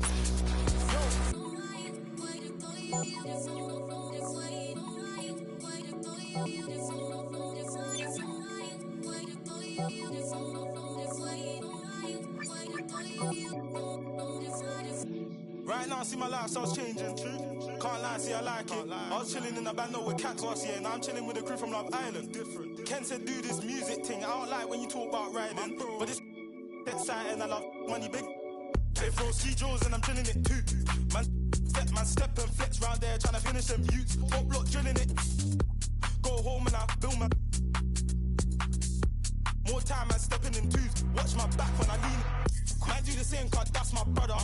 Right now, I see my lifestyle's changing. Can't lie, see I like it. I was chilling in the band with cats last year. Now I'm chilling with a crew from Love Island. Ken said do this music thing. I don't like when you talk about riding, but this exciting. I love money big. Take Bro C Jaws and I'm drilling it too. Man step and flex round there trying to finish them youths. Top block drilling it. Go home and I build my. More time man stepping in twos. Watch my back when I lean. Man do the same cause that's my brother.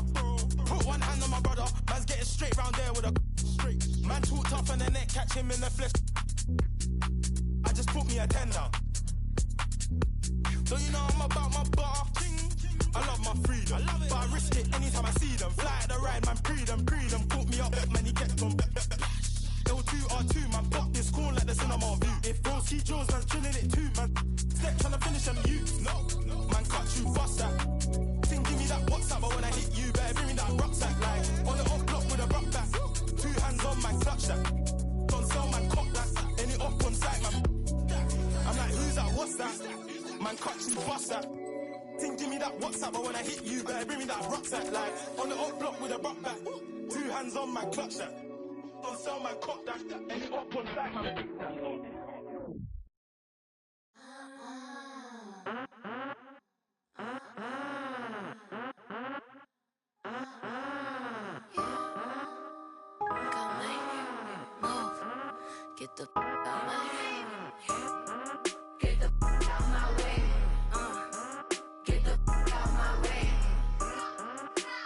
Put one hand on my brother. Man's getting straight round there with a straight. Man talk tough and the neck catch him in the flesh. I just put me a 10 down. So you know I'm about my butter. I love my freedom, but I risk it anytime I see them. Fly at the ride, man, freedom. Caught me up, man, he kept on. L2R2, man, pop this cool like the cinema view. If Bro C Jaws, man's drilling it too, man. Step trying to finish them youths. No, man, cut you, bust that. Think, give me that WhatsApp, but when I hit you, better bring me that rucksack. Like, on the off block with a rock back. 2 hands on, man, clutch that. Don't sell, man, cock that. Any up on site, man. I'm like, who's that, what's that? Man, cut you, bust that. Think, give me that WhatsApp, but when I hit you, better bring me that rucksack. Like, on the off block with a rock back. 2 hands on, man, clutch that. Don't sell, man, cock that. Any up on site, man. get the out my way. Get the out my way. Get the out my way.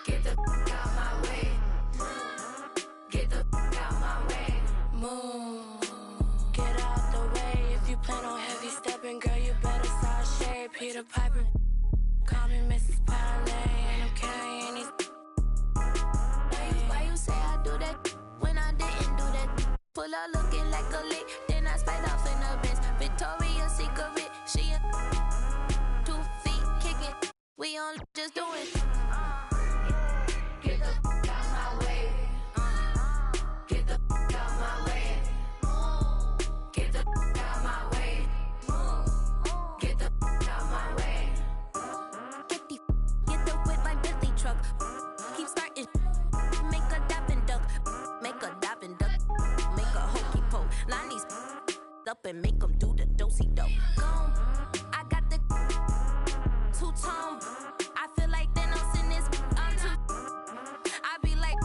Get the out my way. Get the out my way. Move. Get out the way. If you plan on heavy stepping, girl, you better start shape. Peter Piper. Call me Mrs. Parlay. And I'm carrying these. Why you say I do that when I didn't do that? Pull up looking like a lick, then I spite off in the Benz. Victoria's Secret, she a 2 feet kicking. We on just do it. Get the out my way. Get the out my way. Get the out my way. Get the out my way. Get the whip like Bentley truck. Keep starting. Make a dap and duck. Make a dap and duck. Make a hokey pole. Line these up and make them do the dosey-do. Gone. I got the two-tone. I feel like Thanos in this. I'm too. I be like,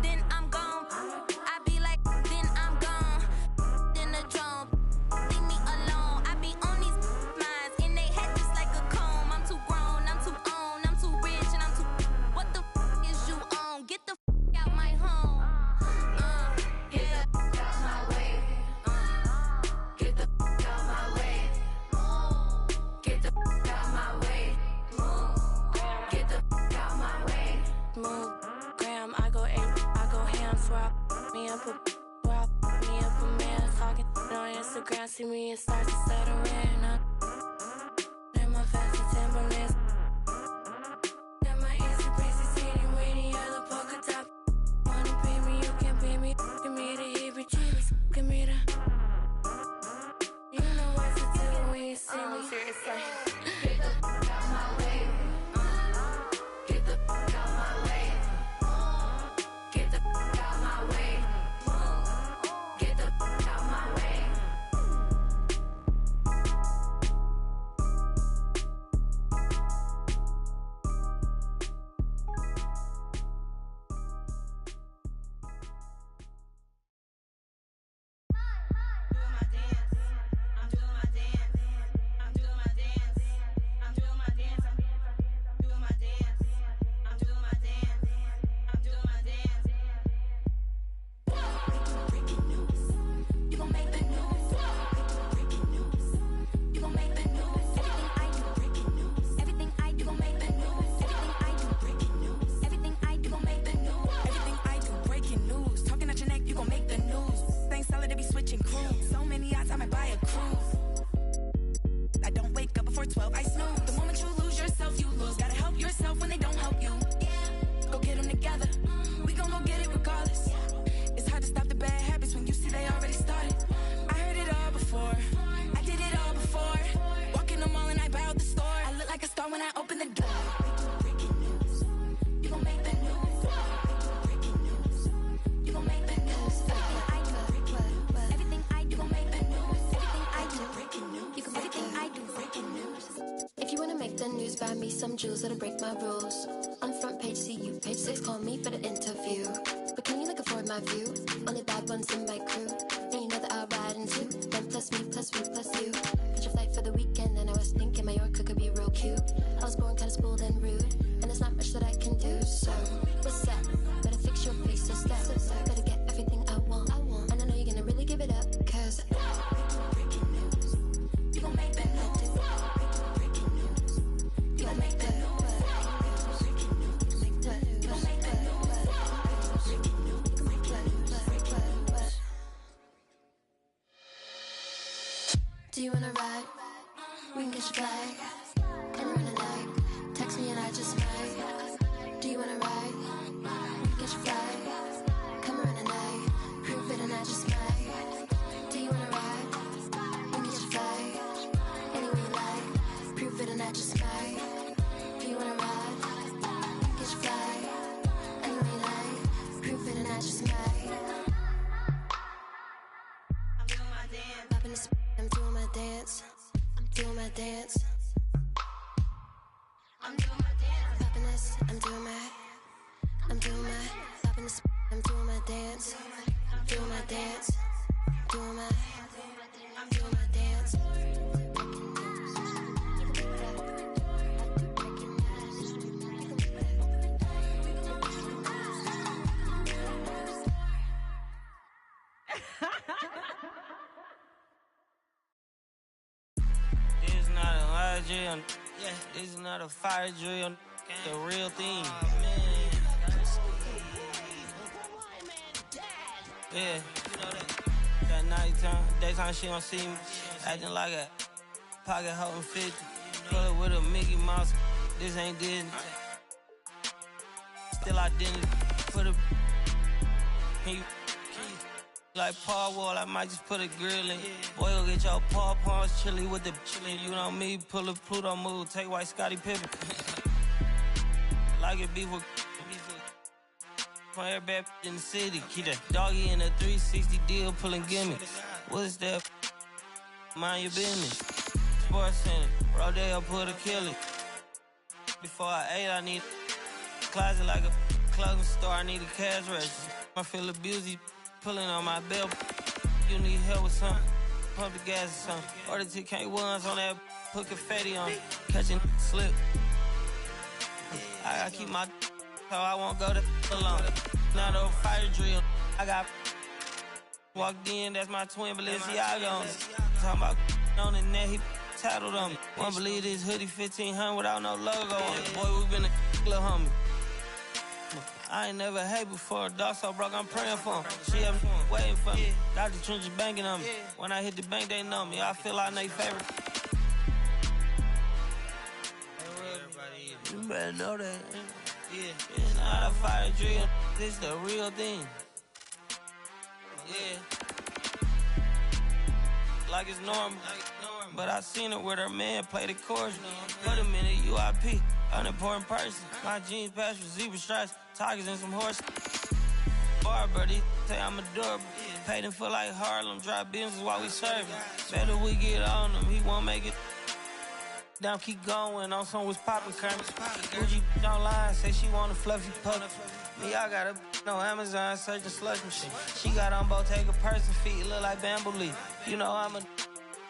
then I'm gone. I be like, then I'm gone. Then the drone. Leave me alone. I be on these minds in they head just like a comb. I'm too grown. I'm too on. I'm too rich and I'm too. What the is you on? Get the out my home. Get the out my way. Get the out my way. Get the out my way. Get the out my way. Move. Graham, I go ham. Swap me up a man. Talking on Instagram. See me and start to settle in. In my fancy Timberlands. Then my easy braces hitting waiting yellow polka top. Wanna pay me, you can pay me. Give me the heebie-jeebies. Give me the. You know what to do when you see me. Seriously. Get the out my way. Get the out my way. Get the out my way. Get the out my way. You gon' make the news. You gon' make the news. Everything I do gon' make the news. Everything I do breaking news. Everything I do gon' make the news. Everything I do breaking news. Talking at your neck, you gon' make the news. Things solid, they be switching crews. So many odds, I might buy a cruise. I don't wake up before 12, I snooze. The moment you lose yourself, you lose. Gotta help yourself when they don't help you. Go get them together. We gon' go get it regardless. It's hard to stop the bad habits when you see they already started. I heard it all before. I did it all before. Walk in the mall and I buy out the store. I look like a star when I open the door. You gon' make the news. You gon' make the news. Everything I do gon' make the news. Everything I do breaking news. You can everything I do breaking news. If you wanna make the news, buy me some jewels that'll break my rules. On front page, see you. Page 6, call me for the interview. But can you afford my view? Only bad ones in my crew. And you know that I'll ride in two. Then plus me, plus we, plus you. Catch a flight for the weekend, and I was thinking Mallorca could be real cute. I was born kinda spoiled and rude, and there's not much that I can do. So, what's that? Better fix your face, so step. Better get everything I want. And I know you're gonna really give it up, cause You gon' make the news. You gon' make the news. do you wanna ride? We can catch a flight. Anywhere in the night. Text me and I just might. Do you wanna ride? We can catch a flight. Come around the night. Prove it and I just might. Do you wanna ride? We can catch a flight. Anywhere you like. Prove it and I just might. Do you wanna ride? We can catch a flight. Anywhere you like. Prove it and I just might. I'm doing my dance. I'm doing my dance. I'm doing my dance. Popping this. I'm doing my. Popping this. I'm doing my dance. I'm doing my dance. Doing This is not a lie drill. This is not a fire drill. The real thing. Yeah, you know that nighttime, daytime she don't see me. Acting like a pocket holding 50. Pull it with a Mickey Mouse. This ain't Disney. Still identity for the. Can you like Paul Wall? I might just put a grill in. Boy, go get your paw pawns chili with the chili. You know me, pull a Pluto move, take white Scottie Pippen. Like it beef with. Every bad in the city, keep that doggy in a 360 deal, pulling gimmicks. What's that? Mind your business. Sports Center, Rodeo put a kill it. Before I ate, I need a closet like a clothing store. I need a cash register. I feel abused, pulling on my belt. You need help with something? Pump the gas or something. Order 2K1s on that, put confetti on. Catching slip. I keep my. So I won't go to alone. Not a fire drill. I got walked in, that's my twin Balenciaga on it. Talking about on the net, he tattled on me. Won't believe this hoodie 1500 without no logo on it. Boy, we been a little homie. I ain't never hate before. Dog so broke, I'm praying for him. She have waiting for me. Dr. Trench is banking on me. When I hit the bank, they know me. I feel like they favorite. You better know that. Yeah, it's not a fire drill. This the real thing. Yeah. Like it's normal. But I seen her with her man play the chorus. Put him in a UIP, unimportant person. My jeans patch with zebra stripes, tigers and some horses. Bar birdie, say I'm adorable. Paid him for like Harlem, drive business while we serving. Better we get on him, he won't make it. Down, keep going, on some was poppin' Kermit. Gucci online, say she want a fluffy pup. Me, I got a no Amazon searching slush machine. She got on Bottega person feet, look like bamboo leaf. You know I'm a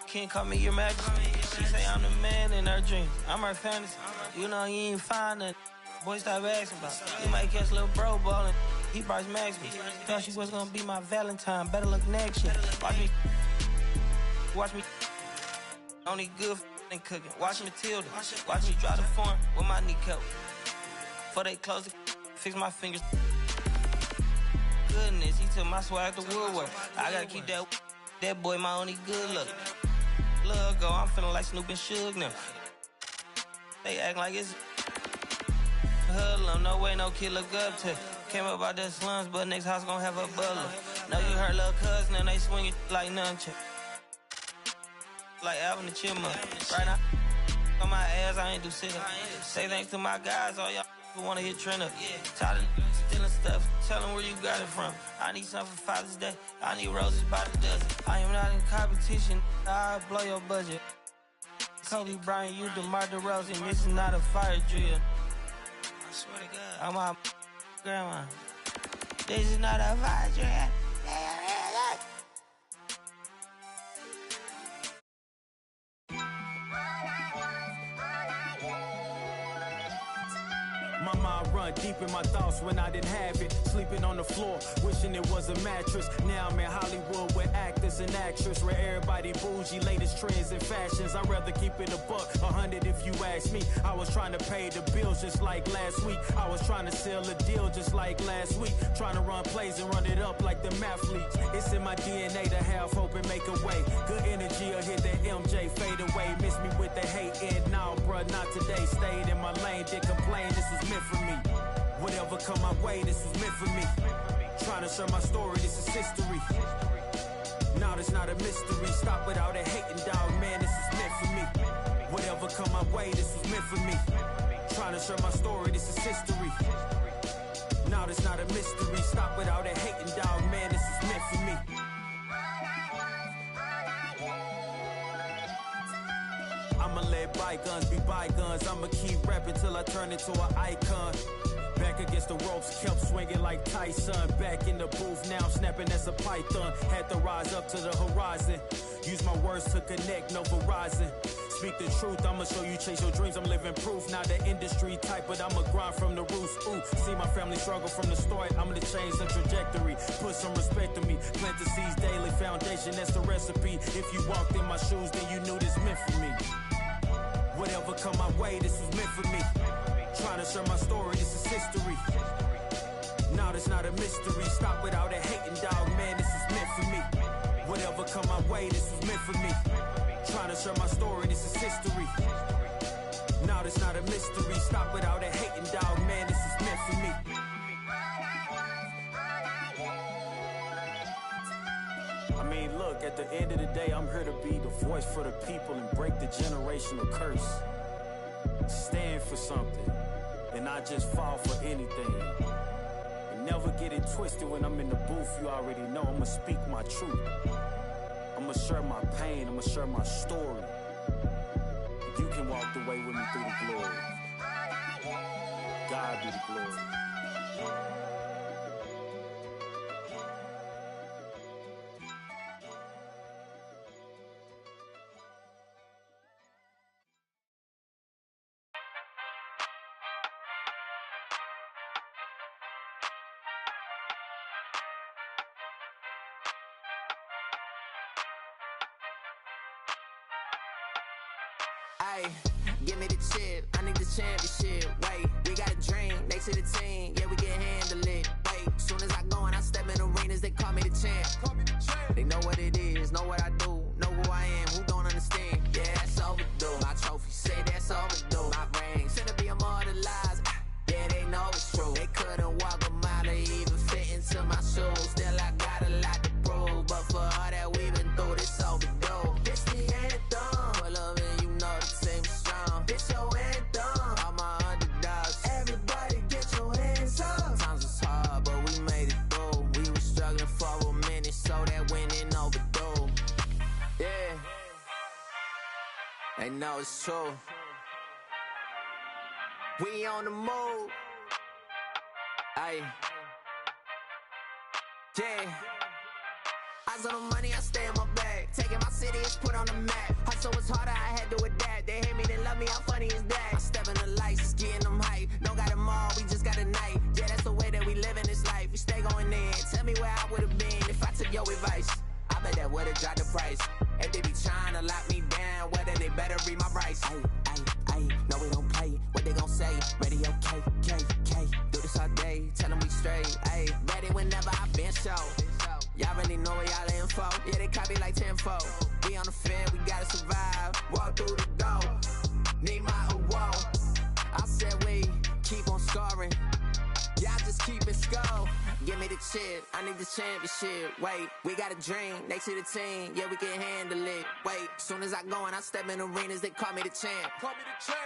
can't call me your majesty. She say I'm the man in her dreams. I'm her fantasy. You know you ain't find nothing. Boy, stop asking about. You might catch little bro ballin'. He Bryce Max me. Thought she was gonna be my Valentine. Better look next year. Watch me. Only good and cooking. Watch Matilda. Watch me drive the farm with my kneecap. Before they close it, fix my fingers. Goodness, he took my swag to Woodward. I gotta keep that boy my only good look. Look go, I'm feeling like Snoop and Suge now. They act like it's hoodlum. No way, no kid look up to. Came up out the slums, but next house gon' have a butler. Know you heard little cousin and they swing it like nunchuck. Like Alvin the Chipmunk. Right now, on my ass, I ain't do shit. Say thanks to my guys, all y'all who wanna hit trend up. Tired of stealing stuff, tell them where you got it from. I need something for Father's Day, I need roses by the dozen. I am not in competition, I'll blow your budget. Kobe Bryant, you DeMar DeRozan, this is not a fire drill. I swear to God. I'm my grandma. This is not a fire drill. My mind run deep in my thoughts when I didn't have it. Sleeping on the floor, wishing it was a mattress. Now I'm in Hollywood with actors and actresses, where everybody bougie, latest trends and fashions. I'd rather keep it a buck, 100 if you ask me. I was trying to pay the bills just like last week. I was trying to sell a deal just like last week. Trying to run plays and run it up like the mathletes. It's in my DNA to have hope and make a way. Good energy will hit that MJ fade away. Miss me with the hate and now, bruh, not today. Stayed in my lane, did complain, this was meant for me. Whatever come my way, this was meant for me. Trying to share my story, this is history. Now it's not a mystery. Stop without a hating, dog, man, this is meant for me. Whatever come my way, this was meant for me. Trying to share my story, this is history. Now it's not a mystery. Stop without a hating, dog, man, this is meant for me. I'ma let bygones be bygones. I'ma keep rapping till I turn into an icon. Back against the ropes, kept swinging like Tyson. Back in the booth, now snapping as a python. Had to rise up to the horizon. Use my words to connect, no Verizon. Speak the truth, I'ma show you chase your dreams. I'm living proof, not the industry type, but I'ma grind from the roots. Ooh, see my family struggle from the start. I'm gonna change the trajectory. Put some respect to me, plant the seeds vision, that's the recipe. If you walked in my shoes, then you knew this meant for me. Whatever come my way, this was meant for me. Trying to share my story, this is history. Now this not a mystery. Stop with all that hating, dog, man, this is meant for me. Whatever come my way, this was meant for me. Trying to share my story, this is history. Now this not a mystery. Stop with all that hating, dog, man, this is meant for me. I mean, look, at the end of the day, I'm here to be the voice for the people and break the generational curse. Stand for something and not just fall for anything. And never get it twisted when I'm in the booth. You already know I'ma speak my truth. I'ma share my pain, I'ma share my story. You can walk the way with me through the glory. God be the glory. Ayy, give me the chip, I need the championship. Wait, we got a dream, next to the team, yeah, we can handle it. Wait, soon as I go and I step in arenas, they call me the champ. They know what it is, know what I do, know who I am, who don't understand. Yeah, that's overdue. My trophy say that's overdue. My ring said to be immortalized. Yeah, they know it's true. They couldn't walk a mile or even fit into my shoes. Still, I got a lot to prove, but for all that we've been through, this overdue. It's the anthem. Pull up and you know the team is strong. It's your anthem. All my underdogs. Everybody get your hands up. Sometimes it's hard, but we made it through. We were struggling for a minute, so that winning overdue. Yeah, they know it's true. We on the move. Aye. Yeah. Eyes on the money, I stay in my bag. Taking my city, it's put on the map. Hustle was harder, I had to adapt. They hate me, they love me, how funny is that? I step in the lights, it's getting them hype. Don't got them all, we just got a night. Yeah, that's the way that we live in this life. We stay going in. Tell me where I would've been if I took your advice. I bet that would've dropped the price. If they be trying to lock me down, well then they better read my rights. Ayy, no we don't play. What they gon' say? Radio K. Do this all day, tell them we straight. Ayy, ready whenever I been show. Y'all really know where y'all info. Yeah, they copy like tenfold. We on the field, we gotta survive. Walk through the door, need my award. I said we keep on scoring. Y'all just keep it score. Give me the chip, I need the championship. Wait, we got a dream, next to the team, yeah, we can handle it. Wait, soon as I go and I step in arenas, they call me the champ.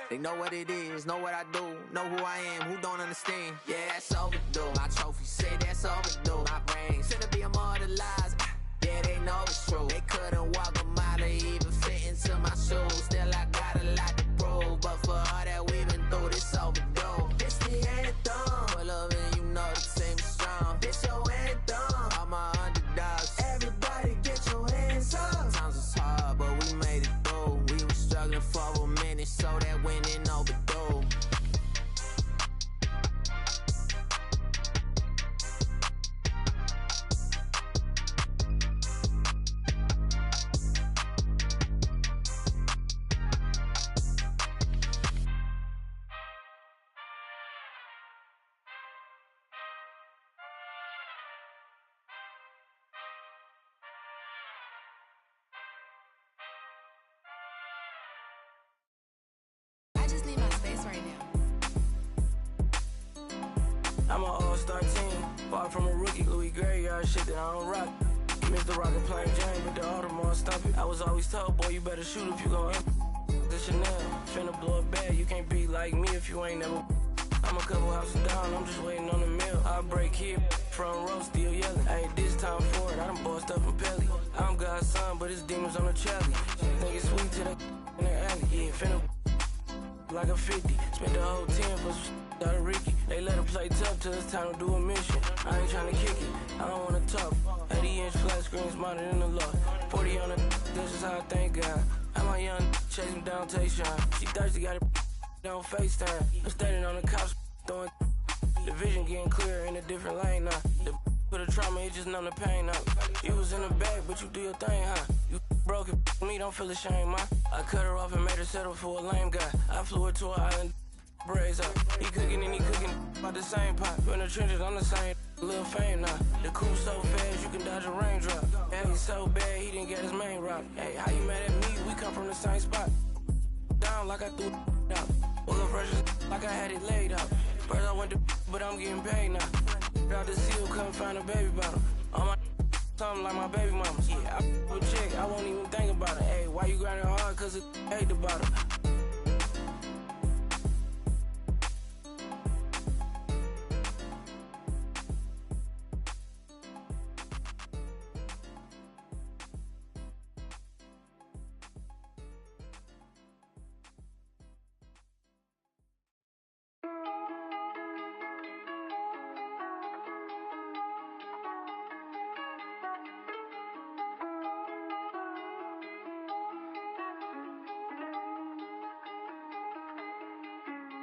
They know what it is, know what I do, know who I am, who don't understand. Yeah, that's overdue. My trophy say that's overdue. My ring said to be immortalized. Yeah, they know it's true. They couldn't walk a mile or even fit into my shoes. Still, I got a lot to prove, but for all that we've been through, this overdue. It's the anthem. Pull up and you know the team is strong. It's your anthem. All my underdogs. Everybody get your hands up. Sometimes it's hard, but we made it through. We were struggling for a minute, so that winning overdue. I'm an all-star team, far from a rookie, Louis Graveyard shit that I don't rock. Mr. Rocket playing Jane, but the Audemars stop it. I was always told, boy, you better shoot if you gon' the Chanel, finna blow a bag, you can't be like me if you ain't never. I'm a couple houses down, I'm just waiting on the meal. I break here, front row, still yelling. I ain't this time for it, I done bossed up from Pelly. I'm God's son, but it's demons on the chally. Think it's sweet to the in the alley, yeah, finna like a 50. Spent the whole 10 for some out of Ricky. They let her play tough till it's time to do a mission. I ain't tryna kick it, I don't wanna talk. 80-inch flat screen smarter than the law. 40 on the this is how I thank God. I'm my young chase him down, Tayshawn. She thirsty, got it on FaceTime. I'm standing on the couch, throwing the vision getting clear in a different lane now. The for the trauma, it just numb the pain out. You was in the back, but you do your thing, huh? You broke it, me, don't feel ashamed, ma. I cut her off and made her settle for a lame guy. I flew her to an island, braids up. He cooking and he cooking about the same pot. You in the trenches, I'm the same. Little fame now. The coupe so fast, you can dodge a raindrop. And he's so bad, he didn't get his main rock. Hey, how you mad at me? We come from the same spot. Down like I threw it out. Woke up fresh like I had it laid out. First I went to but I'm getting paid now. Out the seal, couldn't find a baby bottle. On my something like my baby mamas. Yeah, I a chick, I won't even think about it. Hey, why you grinding hard? Cause it hate the bottle.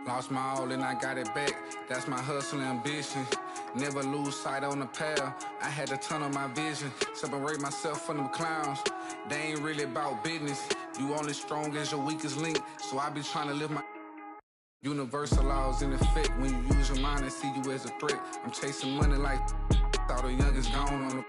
Lost my all and I got it back. That's my hustle and ambition. Never lose sight on the path. I had to tunnel my vision. Separate myself from them clowns. They ain't really about business. You only strong as your weakest link. So I be trying to live my universal laws in effect. When you use your mind and see you as a threat. I'm chasing money like all the youngest gone on the.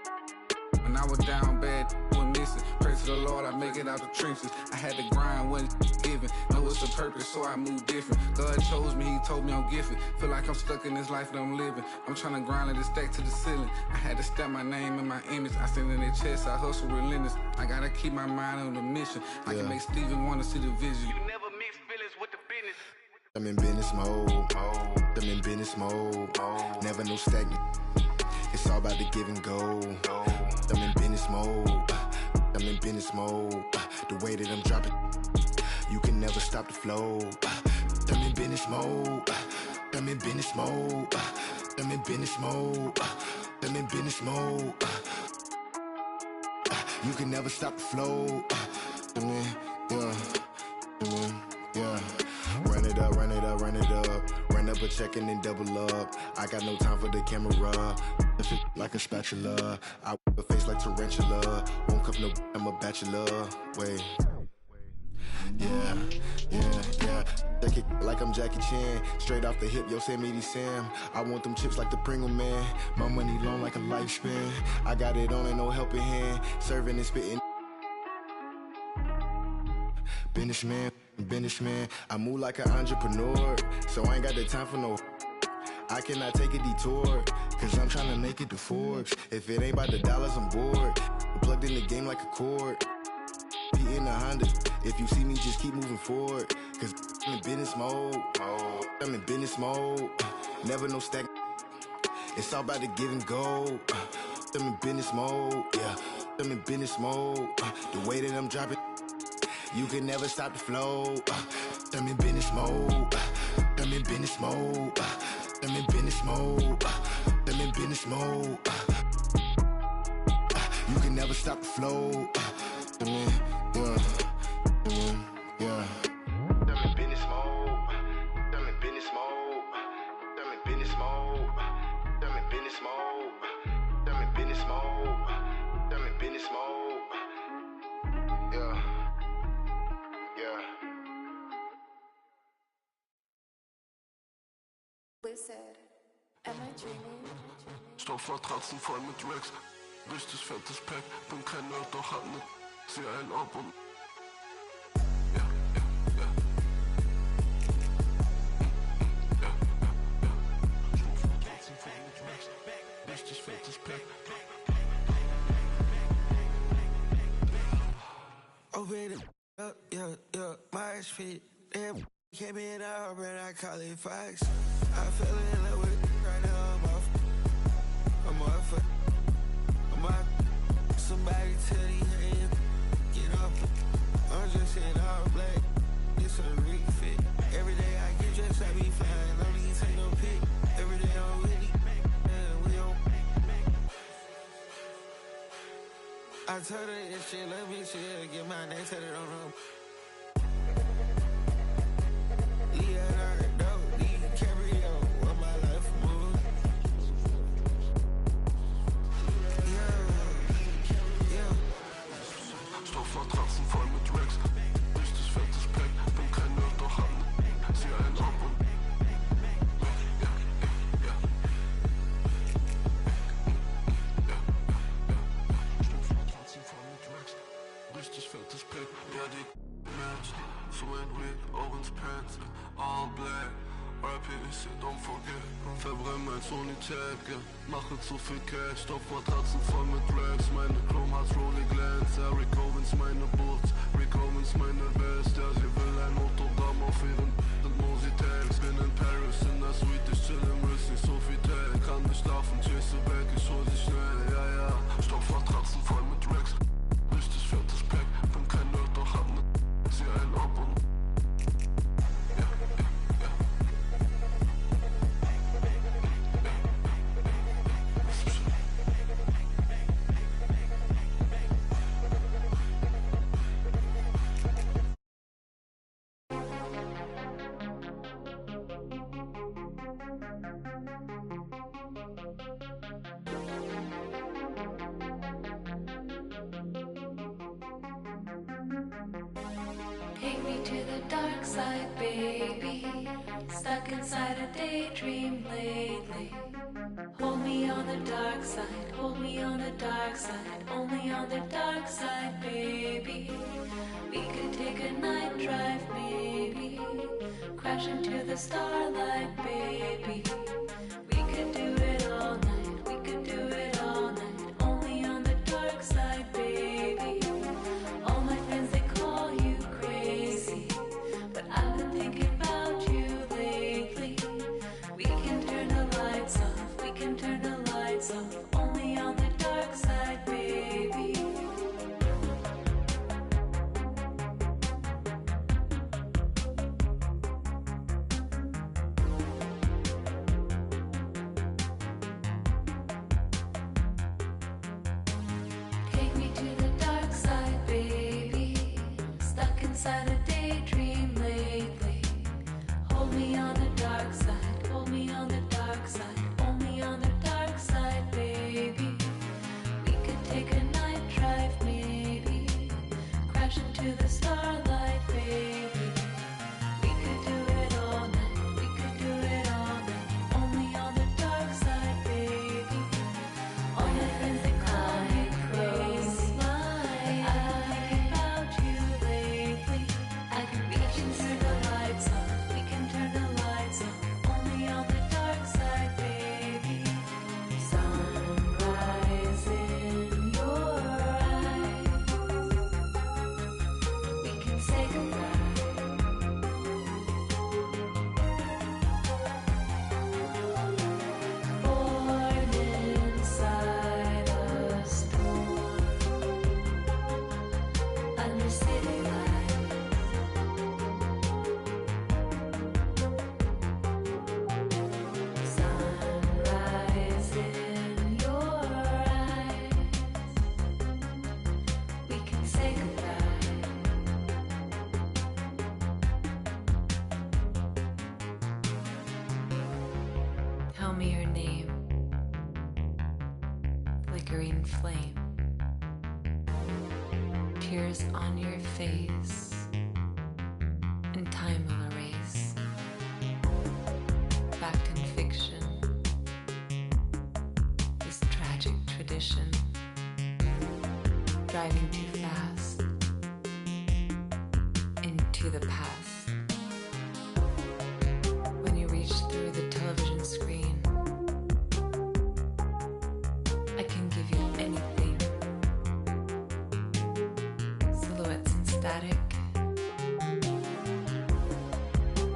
When I was down bad, was missing. Pray to the Lord, I make it out the trenches. I had to grind, wasn't given. Know it's a purpose, so I move different. God chose me, he told me I'm gifted. Feel like I'm stuck in this life that I'm living. I'm trying to grind and stack to the ceiling. I had to stamp my name and my image. I stand in their chest, I hustle relentless. I gotta keep my mind on the mission. I can make Steven wanna see the vision. You never mix feelings with the business. I'm in business mode. I'm in business mode. Never no stagnant. It's all about the give and go. I'm in business mode. I'm in business mode. The way that I'm dropping, you can never stop the flow. I'm in business mode. I'm in business mode. I'm in business mode. I'm in business mode. You can never stop the flow. Yeah. Run it up, run it up, run it up. Run up a check and then double up. I got no time for the camera. Like a spatula. I whip a face like tarantula. Won't cuff no, I'm a bachelor. Wait. Yeah. They kick like I'm Jackie Chan. Straight off the hip, Yosemite Sam. I want them chips like the Pringle Man. My money long like a lifespan. I got it on and no helping hand. Serving and spitting. Businessman, I move like an entrepreneur, so I ain't got the time for no. I cannot take a detour, cause I'm trying to make it to Forbes. If it ain't about the dollars, I'm bored. I'm plugged in the game like a cord. Be in a Honda. If you see me, just keep moving forward, cause I'm in business mode. I'm in business mode. Never no stack. It's all about the give and go. I'm in business mode. Yeah, I'm in business mode. The way that I'm dropping. You can never stop the flow. I'm in business mode. I'm in business mode. I'm in business mode. I'm in business mode. You can never stop the flow. Yeah. I'm in business mode. I'm in business mode. I'm in business mode. I'm in business mode. I'm in business mode. I'm in business mode. Yeah. Blizzard, am I dreaming? Stoffvertratzen voll mit Racks. Richtig fettes Pack. Bin kein Nerd, doch hab ne. Zieh einen ab und. Richtig fettes Pack. Open it up, yeah, my feet. Damn, came in out, but I call it Fox. I fell in love with it right now, I'm off. Somebody tell these hands, get off. I'm just in all black, this a refit. Every day I get dressed, I be flying, don't even take no pic. Every day I'm with it, we on. I told her if she love me, she'll get my name tatted on her. Leonardo, DiCaprio, what my life move. Yeah. Matratzen voll mit Racks. Richtig fettes Pack, bin kein Nerd, doch hab zieh einen ab und richtig fettes Pack, ja die matcht. So ein Weed, auch ins Pants, all black. RP ist hier, don't forget. Verbrenn mein Sony-Tag, yeah. Mache zu viel Cash, Stoffmatratzen voll mit Racks. Meine Chrome Hearts, Rolly Glance, ja, Rick Owens meine Boots, Rick Owens meine West. Ja, sie will ein Autogramm auf ihren Mosi-Tags. Bin in Paris, in der Suite, ich chill im Wrist, nicht so viel Tag. Kann nicht schlafen, chase back, ich hol sie schnell, ja, ja. Stoffmatratzen voll mit Racks. Richtig fettes Pack, bin kein Nerd, doch hab ne zieh ein ab und Take me to the dark side, baby. Stuck inside a daydream lately. Hold me on the dark side, hold me on the dark side. Only on the dark side, baby. We could take a night drive, maybe. Crash into the starlight, baby. We could do it all night, we could do it all night. Only on the dark side, baby. All my friends, they call you crazy, but I've been thinking about you lately. We can turn the lights off, we can turn the lights off. Only on the dark side, baby. Take me to the dark side, baby. Stuck inside a daydream lately. Hold me on the dark side, hold me on the dark side. Only on the dark side, baby. We could take a night drive, maybe. Crash into the starlight, baby. We could do it all night, we could do it all night. Only on the dark side, baby. All my friends, they call me crazy. I've been thinking about you lately. I can reach and turn the lights off, we can turn the lights off. Only on the dark side, baby. Sunrise in your eyes. We can say goodbye. Born inside a storm, under city lights. Sunrise in your eyes. We can say goodbye. Tell me your name, flickering flame. Tears on your face, and time will erase. Fact and fiction, this tragic tradition. Driving too fast into the past. When you reach through the television screen, I can give you anything. Silhouettes and static.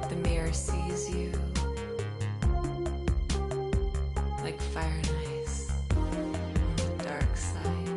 The mirror sees you like fire and ice on the dark side.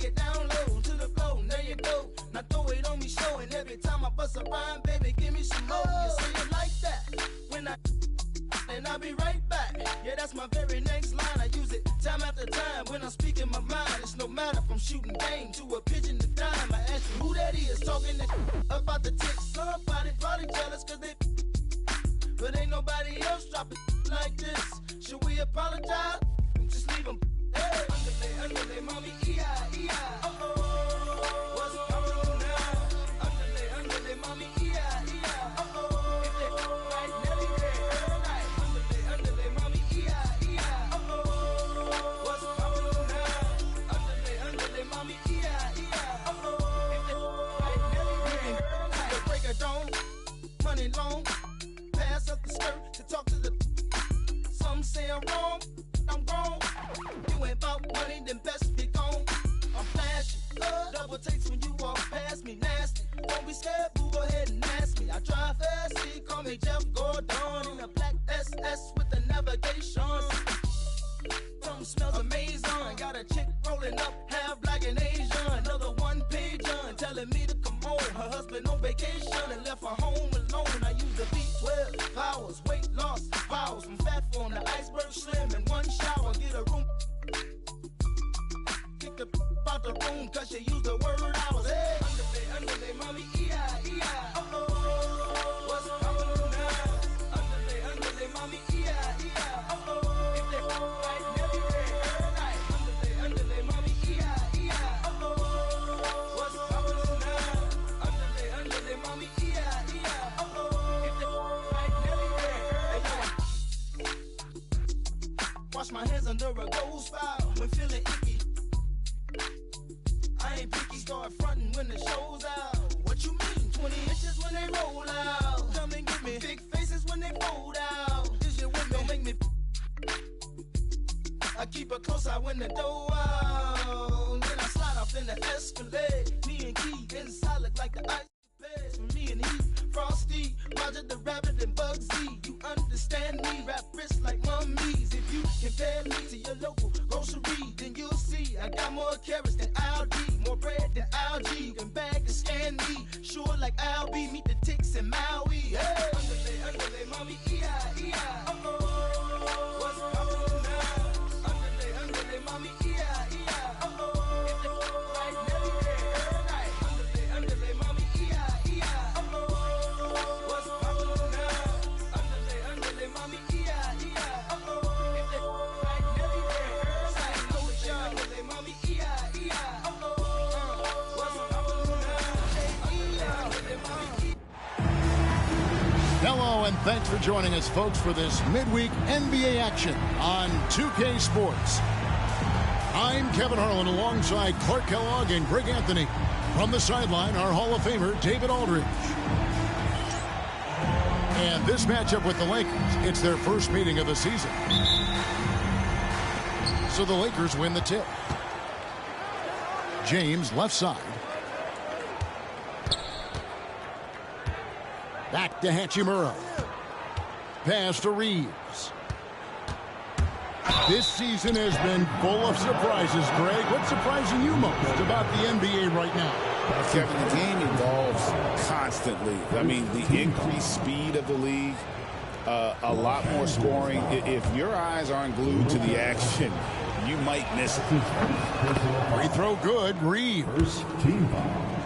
it down low to the floor. There you go. Now throw it on me, show. And every time I bust a rhyme, baby, give me some more. You say it like that. When and I'll be right back. Yeah, that's my very next line. I use it time after time when I'm speaking my mind. It's no matter from shooting game to a pigeon to dime. I ask you who that is talking about the tick. Somebody probably jealous cause they, but ain't nobody else dropping like this. Should we apologize? Just leave them. Hey, underlay, mommy, E-I, uh-oh. What's poppin' now? Underlay, mommy, E-I, uh-oh. If they right, Nelly there. Underlay, mommy, E-I, uh-oh. What's poppin' now? Underlay, mommy, E-I, uh-oh. If they right, Nelly there. To the break of dawn, money long, pass up the skirt to talk to the. Some say I'm wrong, I'm grown. You ain't about money, then best be gone. I'm flashing, double takes when you walk past me, nasty. Don't be scared, boo, go ahead and ask me. I drive fast, see, call me Jeff Gordon in a black SS with the navigation. Something smells amazing. Got a chick rolling up, half black and Asian. Another one pager telling me to come home. Her husband on vacation and left her home alone. I use the B12 powers, weight loss vows. From fat form to iceberg slim in one shower. Get a room. Kick the out the room cause you use the word hours. Hey, underlay, mommy, E-I, uh-oh. What's poppin' now? Underlay, mommy, E-I, uh-oh. If they right, Nelly there. Underlay, mommy, E-I, uh-oh. What's poppin' now? Underlay, mommy, E-I, uh-oh. If they right, Nelly there. Wash my hands under a ghost file when feeling icky. I ain't picky, start frontin' when the show's out. What you mean? 20 inches when they roll out. Come and get me. Big faces when they fold out. Is you with me? Don't make me. I keep a close eye when the door out. Then I slide off in the Escalade. Me and Key inside look like the ice. For me and he, Frosty, Roger the Rabbit and Bugsy. You understand me? Rap wrists like mummies. If you compare me to your local grocery, then you'll see I got more carrots than Aldi, more bread than algae. You can bag and scan me, sure like Albie. Meet the ticks in Maui. Hey, underlay, mommy, E-I, uh-oh. What's poppin' now? Underlay, mommy, E-I, uh-oh. If they right, Nelly there. Underlay, mommy, E-I, uh-oh. What's poppin' now? Underlay, mommy, E-I, uh-oh. If they right, Nelly there. Say no with y'all. Underlay, mommy, E-I, uh-oh. What's poppin' now? Underlay, mommy, Hello, and thanks for joining us, folks, for this midweek NBA action on 2K Sports. I'm Kevin Harlan alongside Clark Kellogg and Greg Anthony. From the sideline, our Hall of Famer, David Aldridge. And this matchup with the Lakers, it's their first meeting of the season. So the Lakers win the tip. James, left side. Back to Hachimura. Pass to Reeves. This season has been full of surprises, Greg. What's surprising you most about the NBA right now? Kevin, the game evolves constantly. I mean, the increased speed of the league, a lot more scoring. If your eyes aren't glued to the action, you might miss it. Free throw good, Reeves.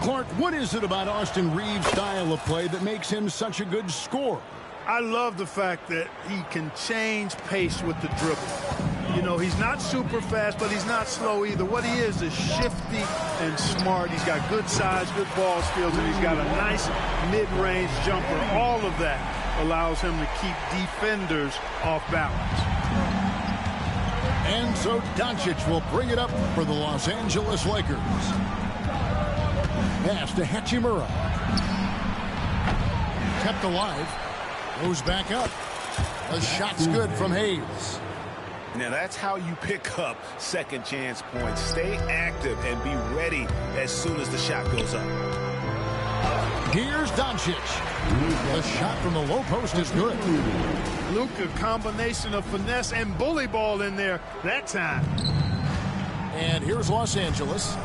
Clark, what is it about Austin Reeves' style of play that makes him such a good scorer? I love the fact that he can change pace with the dribble. You know, he's not super fast, but he's not slow either. What he is shifty and smart. He's got good size, good ball skills, and he's got a nice mid-range jumper. All of that allows him to keep defenders off balance. And so Doncic will bring it up for the Los Angeles Lakers. Pass to Hachimura. Kept alive. Goes back up. The shot's good from Hayes. Now that's how you pick up second chance points. Stay active and be ready as soon as the shot goes up. Here's Doncic. The shot from the low post is good. Luka, combination of finesse and bully ball in there that time. And here's Los Angeles.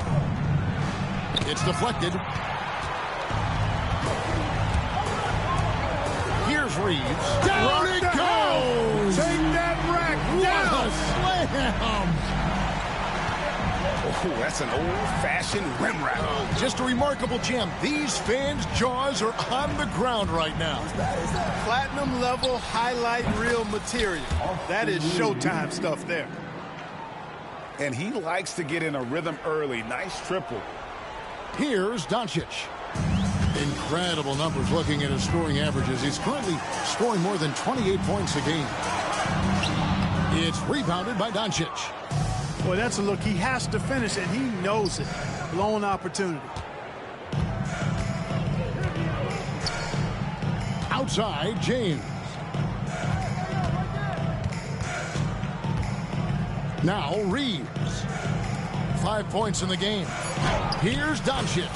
It's deflected. Here's Reeves. Down it goes! Take that rack down! What a slam! Oh, that's an old-fashioned rim rack. Just a remarkable jam. These fans' jaws are on the ground right now. Platinum level highlight reel material. That is Showtime stuff there. And he likes to get in a rhythm early. Nice triple. Here's Doncic. Incredible numbers looking at his scoring averages. He's currently scoring more than 28 points a game. It's rebounded by Doncic. Boy, that's a look he has to finish, and he knows it. Blown opportunity. Outside, James. Now Reeves. 5 points in the game. Here's Doncic.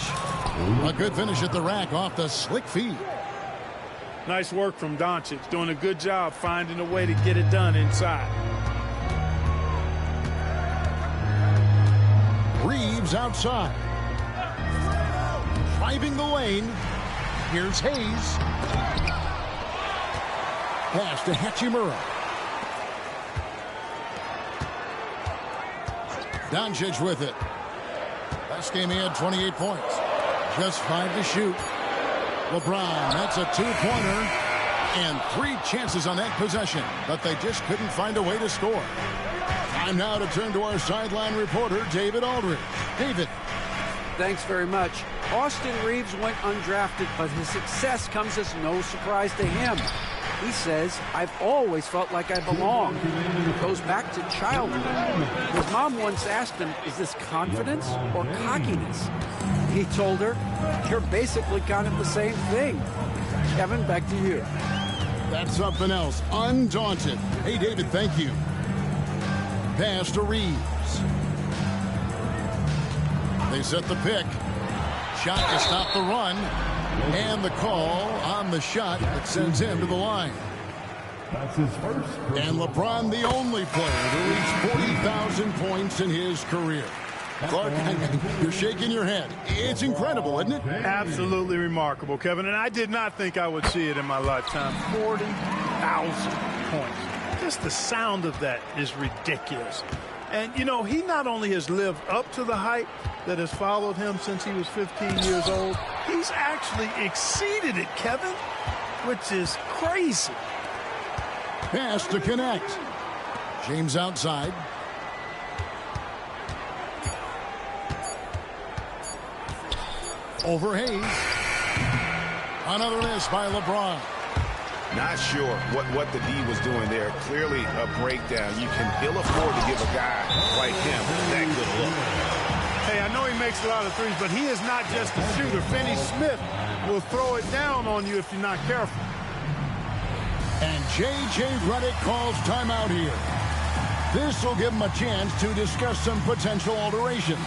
A good finish at the rack off the slick feed. Nice work from Doncic. Doing a good job finding a way to get it done inside. Reeves outside. Driving the lane. Here's Hayes. Pass to Hachimura. Doncic with it. Last game he had 28 points. Just 5 to shoot. LeBron, that's a two-pointer. And 3 chances on that possession, but they just couldn't find a way to score. Time now to turn to our sideline reporter, David Aldridge. David. Thanks very much. Austin Reeves went undrafted, but his success comes as no surprise to him. He says, I've always felt like I belong. It goes back to childhood. His mom once asked him, is this confidence or cockiness? He told her, you're basically kind of the same thing. Kevin, back to you. That's something else. Undaunted. Hey, David, thank you. Pass to Reeves. They set the pick. Shot to stop the run. And the call on the shot that sends him to the line. That's his first. And LeBron, the only player to reach 40,000 points in his career. Clark, you're shaking your head. It's incredible, isn't it? Absolutely remarkable, Kevin. And I did not think I would see it in my lifetime. 40,000 points. Just the sound of that is ridiculous. And, you know, he not only has lived up to the hype that has followed him since he was 15 years old, he's actually exceeded it, Kevin, which is crazy. Pass to connect. James outside. Over Hayes. Another miss by LeBron. Not sure what the D was doing there. Clearly a breakdown. You can ill afford to give a guy like him that good look. Hey, I know he makes a lot of threes, but he is not just a shooter. Finney Smith will throw it down on you if you're not careful. And J.J. Redick calls timeout here. This will give him a chance to discuss some potential alterations.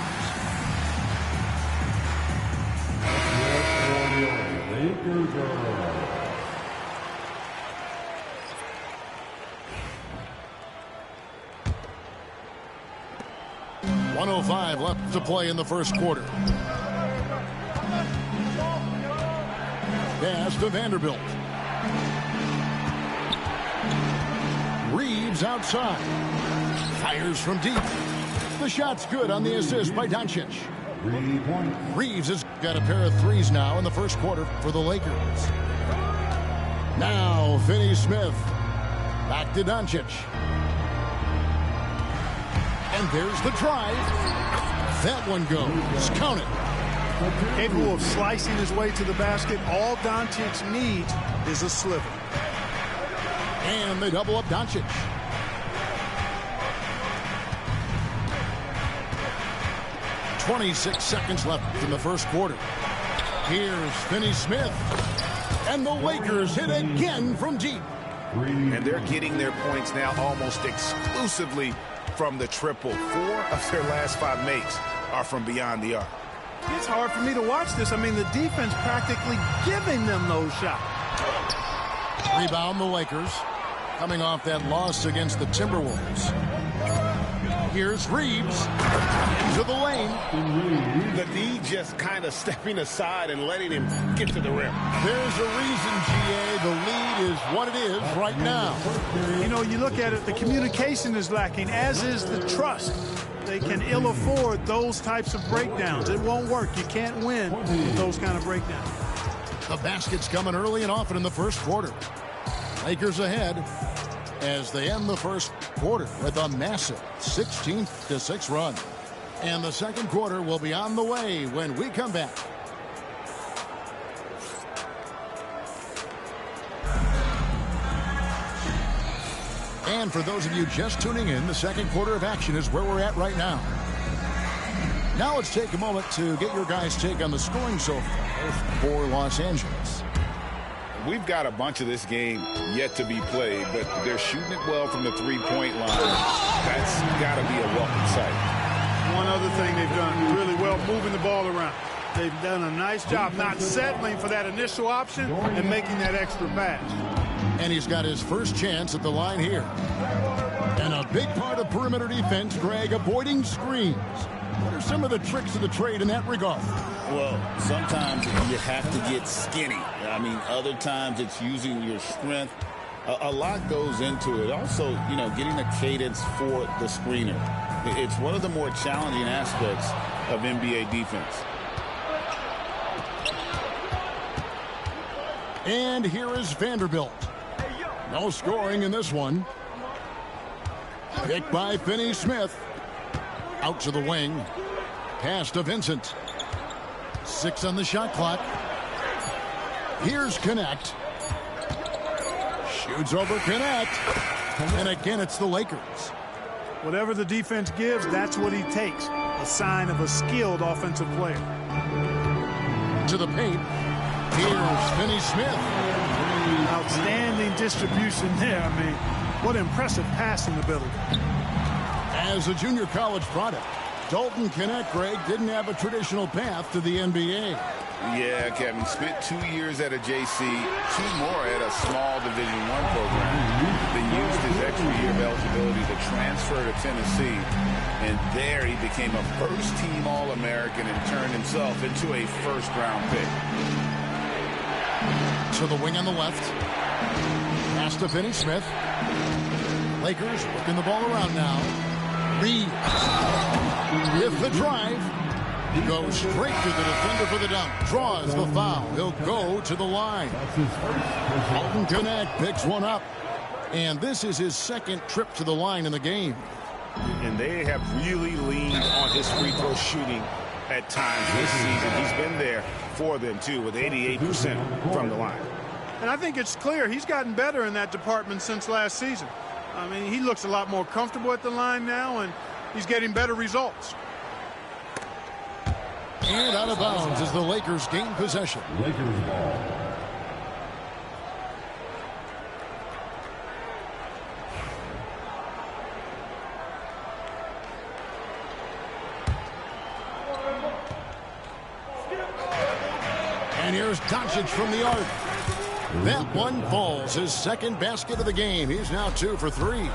.105 left to play in the first quarter. Pass to Vanderbilt. Reeves outside. Fires from deep. The shot's good on the assist by Doncic. Reeves has got a pair of threes now in the first quarter for the Lakers. Now Finney Smith. Back to Doncic. And there's the drive. That one goes. Count it. Capable of slicing his way to the basket. All Doncic needs is a sliver. And they double up Doncic. .26 seconds left in the first quarter. Here's Finney Smith. And the Lakers hit again from deep. And they're getting their points now almost exclusively from the triple. 4 of their last 5 makes are from beyond the arc. It's hard for me to watch this. I mean, the defense practically giving them those shots. Rebound the Lakers, coming off that loss against the Timberwolves. Here's Reeves into the lane. The D just kind of stepping aside and letting him get to the rim. There's a reason, GA. The lead is what it is right now. You know, you look at it, the communication is lacking, as is the trust. They can ill afford those types of breakdowns. It won't work. You can't win with those kind of breakdowns. The basket's coming early and often in the first quarter. Lakers ahead as they end the first quarter with a massive 16-6 run. And the second quarter will be on the way when we come back. And for those of you just tuning in, the second quarter of action is where we're at right now. Now let's take a moment to get your guys' take on the scoring so far for Los Angeles. We've got a bunch of this game yet to be played, but they're shooting it well from the three-point line. That's got to be a welcome sight. One other thing they've done really well, moving the ball around. They've done a nice job not settling for that initial option and making that extra pass. And he's got his first chance at the line here. And a big part of perimeter defense, Greg, avoiding screens. What are some of the tricks of the trade in that regard? Well, sometimes you have to get skinny. I mean, other times it's using your strength. A lot goes into it. Also, you know, getting a cadence for the screener. It's one of the more challenging aspects of NBA defense. And here is Vanderbilt. No scoring in this one. Picked by Finney-Smith. Out to the wing. Pass to Vincent. 6 on the shot clock. Here's Connect. Shoots over Connect. And again, it's the Lakers. Whatever the defense gives, that's what he takes. A sign of a skilled offensive player. To the paint. Here's Finney-Smith. Outstanding distribution there. I mean, what impressive passing ability. As a junior college product, Dalton Connect, Greg, didn't have a traditional path to the NBA. Yeah, Kevin. Spent 2 years at a JC, 2 more at a small Division I program. Then used his extra year of eligibility to transfer to Tennessee. And there he became a first-team All-American and turned himself into a first-round pick. To the wing on the left. Pass to Finney-Smith. Lakers working the ball around now. Reeves with the drive. He goes straight to the defender for the dunk. Draws the foul. He'll go to the line. Dalton Connect picks one up. And this is his second trip to the line in the game. And they have really leaned on his free throw shooting at times this season. He's been there for them, too, with 88% from the line. And I think it's clear he's gotten better in that department since last season. I mean, he looks a lot more comfortable at the line now, and he's getting better results. And out of bounds as the Lakers gain possession. Lakers ball. And here's Doncic from the arc. That one falls. His second basket of the game. He's now 2 for 3.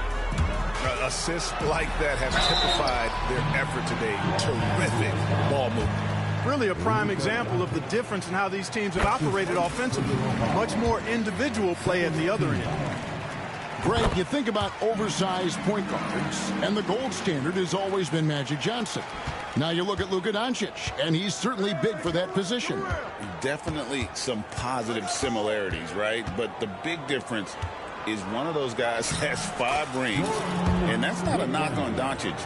Assists like that have typified their effort today. Terrific ball movement. Really a prime example of the difference in how these teams have operated offensively. Much more individual play at the other end. Greg, you think about oversized point guards, and the gold standard has always been Magic Johnson. Now you look at Luka Doncic, and he's certainly big for that position. Definitely some positive similarities, right? But the big difference is one of those guys has 5 rings, and that's not a knock on Doncic.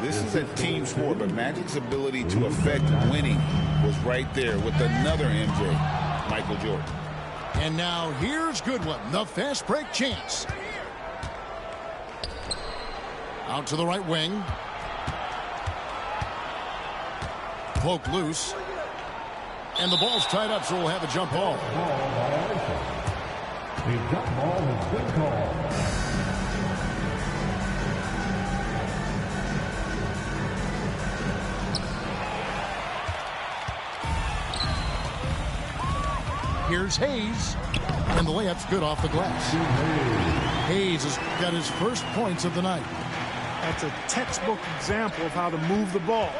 This is a team sport, but Magic's ability to affect winning was right there with another MJ, Michael Jordan. And now here's Goodwin, the fast break chance. Out to the right wing. Poke loose. And the ball's tied up, so we'll have a jump ball. The jump ball has been called. Here's Hayes. And the layup's good off the glass. Hayes has got his first points of the night. That's a textbook example of how to move the ball.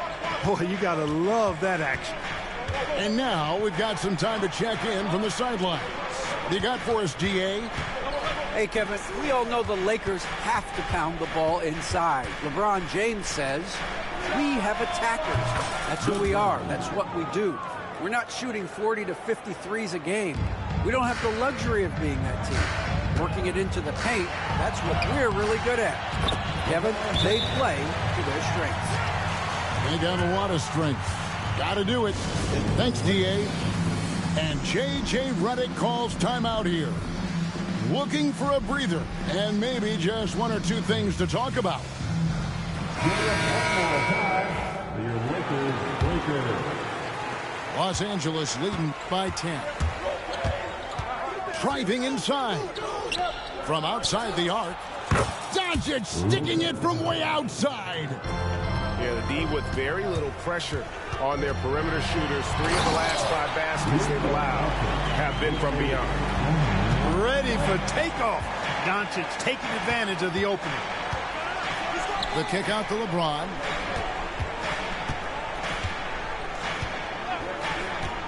Boy, you got to love that action. And now we've got some time to check in from the sidelines. You got for us, DA? Hey, Kevin, we all know the Lakers have to pound the ball inside. LeBron James says, we have attackers. That's who we are. That's what we do. We're not shooting 40 to 50 threes a game. We don't have the luxury of being that team. Working it into the paint, that's what we're really good at. Kevin, they play to their strengths. They got a lot of strength. Got to do it. Thanks, DA. And J.J. Redick calls timeout here. Looking for a breather and maybe just one or two things to talk about. Los Angeles leading by 10. Driving inside. From outside the arc. Doncic sticking it from way outside. Yeah, the D with very little pressure on their perimeter shooters. 3 of the last 5 baskets they've allowed have been from beyond. Ready for takeoff. Doncic taking advantage of the opening. The kick out to LeBron.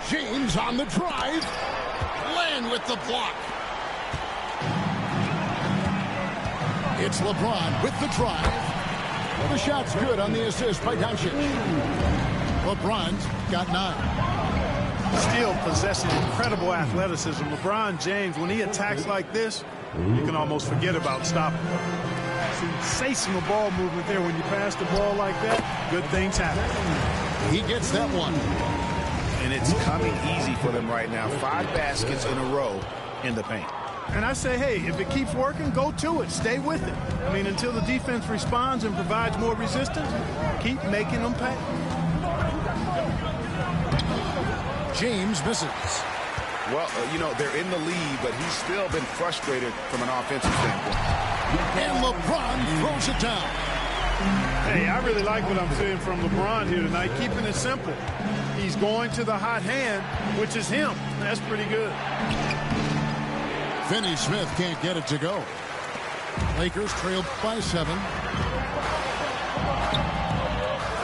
James on the drive. Len with the block. It's LeBron with the drive. The shot's good on the assist by Doncic. LeBron's got 9. Still possessing incredible athleticism. LeBron James, when he attacks like this, you can almost forget about stopping him. Sensational ball movement there. When you pass the ball like that, good things happen. He gets that one. And it's coming easy for them right now. 5 baskets in a row in the paint. And I say, hey, if it keeps working, go to it. Stay with it. I mean, until the defense responds and provides more resistance, keep making them pay. James misses. Well, you know, they're in the lead, but he's still been frustrated from an offensive standpoint. And LeBron throws it down. Hey, I really like what I'm seeing from LeBron here tonight, keeping it simple. He's going to the hot hand, which is him. That's pretty good. Finney Smith can't get it to go. Lakers trail by 7.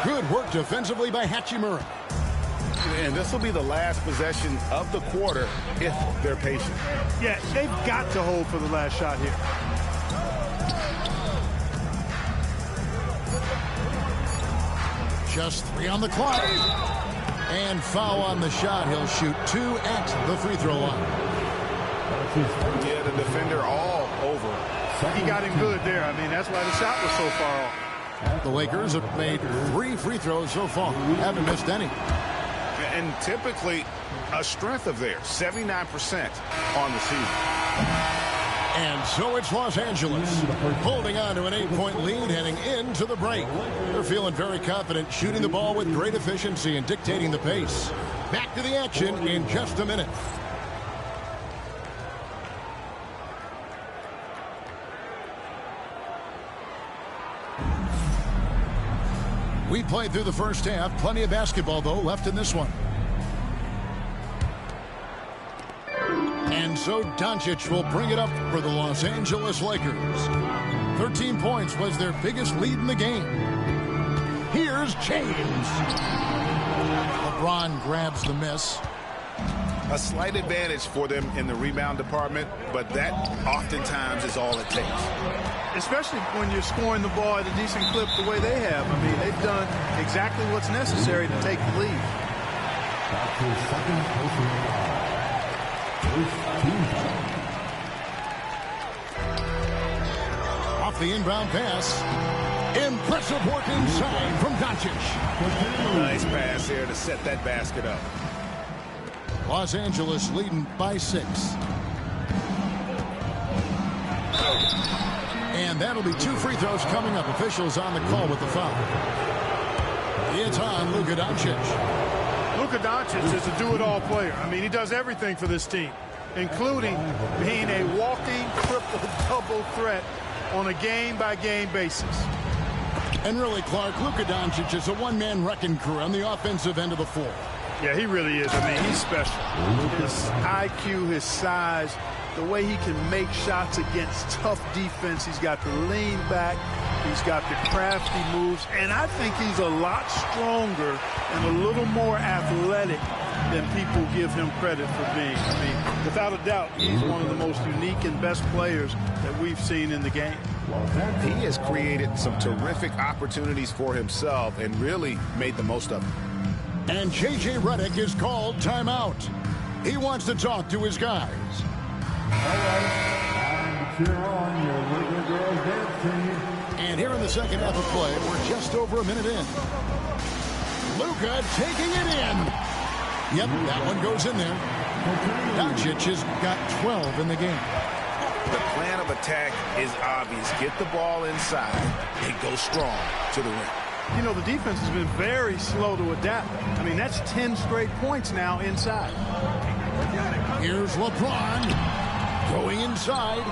Good work defensively by Hachimura. And this will be the last possession of the quarter if they're patient. Yeah, they've got to hold for the last shot here. Just 3 on the clock. And foul on the shot. He'll shoot 2 at the free throw line. Yeah, the defender all over. He got him good there. I mean, that's why the shot was so far off. The Lakers have made 3 free throws so far. Haven't missed any. And typically a strength of theirs, 79% on the season. And so it's Los Angeles holding on to an 8-point lead heading into the break. They're feeling very confident, shooting the ball with great efficiency and dictating the pace. Back to the action in just a minute. We played through the first half. Plenty of basketball, though, left in this one. And so Doncic will bring it up for the Los Angeles Lakers. 13 points was their biggest lead in the game. Here's James. LeBron grabs the miss. A slight advantage for them in the rebound department, but that oftentimes is all it takes. Especially when you're scoring the ball at a decent clip the way they have. I mean, they've done exactly what's necessary to take the lead. Off the inbound pass. Impressive work inside from Doncic. Nice pass here to set that basket up. Los Angeles leading by 6. And that'll be 2 free throws coming up. Officials on the call with the foul. It's on Luka Doncic. Luka Doncic is a do-it-all player. I mean, he does everything for this team, including being a walking triple-double threat on a game-by-game basis. And really, Clark, Luka Doncic is a one-man wrecking crew on the offensive end of the floor. Yeah, he really is. I mean, he's special. His IQ, his size, the way he can make shots against tough defense. He's got the lean back. He's got the crafty moves, and I think he's a lot stronger and a little more athletic than people give him credit for being. I mean, without a doubt, he's one of the most unique and best players that we've seen in the game. He has created some terrific opportunities for himself and really made the most of them. And J.J. Redick is called timeout. He wants to talk to his guys. And here in the second half of play, we're just over a minute in. Luka taking it in. Yep, that one goes in there. Doncic has got 12 in the game. The plan of attack is obvious. Get the ball inside and go strong to the rim. You know, the defense has been very slow to adapt. I mean, that's 10 straight points now inside. Here's LeBron going inside.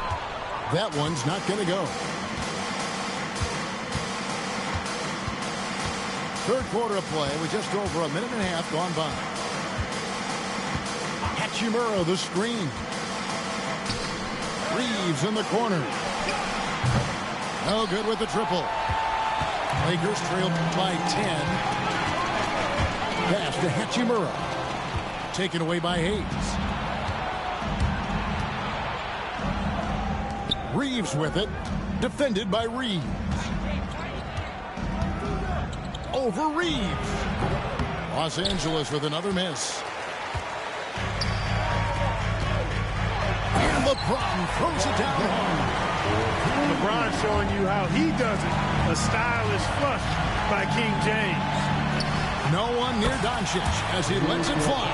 That one's not going to go. Third quarter of play with just over a minute and a half gone by. Hachimura the screen. Reeves in the corner. No good with the triple. Lakers trail by 10. Pass to Hachimura. Taken away by Hayes. Reeves with it. Defended by Reeves. Over Reeves. Los Angeles with another miss. And LeBron throws it down home. LeBron showing you how he does it. A stylish flush by King James. No one near Doncic as he lets it fly.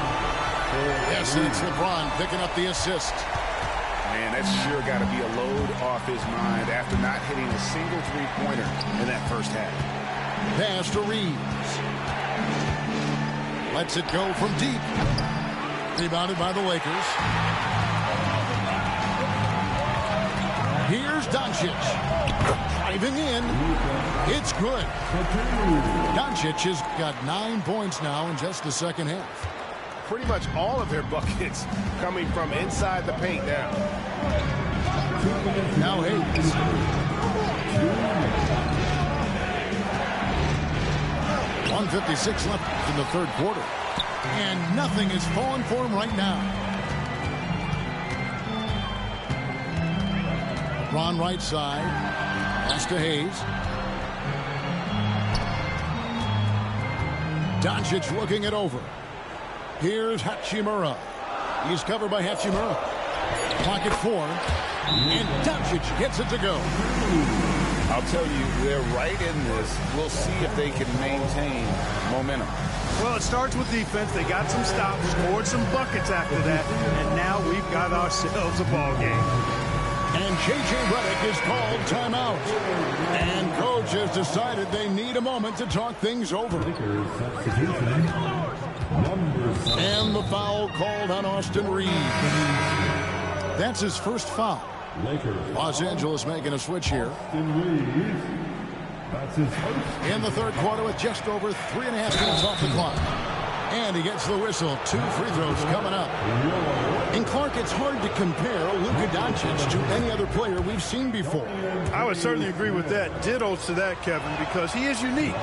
Yes, it's LeBron picking up the assist. Man, that's sure got to be a load off his mind after not hitting a single three-pointer in that first half. Pass to Reeves. Lets it go from deep. Rebounded by the Lakers. Here's Doncic. Driving in. It's good. Doncic has got 9 points now in just the second half. Pretty much all of their buckets coming from inside the paint now. Now Hayes. 1:56 left in the third quarter. And nothing is falling for him right now. LeBron right side. Pass to Hayes. Doncic looking it over. Here's Hachimura. He's covered by Hachimura. Clock at 4. And Doncic gets it to go. I'll tell you, they're right in this. We'll see if they can maintain momentum. Well, it starts with defense. They got some stops, scored some buckets after that, and now we've got ourselves a ball game. And J.J. Redick is called timeout. And coach has decided they need a moment to talk things over. And the foul called on Austin Reeves. That's his first foul. Los Angeles making a switch here. In the third quarter with just over 3.5 minutes off the clock. And he gets the whistle. 2 free throws coming up. And Clark, it's hard to compare Luka Doncic to any other player we've seen before. I would certainly agree with that. Ditto to that, Kevin, because he is unique.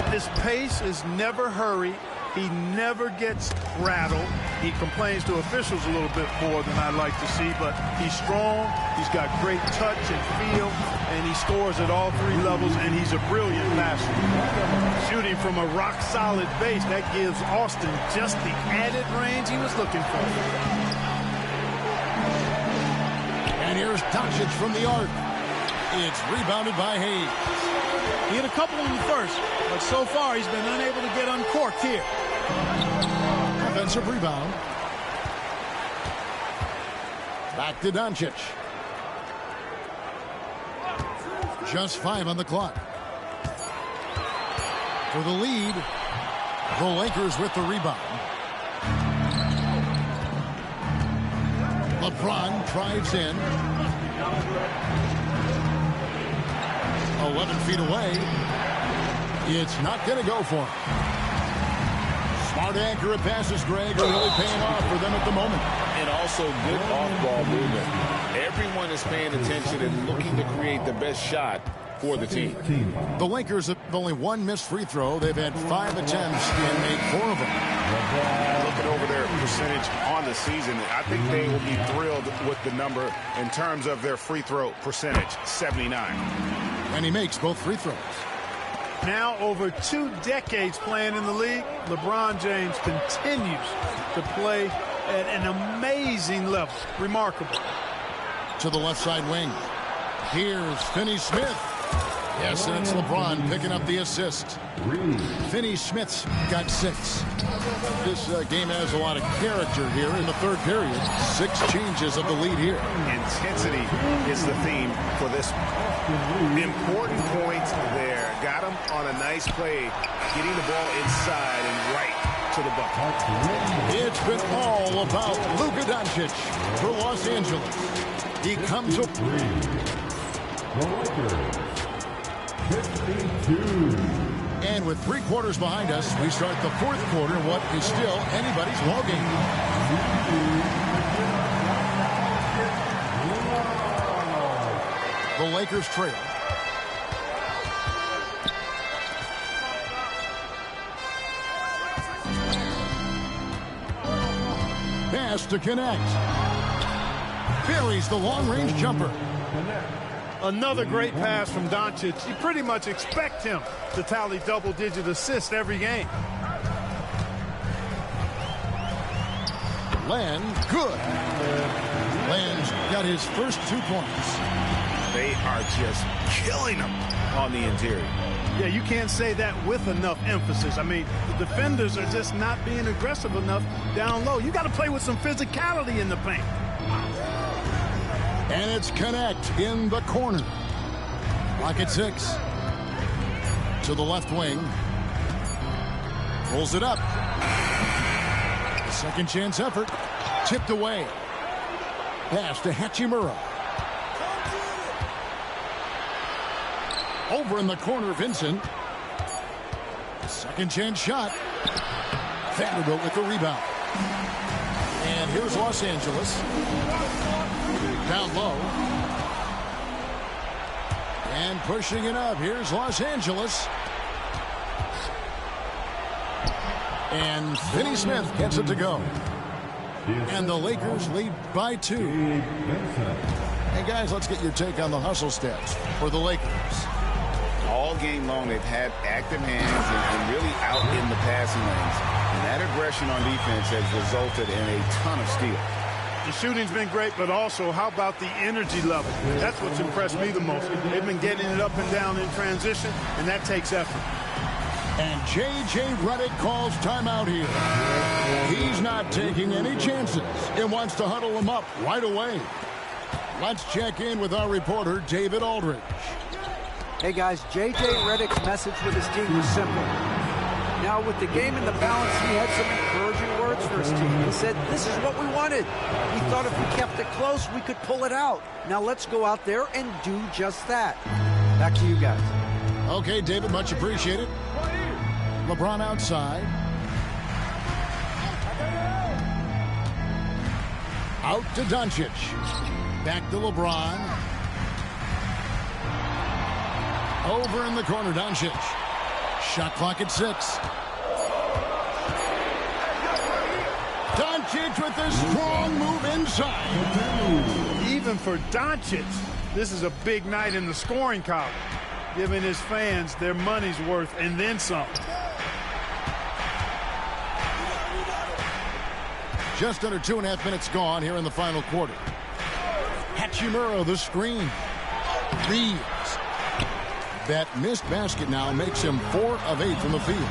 His pace is never hurried. He never gets rattled. He complains to officials a little bit more than I'd like to see, but he's strong. He's got great touch and feel, and he scores at all 3 levels, and he's a brilliant passer. Shooting from a rock-solid base, that gives Austin just the added range he was looking for. And here's Doncic from the arc. It's rebounded by Hayes. He hit a couple in the first, but so far he's been unable to get uncorked here. Offensive rebound. Back to Doncic. Just 5 on the clock. For the lead, the Lakers with the rebound. LeBron drives in. 11 feet away. It's not going to go for him. Smart, accurate passes, Greg, are really paying off for them at the moment. And also good off-ball movement. Everyone is paying attention and looking to create the best shot for the team. The Lakers have only one missed free throw. They've had 5 attempts and made 4 of them. Looking over their percentage on the season, I think they will be thrilled with the number in terms of their free throw percentage, 79. And he makes both free throws. Now over 2 decades playing in the league, LeBron James continues to play at an amazing level. Remarkable. To the left side wing. Here's Finney-Smith. Yes, and it's LeBron picking up the assist. Finney-Smith's got 6. This game has a lot of character here in the third period. 6 changes of the lead here. Intensity is the theme for this important point there. Got him on a nice play, getting the ball inside and right to the bucket. It's been all about Luka Doncic for Los Angeles. He comes up. And with 3 quarters behind us, we start the 4th quarter in what is still anybody's ballgame. The Lakers trail. Pass to connect. Buries the long-range jumper. Another great pass from Doncic. You pretty much expect him to tally double-digit assists every game. Len, good. Len's got his first 2 points. They are just killing him on the interior. Yeah, you can't say that with enough emphasis. I mean, the defenders are just not being aggressive enough down low. You got to play with some physicality in the paint. And it's Connect in the corner. Lock at 6. To the left wing. Pulls it up. Second chance effort. Tipped away. Pass to Hachimura. Over in the corner, Vincent. Second chance shot. Vanderbilt with the rebound. And here's Los Angeles. Down low. And pushing it up. Here's Los Angeles. And Finney-Smith gets it to go. And the Lakers lead by 2. Hey, guys, let's get your take on the hustle stats for the Lakers. All game long, they've had active hands and really out in the passing lanes. And that aggression on defense has resulted in a ton of steals. The shooting's been great, but also how about the energy level? That's what's impressed me the most. They've been getting it up and down in transition, and that takes effort. And J.J. Redick calls timeout here. He's not taking any chances and wants to huddle them up right away. Let's check in with our reporter, David Aldridge. Hey, guys, J.J. Redick's message with his team was simple. Now, with the game in the balance, he had some encouraging words for his team. He said, this is what we wanted. We thought if we kept it close, we could pull it out. Now, let's go out there and do just that. Back to you guys. Okay, David, much appreciated. LeBron outside. Out to Doncic. Back to LeBron. Over in the corner, Doncic. Shot clock at 6. Doncic with a strong move inside. Even for Doncic, this is a big night in the scoring column, giving his fans their money's worth and then some. Just under 2.5 minutes gone here in the final quarter. Hachimura, the screen. Reeves. That missed basket now makes him 4 of 8 from the field.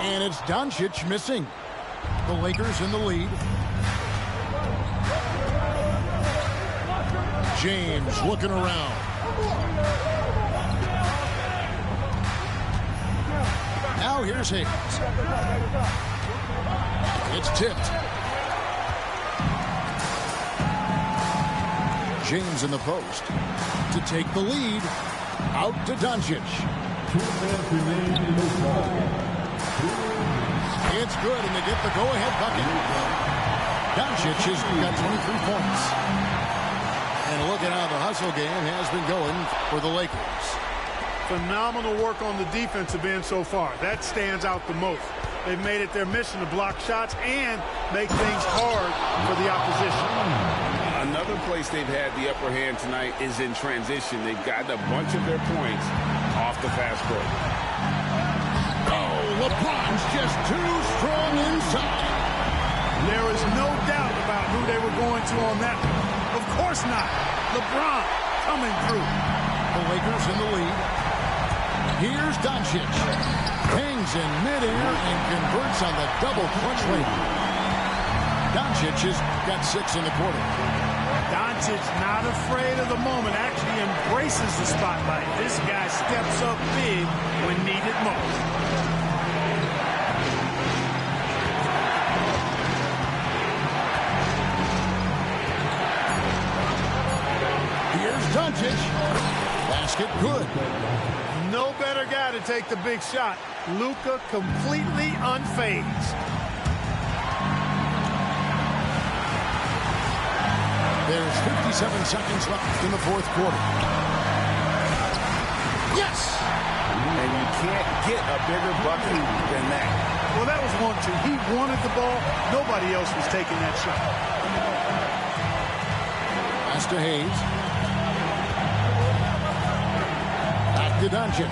And it's Doncic missing. The Lakers in the lead. James looking around. Now here's Higgins. It's tipped. James in the post to take the lead. Out to Doncic. It's good, and they get the go-ahead bucket. Doncic has got 23 points. And it looks look at how the hustle game has been going for the Lakers. Phenomenal work on the defensive end so far. That stands out the most. They've made it their mission to block shots and make things hard for the opposition. Another place they've had the upper hand tonight is in transition. They've gotten a bunch of their points off the fast break. Oh, LeBron's just too strong inside. There is no doubt about who they were going to on that one. Of course not. LeBron coming through. The Lakers in the lead. Here's Doncic. Hangs in midair and converts on the double clutch lane. Doncic has got 6 in the quarter. Doncic not afraid of the moment, actually embraces the spotlight. This guy steps up big when needed most. Here's Doncic. Basket good. No better guy to take the big shot. Luka completely unfazed. There's 57 seconds left in the fourth quarter. Yes! And you can't get a bigger bucket than that. Well, that was 1-2. He wanted the ball. Nobody else was taking that shot. Pass to Hayes. Back to Doncic.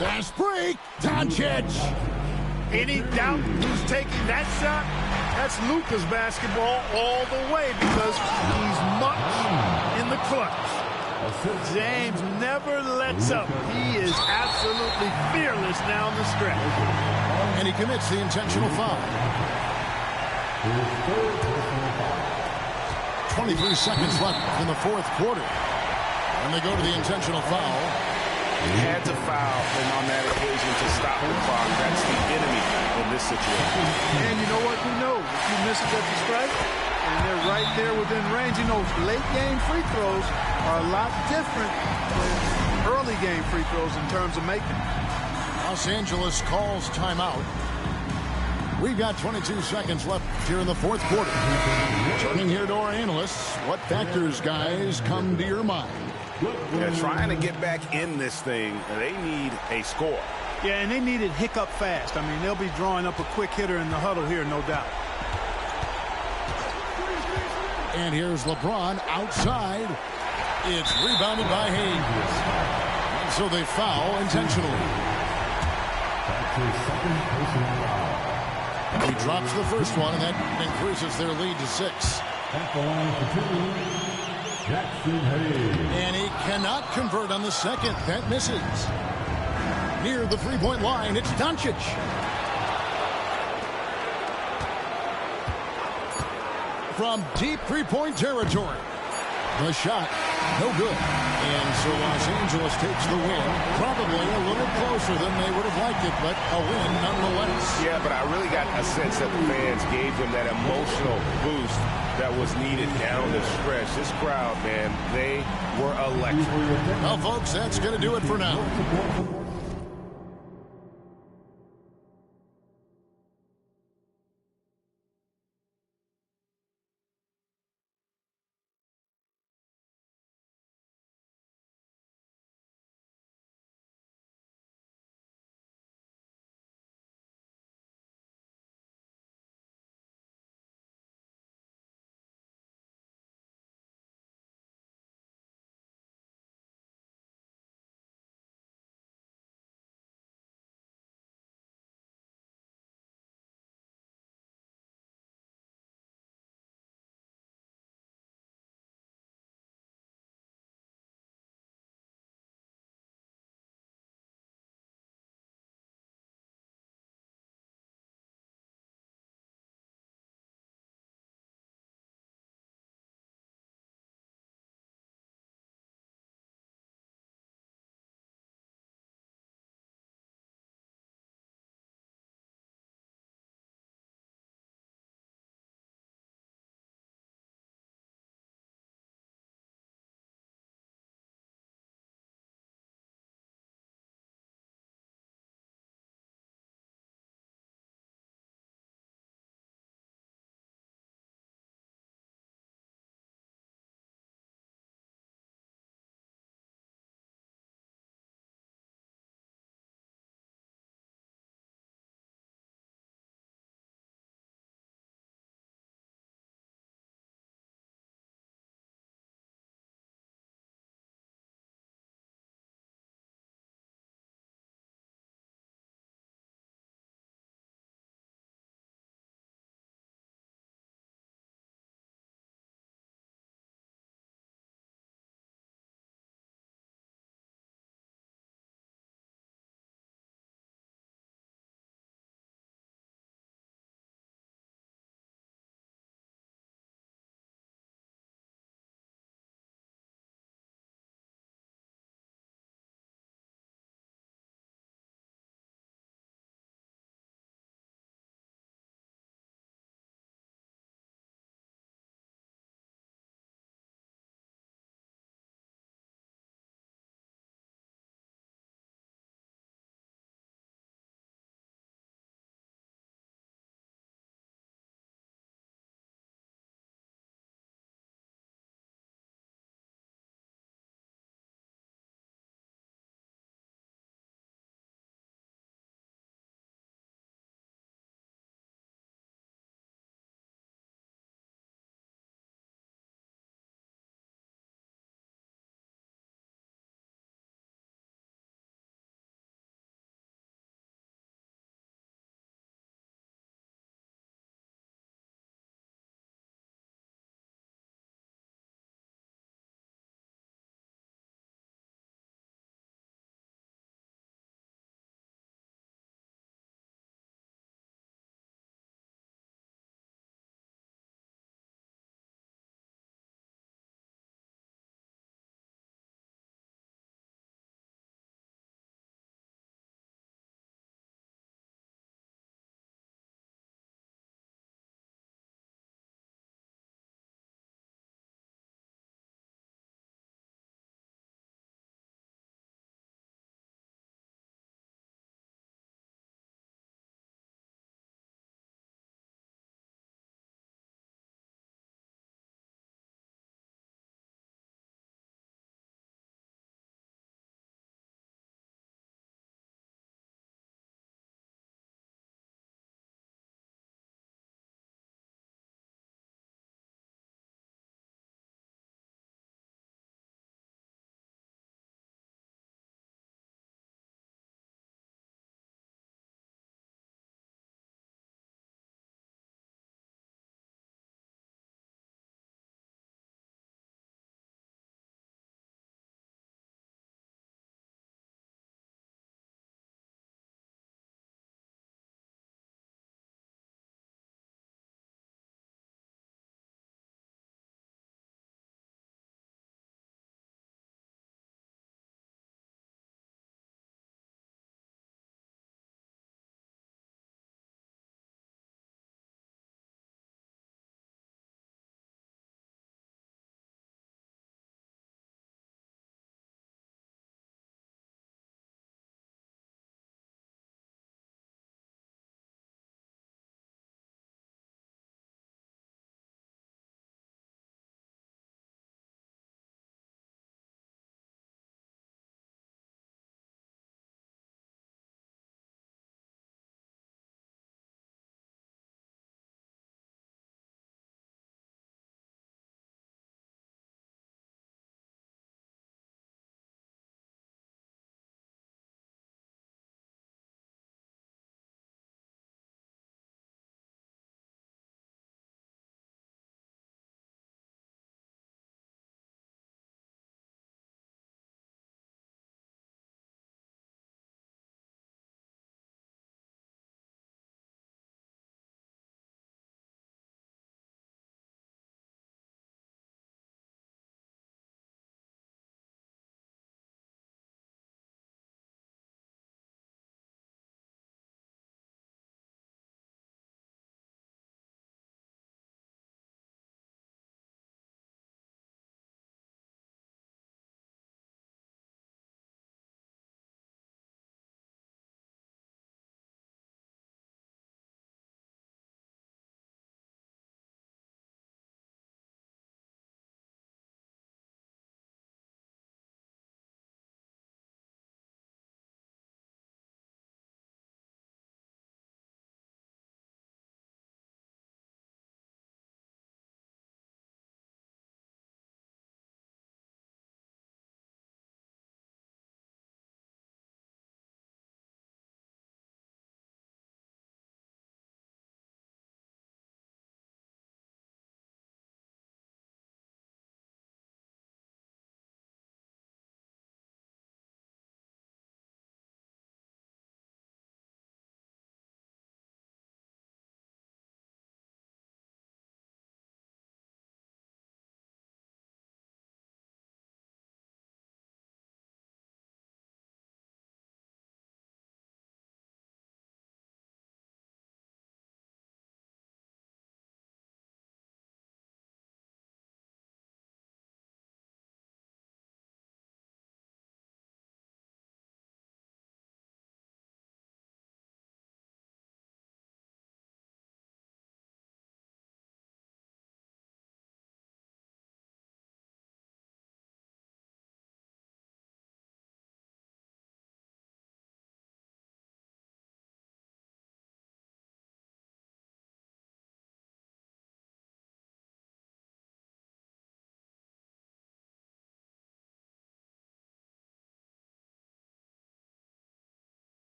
Fast break, Doncic. Any doubt who's taking that shot? That's Luka's basketball all the way because he's much in the clutch. James never lets up. He is absolutely fearless down the stretch. And he commits the intentional foul. 23 seconds left in the fourth quarter. And they go to the intentional foul. Had to foul him on that occasion to stop the clock. That's the enemy in this situation. And you know what? Who knows? If you miss it at the strike, and they're right there within range. You know, late game free throws are a lot different than early game free throws in terms of making. Los Angeles calls timeout. We've got 22 seconds left here in the fourth quarter. Turning here to our analysts, what factors, guys, come to your mind? They're trying to get back in this thing. They need a score. Yeah, and they need it hiccup fast. I mean, they'll be drawing up a quick hitter in the huddle here, no doubt. And here's LeBron outside. It's rebounded by Hayes. And so they foul intentionally. He drops the first one, and that increases their lead to 6. And he cannot convert on the second. That misses. Near the three-point line, it's Doncic. From deep three-point territory. The shot, no good. And so Los Angeles takes the win. Probably a little closer than they would have liked it, but a win nonetheless. Yeah, but I really got a sense that the fans gave them that emotional boost that was needed down the stretch. This crowd, man, they were electric. Well, folks, that's going to do it for now.